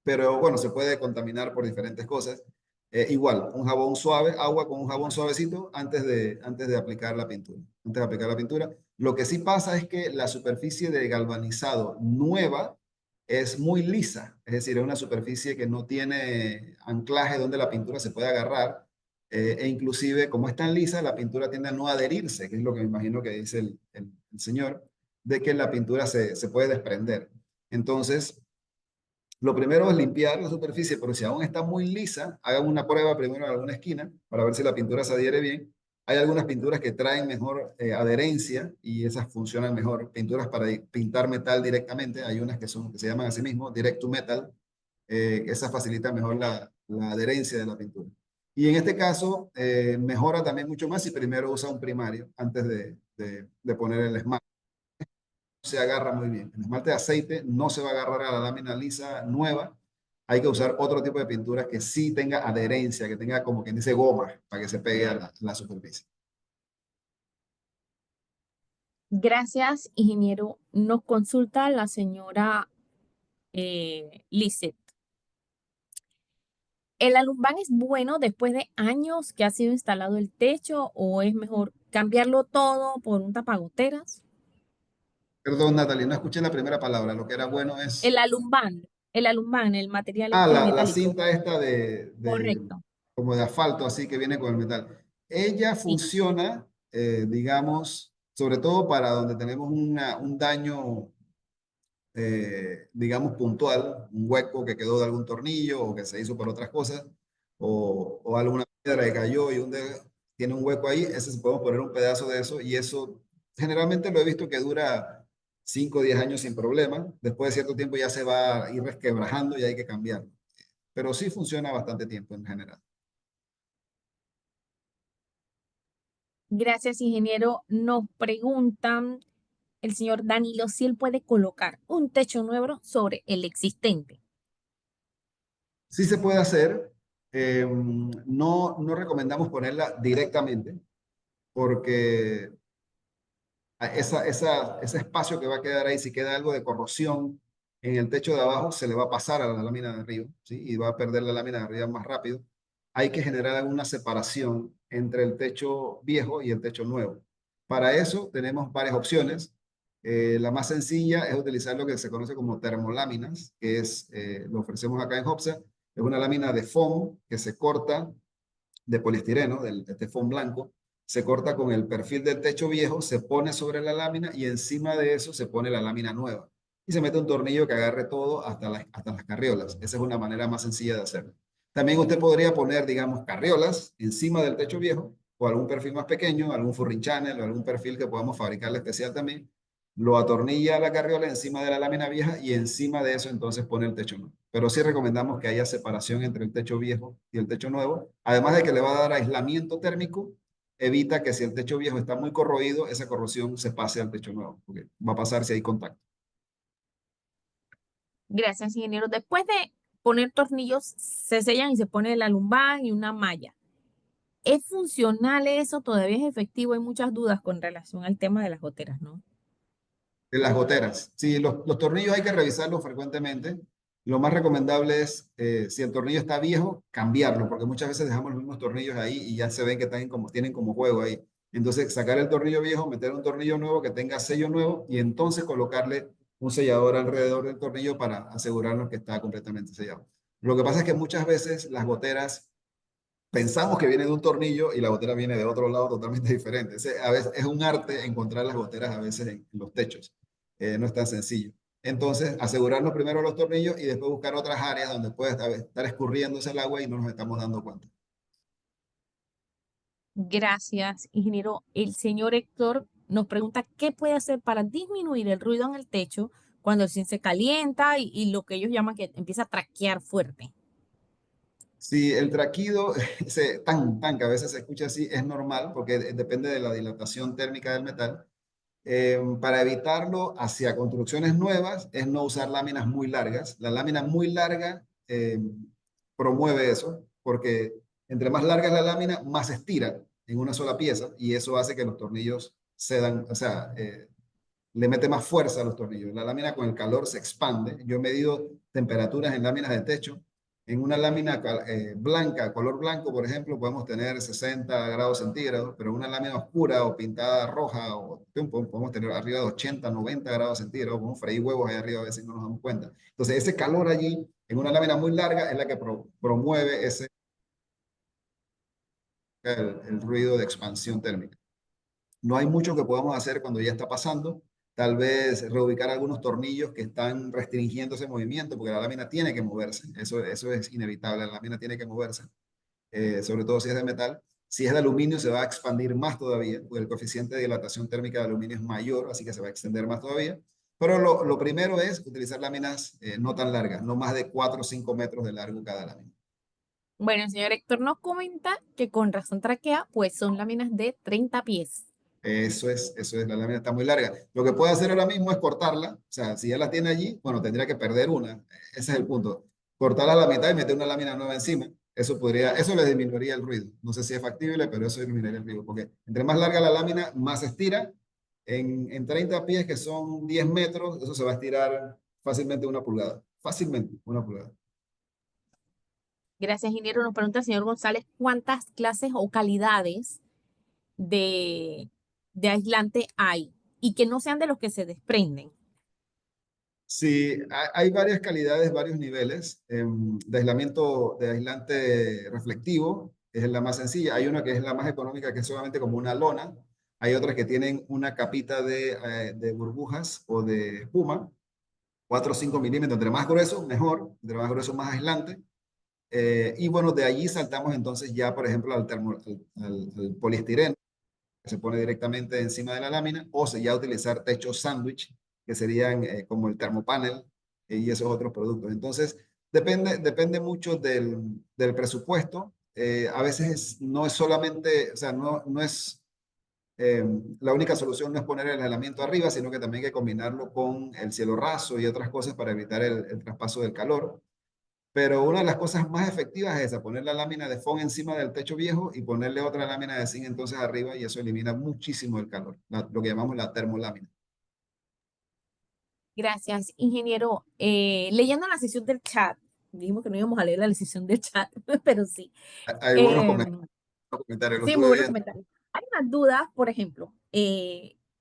[SPEAKER 2] Pero bueno, se puede contaminar por diferentes cosas. Igual, un jabón suave, agua con un jabón suavecito antes de aplicar la pintura. Antes de aplicar la pintura. Lo que sí pasa es que la superficie de galvanizado nueva es muy lisa, es decir, es una superficie que no tiene anclaje donde la pintura se puede agarrar, e inclusive como es tan lisa, la pintura tiende a no adherirse, que es lo que me imagino que dice el señor, de que la pintura se puede desprender. Entonces, lo primero es limpiar la superficie, pero si aún está muy lisa, hagan una prueba primero en alguna esquina para ver si la pintura se adhiere bien. Hay algunas pinturas que traen mejor adherencia y esas funcionan mejor. Pinturas para pintar metal directamente, hay unas que se llaman así mismo, direct to metal, esa facilita mejor la adherencia de la pintura. Y en este caso, mejora también mucho más si primero usa un primario antes de poner el esmalte. Se agarra muy bien. El esmalte de aceite no se va a agarrar a la lámina lisa nueva. Hay que usar otro tipo de pintura que sí tenga adherencia, que tenga como quien dice goma, para que se pegue a la superficie.
[SPEAKER 3] Gracias, ingeniero. Nos consulta la señora Lizeth. ¿El alumbán es bueno después de años que ha sido instalado el techo o es mejor cambiarlo todo por un tapagoteras?
[SPEAKER 2] Perdón, Natalie, no escuché la primera palabra. Lo que era bueno es...
[SPEAKER 3] El alumbán, el material
[SPEAKER 2] Ah,
[SPEAKER 3] este
[SPEAKER 2] la
[SPEAKER 3] metálico.
[SPEAKER 2] cinta esta
[SPEAKER 3] Correcto.
[SPEAKER 2] como de asfalto, así que viene con el metal. Ella
[SPEAKER 3] Sí.
[SPEAKER 2] funciona, digamos, sobre todo para donde tenemos un daño, digamos, puntual, un hueco que quedó de algún tornillo o que se hizo por otras cosas, o alguna piedra que cayó y tiene un hueco ahí, ese se podemos poner un pedazo de eso y eso generalmente lo he visto que dura 5 o 10 años sin problema. Después de cierto tiempo ya se va a ir resquebrajando y hay que cambiarlo. Pero sí funciona bastante tiempo en general.
[SPEAKER 3] Gracias, ingeniero. Nos preguntan el señor Danilo si él puede colocar un techo nuevo sobre el existente.
[SPEAKER 2] Sí se puede hacer. No recomendamos ponerla directamente porque ese espacio que va a quedar ahí, si queda algo de corrosión en el techo de abajo, se le va a pasar a la lámina de arriba, ¿sí? Y va a perder la lámina de arriba más rápido. Hay que generar alguna separación entre el techo viejo y el techo nuevo. Para eso tenemos varias opciones. La más sencilla es utilizar lo que se conoce como termoláminas, que lo ofrecemos acá en Hopsa. Es una lámina de foam que se corta de poliestireno, de este foam blanco, se corta con el perfil del techo viejo, se pone sobre la lámina y encima de eso se pone la lámina nueva. Y se mete un tornillo que agarre todo hasta las carriolas. Esa es una manera más sencilla de hacerlo. También usted podría poner, digamos, carriolas encima del techo viejo o algún perfil más pequeño, algún furring channel o algún perfil que podamos fabricarle especial también. Lo atornilla a la carriola encima de la lámina vieja y encima de eso entonces pone el techo nuevo. Pero sí recomendamos que haya separación entre el techo viejo y el techo nuevo. Además de que le va a dar aislamiento térmico, evita que si el techo viejo está muy corroído, esa corrosión se pase al techo nuevo, porque va a pasar si hay contacto.
[SPEAKER 3] Gracias, ingeniero. Después de poner tornillos, se sellan y se pone el alumbán y una malla. ¿Es funcional eso? ¿Todavía es efectivo? Hay muchas dudas con relación al tema de las goteras, ¿no?
[SPEAKER 2] De las goteras. Sí, los tornillos hay que revisarlos frecuentemente. Lo más recomendable es, si el tornillo está viejo, cambiarlo, porque muchas veces dejamos los mismos tornillos ahí y ya se ven que tienen como juego ahí. Entonces, sacar el tornillo viejo, meter un tornillo nuevo que tenga sello nuevo y entonces colocarle un sellador alrededor del tornillo para asegurarnos que está completamente sellado. Lo que pasa es que muchas veces las goteras pensamos que viene de un tornillo y la gotera viene de otro lado totalmente diferente. A veces es un arte encontrar las goteras a veces en los techos. No es tan sencillo. Entonces, asegurarnos primero los tornillos y después buscar otras áreas donde puede estar escurriéndose el agua y no nos estamos dando cuenta.
[SPEAKER 3] Gracias, ingeniero. El señor Héctor nos pregunta qué puede hacer para disminuir el ruido en el techo cuando el zinc se calienta y lo que ellos llaman que empieza a traquear fuerte.
[SPEAKER 2] Si el traquido, ese tan que a veces se escucha así, es normal porque depende de la dilatación térmica del metal. Para evitarlo hacia construcciones nuevas es no usar láminas muy largas. La lámina muy larga promueve eso porque entre más larga es la lámina, más se estira en una sola pieza y eso hace que los tornillos cedan, o sea, le mete más fuerza a los tornillos. La lámina con el calor se expande. Yo he medido temperaturas en láminas de techo. En una lámina blanca, color blanco, por ejemplo, podemos tener 60 grados centígrados, pero una lámina oscura o pintada roja, podemos tener arriba de 80, 90 grados centígrados, podemos freír huevos ahí arriba a veces no nos damos cuenta. Entonces, ese calor allí, en una lámina muy larga, es la que promueve el ruido de expansión térmica. No hay mucho que podamos hacer cuando ya está pasando. Tal vez reubicar algunos tornillos que están restringiendo ese movimiento, porque la lámina tiene que moverse. Eso es inevitable. La lámina tiene que moverse, sobre todo si es de metal. Si es de aluminio, se va a expandir más todavía, porque el coeficiente de dilatación térmica de aluminio es mayor, así que se va a extender más todavía. Pero lo primero es utilizar láminas no tan largas, no más de 4 o 5 metros de largo cada lámina.
[SPEAKER 3] Bueno, el señor Héctor nos comenta que con razón traquea, pues son láminas de 30 pies.
[SPEAKER 2] Eso es, la lámina está muy larga. Lo que puede hacer ahora mismo es cortarla, o sea, si ya la tiene allí, bueno, tendría que perder una, ese es el punto. Cortarla a la mitad y meter una lámina nueva encima, eso le disminuiría el ruido. No sé si es factible, pero eso disminuiría el ruido, porque entre más larga la lámina, más se estira. En 30 pies, que son 10 metros, eso se va a estirar fácilmente 1 pulgada, fácilmente 1 pulgada.
[SPEAKER 3] Gracias, ingeniero. Nos pregunta el señor González cuántas clases o calidades de, de aislante hay y que no sean de los que se desprenden.
[SPEAKER 2] Sí, hay varias calidades, varios niveles de aislamiento, de aislante reflectivo, es la más sencilla. Hay una que es la más económica, que es solamente como una lona. Hay otras que tienen una capita de burbujas o de espuma, 4 o 5 milímetros. Entre más grueso, mejor. Entre más grueso, más aislante. Y bueno, de allí saltamos entonces ya, por ejemplo, al poliestireno, que se pone directamente encima de la lámina, o se ya utilizar techos sándwich, que serían como el termopanel y esos otros productos. Entonces, depende mucho del presupuesto. A veces no es solamente, o sea, no es eh, la única solución no es poner el aislamiento arriba, sino que también hay que combinarlo con el cielo raso y otras cosas para evitar el traspaso del calor. Pero una de las cosas más efectivas es esa, poner la lámina de foam encima del techo viejo y ponerle otra lámina de zinc entonces arriba, y eso elimina muchísimo el calor, lo que llamamos la termolámina.
[SPEAKER 3] Gracias, ingeniero. Leyendo la sesión del chat, dijimos que no íbamos a leer la sesión del chat, pero sí.
[SPEAKER 2] Hay buenos
[SPEAKER 3] Eh,
[SPEAKER 2] comentarios, lo
[SPEAKER 3] sí, muy
[SPEAKER 2] estuve
[SPEAKER 3] buenos
[SPEAKER 2] viendo.
[SPEAKER 3] comentarios. Hay unas dudas, por ejemplo,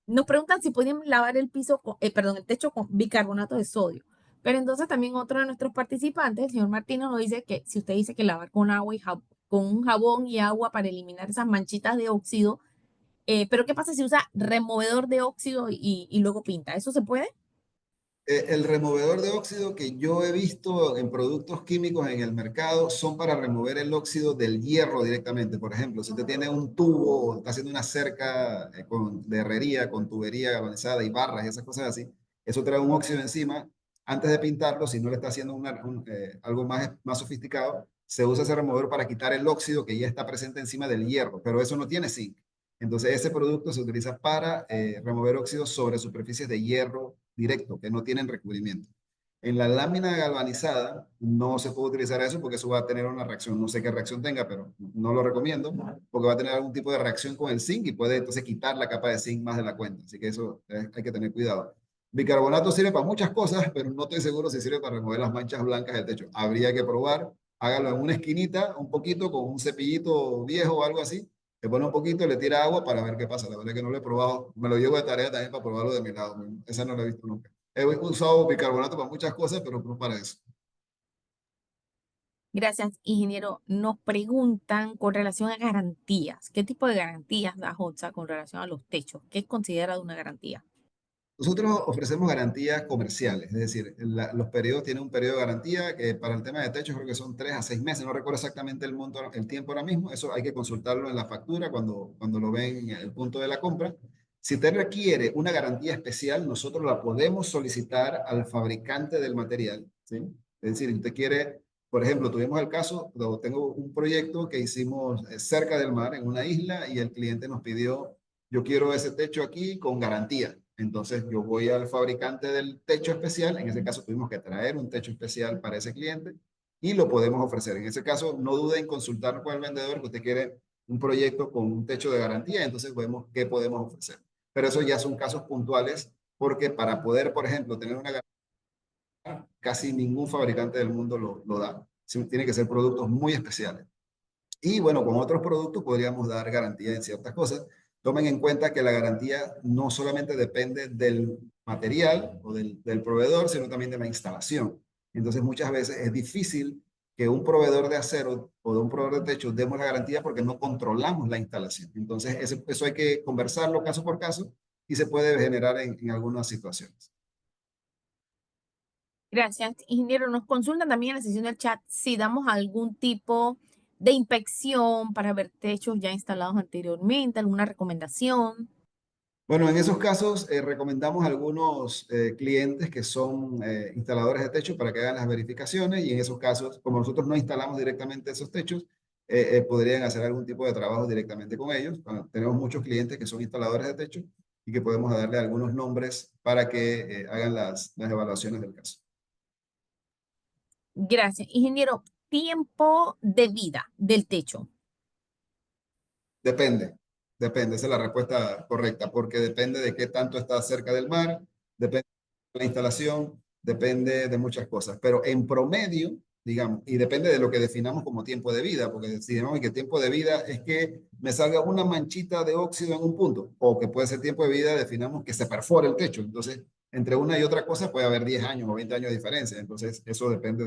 [SPEAKER 3] nos preguntan si podemos lavar el piso, perdón, el techo con bicarbonato de sodio. Pero entonces también otro de nuestros participantes, el señor Martino, nos dice que si usted dice que lavar con agua y con un jabón y agua para eliminar esas manchitas de óxido, pero ¿qué pasa si usa removedor de óxido y luego pinta? ¿Eso se puede?
[SPEAKER 2] El removedor de óxido que yo he visto en productos químicos en el mercado son para remover el óxido del hierro directamente. Por ejemplo, si usted tiene un tubo, está haciendo una cerca de herrería, con tubería galvanizada y barras y esas cosas así, eso trae un óxido encima. Antes de pintarlo, si no le está haciendo algo más sofisticado, se usa ese removedor para quitar el óxido que ya está presente encima del hierro, pero eso no tiene zinc. Entonces, ese producto se utiliza para remover óxidos sobre superficies de hierro directo, que no tienen recubrimiento. En la lámina galvanizada no se puede utilizar eso porque eso va a tener una reacción. No sé qué reacción tenga, pero no lo recomiendo porque va a tener algún tipo de reacción con el zinc y puede entonces quitar la capa de zinc más de la cuenta. Así que eso hay que tener cuidado. Bicarbonato sirve para muchas cosas, pero no estoy seguro si sirve para remover las manchas blancas del techo. Habría que probar. Hágalo en una esquinita, un poquito, con un cepillito viejo o algo así, le pone un poquito, le tira agua para ver qué pasa. La verdad es que no lo he probado. Me lo llevo de tarea también para probarlo de mi lado. Esa no la he visto nunca. He usado bicarbonato para muchas cosas, pero no para eso.
[SPEAKER 3] Gracias, ingeniero. Nos preguntan con relación a garantías. ¿Qué tipo de garantías da HOTSA con relación a los techos? ¿Qué es considerado una garantía?
[SPEAKER 2] Nosotros ofrecemos garantías comerciales, es decir, los periodos tienen un periodo de garantía que para el tema de techos creo que son 3 a 6 meses, no recuerdo exactamente el monto, el tiempo ahora mismo, eso hay que consultarlo en la factura cuando lo ven en el punto de la compra. Si usted requiere una garantía especial, nosotros la podemos solicitar al fabricante del material, ¿sí? Es decir, si usted quiere, por ejemplo, tuvimos el caso, tengo un proyecto que hicimos cerca del mar, en una isla, y el cliente nos pidió, yo quiero ese techo aquí con garantía. Entonces yo voy al fabricante del techo especial, en ese caso tuvimos que traer un techo especial para ese cliente y lo podemos ofrecer. En ese caso no dude en consultar con el vendedor que usted quiere un proyecto con un techo de garantía, entonces vemos qué podemos ofrecer. Pero eso ya son casos puntuales porque para poder, por ejemplo, tener una garantía, casi ningún fabricante del mundo lo da. Tiene que ser productos muy especiales. Y bueno, con otros productos podríamos dar garantía en ciertas cosas. Tomen en cuenta que la garantía no solamente depende del material o del proveedor, sino también de la instalación. Entonces muchas veces es difícil que un proveedor de acero o de un proveedor de techo demos la garantía porque no controlamos la instalación. Entonces eso hay que conversarlo caso por caso y se puede generar en algunas situaciones.
[SPEAKER 3] Gracias, ingeniero. Nos consultan también en la sesión del chat si damos algún tipo de inspección para ver techos ya instalados anteriormente, alguna recomendación.
[SPEAKER 2] Bueno, en esos casos recomendamos a algunos clientes que son instaladores de techo para que hagan las verificaciones y en esos casos, como nosotros no instalamos directamente esos techos, podrían hacer algún tipo de trabajo directamente con ellos. Bueno, tenemos muchos clientes que son instaladores de techo y que podemos darle algunos nombres para que hagan las evaluaciones del caso.
[SPEAKER 3] Gracias. Ingeniero, tiempo de vida del techo.
[SPEAKER 2] Depende, depende, esa es la respuesta correcta, porque depende de qué tanto está cerca del mar, depende de la instalación, depende de muchas cosas, pero en promedio, digamos, y depende de lo que definamos como tiempo de vida, porque decidimos que tiempo de vida es que me salga una manchita de óxido en un punto, o que puede ser tiempo de vida, definamos que se perfore el techo, entonces entre una y otra cosa puede haber 10 años o 20 años de diferencia, entonces eso depende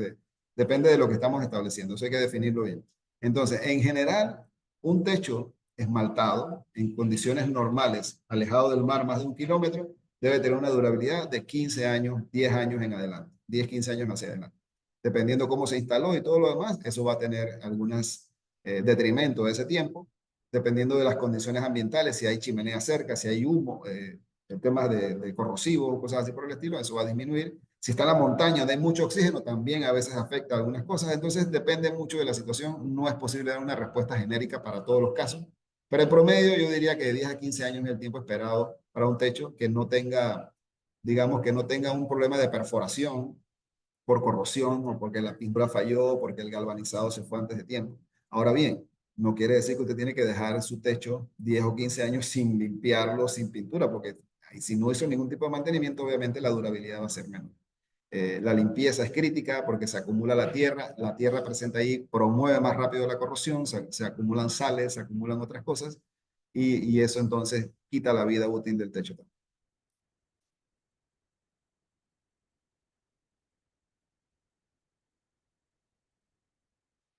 [SPEAKER 2] de lo que estamos estableciendo, eso hay que definirlo bien. Entonces, en general, un techo esmaltado en condiciones normales, alejado del mar más de 1 kilómetro, debe tener una durabilidad de 15 años, 10 años en adelante, 10, 15 años hacia adelante. Dependiendo cómo se instaló y todo lo demás, eso va a tener algunos detrimentos de ese tiempo, dependiendo de las condiciones ambientales, si hay chimenea cerca, si hay humo, temas de corrosivos, cosas así por el estilo, eso va a disminuir. Si está en la montaña donde hay mucho oxígeno, también a veces afecta algunas cosas. Entonces, depende mucho de la situación. No es posible dar una respuesta genérica para todos los casos. Pero en promedio yo diría que de 10 a 15 años es el tiempo esperado para un techo que no tenga, digamos, que no tenga un problema de perforación por corrosión o porque la pintura falló, porque el galvanizado se fue antes de tiempo. Ahora bien, no quiere decir que usted tiene que dejar su techo 10 o 15 años sin limpiarlo, sin pintura, porque si no hizo ningún tipo de mantenimiento, obviamente la durabilidad va a ser menor. La limpieza es crítica porque se acumula la tierra presente ahí promueve más rápido la corrosión, se acumulan sales, se acumulan otras cosas y eso entonces quita la vida útil del techo.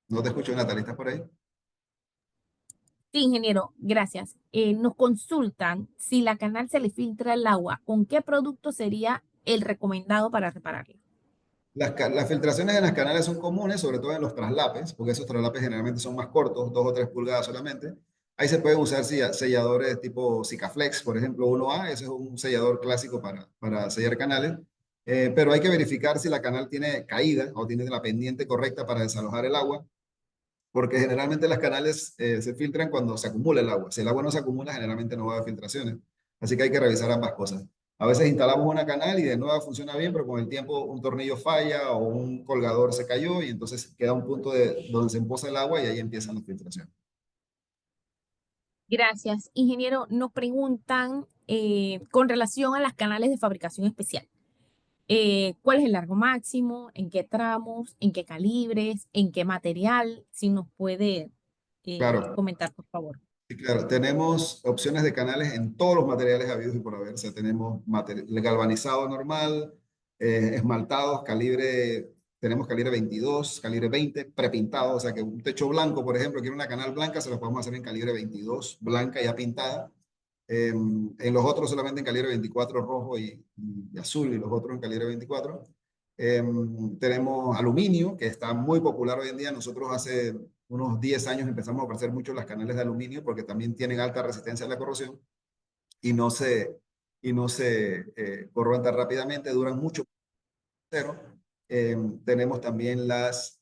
[SPEAKER 2] No te escucho, Natalia, ¿estás por ahí?
[SPEAKER 3] Sí, ingeniero, gracias. Nos consultan si la canal se le filtra el agua, ¿con qué producto sería el recomendado para repararla?
[SPEAKER 2] Las filtraciones en las canales son comunes, sobre todo en los traslapes, porque esos traslapes generalmente son más cortos, 2 o 3 pulgadas solamente. Ahí se pueden usar selladores tipo Sikaflex, por ejemplo, 1A, ese es un sellador clásico para sellar canales. Pero hay que verificar si la canal tiene caída o tiene la pendiente correcta para desalojar el agua, porque generalmente las canales se filtran cuando se acumula el agua. Si el agua no se acumula, generalmente no va a haber filtraciones. Así que hay que revisar ambas cosas. A veces instalamos una canal y de nuevo funciona bien, pero con el tiempo un tornillo falla o un colgador se cayó y entonces queda un punto donde se empoza el agua y ahí empiezan las filtraciones.
[SPEAKER 3] Gracias. Ingeniero, nos preguntan con relación a las canales de fabricación especial. ¿Cuál es el largo máximo? ¿En qué tramos? ¿En qué calibres? ¿En qué material? Si nos puede
[SPEAKER 2] Claro,
[SPEAKER 3] comentar, por favor.
[SPEAKER 2] sí, claro. Tenemos opciones de canales en todos los materiales habidos y por haber. O sea, tenemos el galvanizado normal, esmaltados, tenemos calibre 22, calibre 20, prepintado. O sea, que un techo blanco, por ejemplo, quiere una canal blanca, se lo podemos hacer en calibre 22, blanca ya pintada. En los otros solamente en calibre 24 rojo y azul y los otros en calibre 24. Tenemos aluminio, que está muy popular hoy en día. Nosotros hace unos 10 años empezamos a ofrecer mucho las canales de aluminio porque también tienen alta resistencia a la corrosión y no se corroen tan rápidamente, duran mucho. Pero, tenemos también las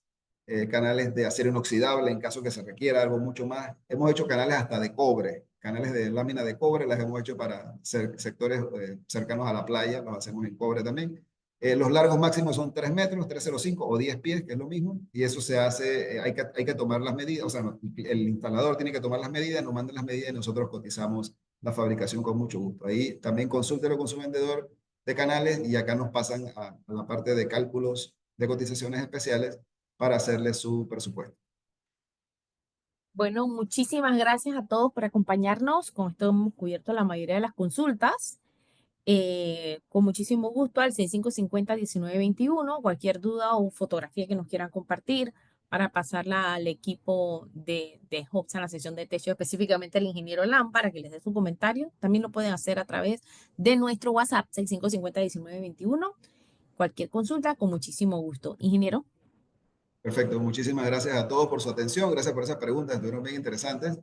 [SPEAKER 2] canales de acero inoxidable en caso que se requiera algo mucho más. Hemos hecho canales hasta de cobre, canales de lámina de cobre, las hemos hecho para sectores cercanos a la playa, los hacemos en cobre también. Los largos máximos son 3 metros, 3,05 o 10 pies, que es lo mismo, y eso se hace, hay que tomar las medidas, o sea, el instalador tiene que tomar las medidas, nos mandan las medidas y nosotros cotizamos la fabricación con mucho gusto. Ahí también consúltelo con su vendedor de canales y acá nos pasan a la parte de cálculos de cotizaciones especiales para hacerle su presupuesto.
[SPEAKER 3] Bueno, muchísimas gracias a todos por acompañarnos. Con esto hemos cubierto la mayoría de las consultas. Con muchísimo gusto al 6550-1921. Cualquier duda o fotografía que nos quieran compartir para pasarla al equipo de Hobson, a la sesión de techo, específicamente al ingeniero Lam, para que les dé su comentario. También lo pueden hacer a través de nuestro WhatsApp 6550-1921. Cualquier consulta, con muchísimo gusto. Ingeniero.
[SPEAKER 2] Perfecto, muchísimas gracias a todos por su atención, gracias por esas preguntas, estuvieron bien interesantes.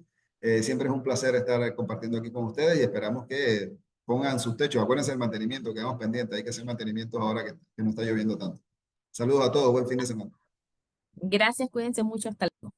[SPEAKER 2] Siempre es un placer estar compartiendo aquí con ustedes y esperamos que pongan sus techos, acuérdense del mantenimiento, quedamos pendientes, hay que hacer mantenimientos ahora que no está lloviendo tanto. Saludos a todos, buen fin de semana.
[SPEAKER 3] Gracias, cuídense mucho, hasta luego.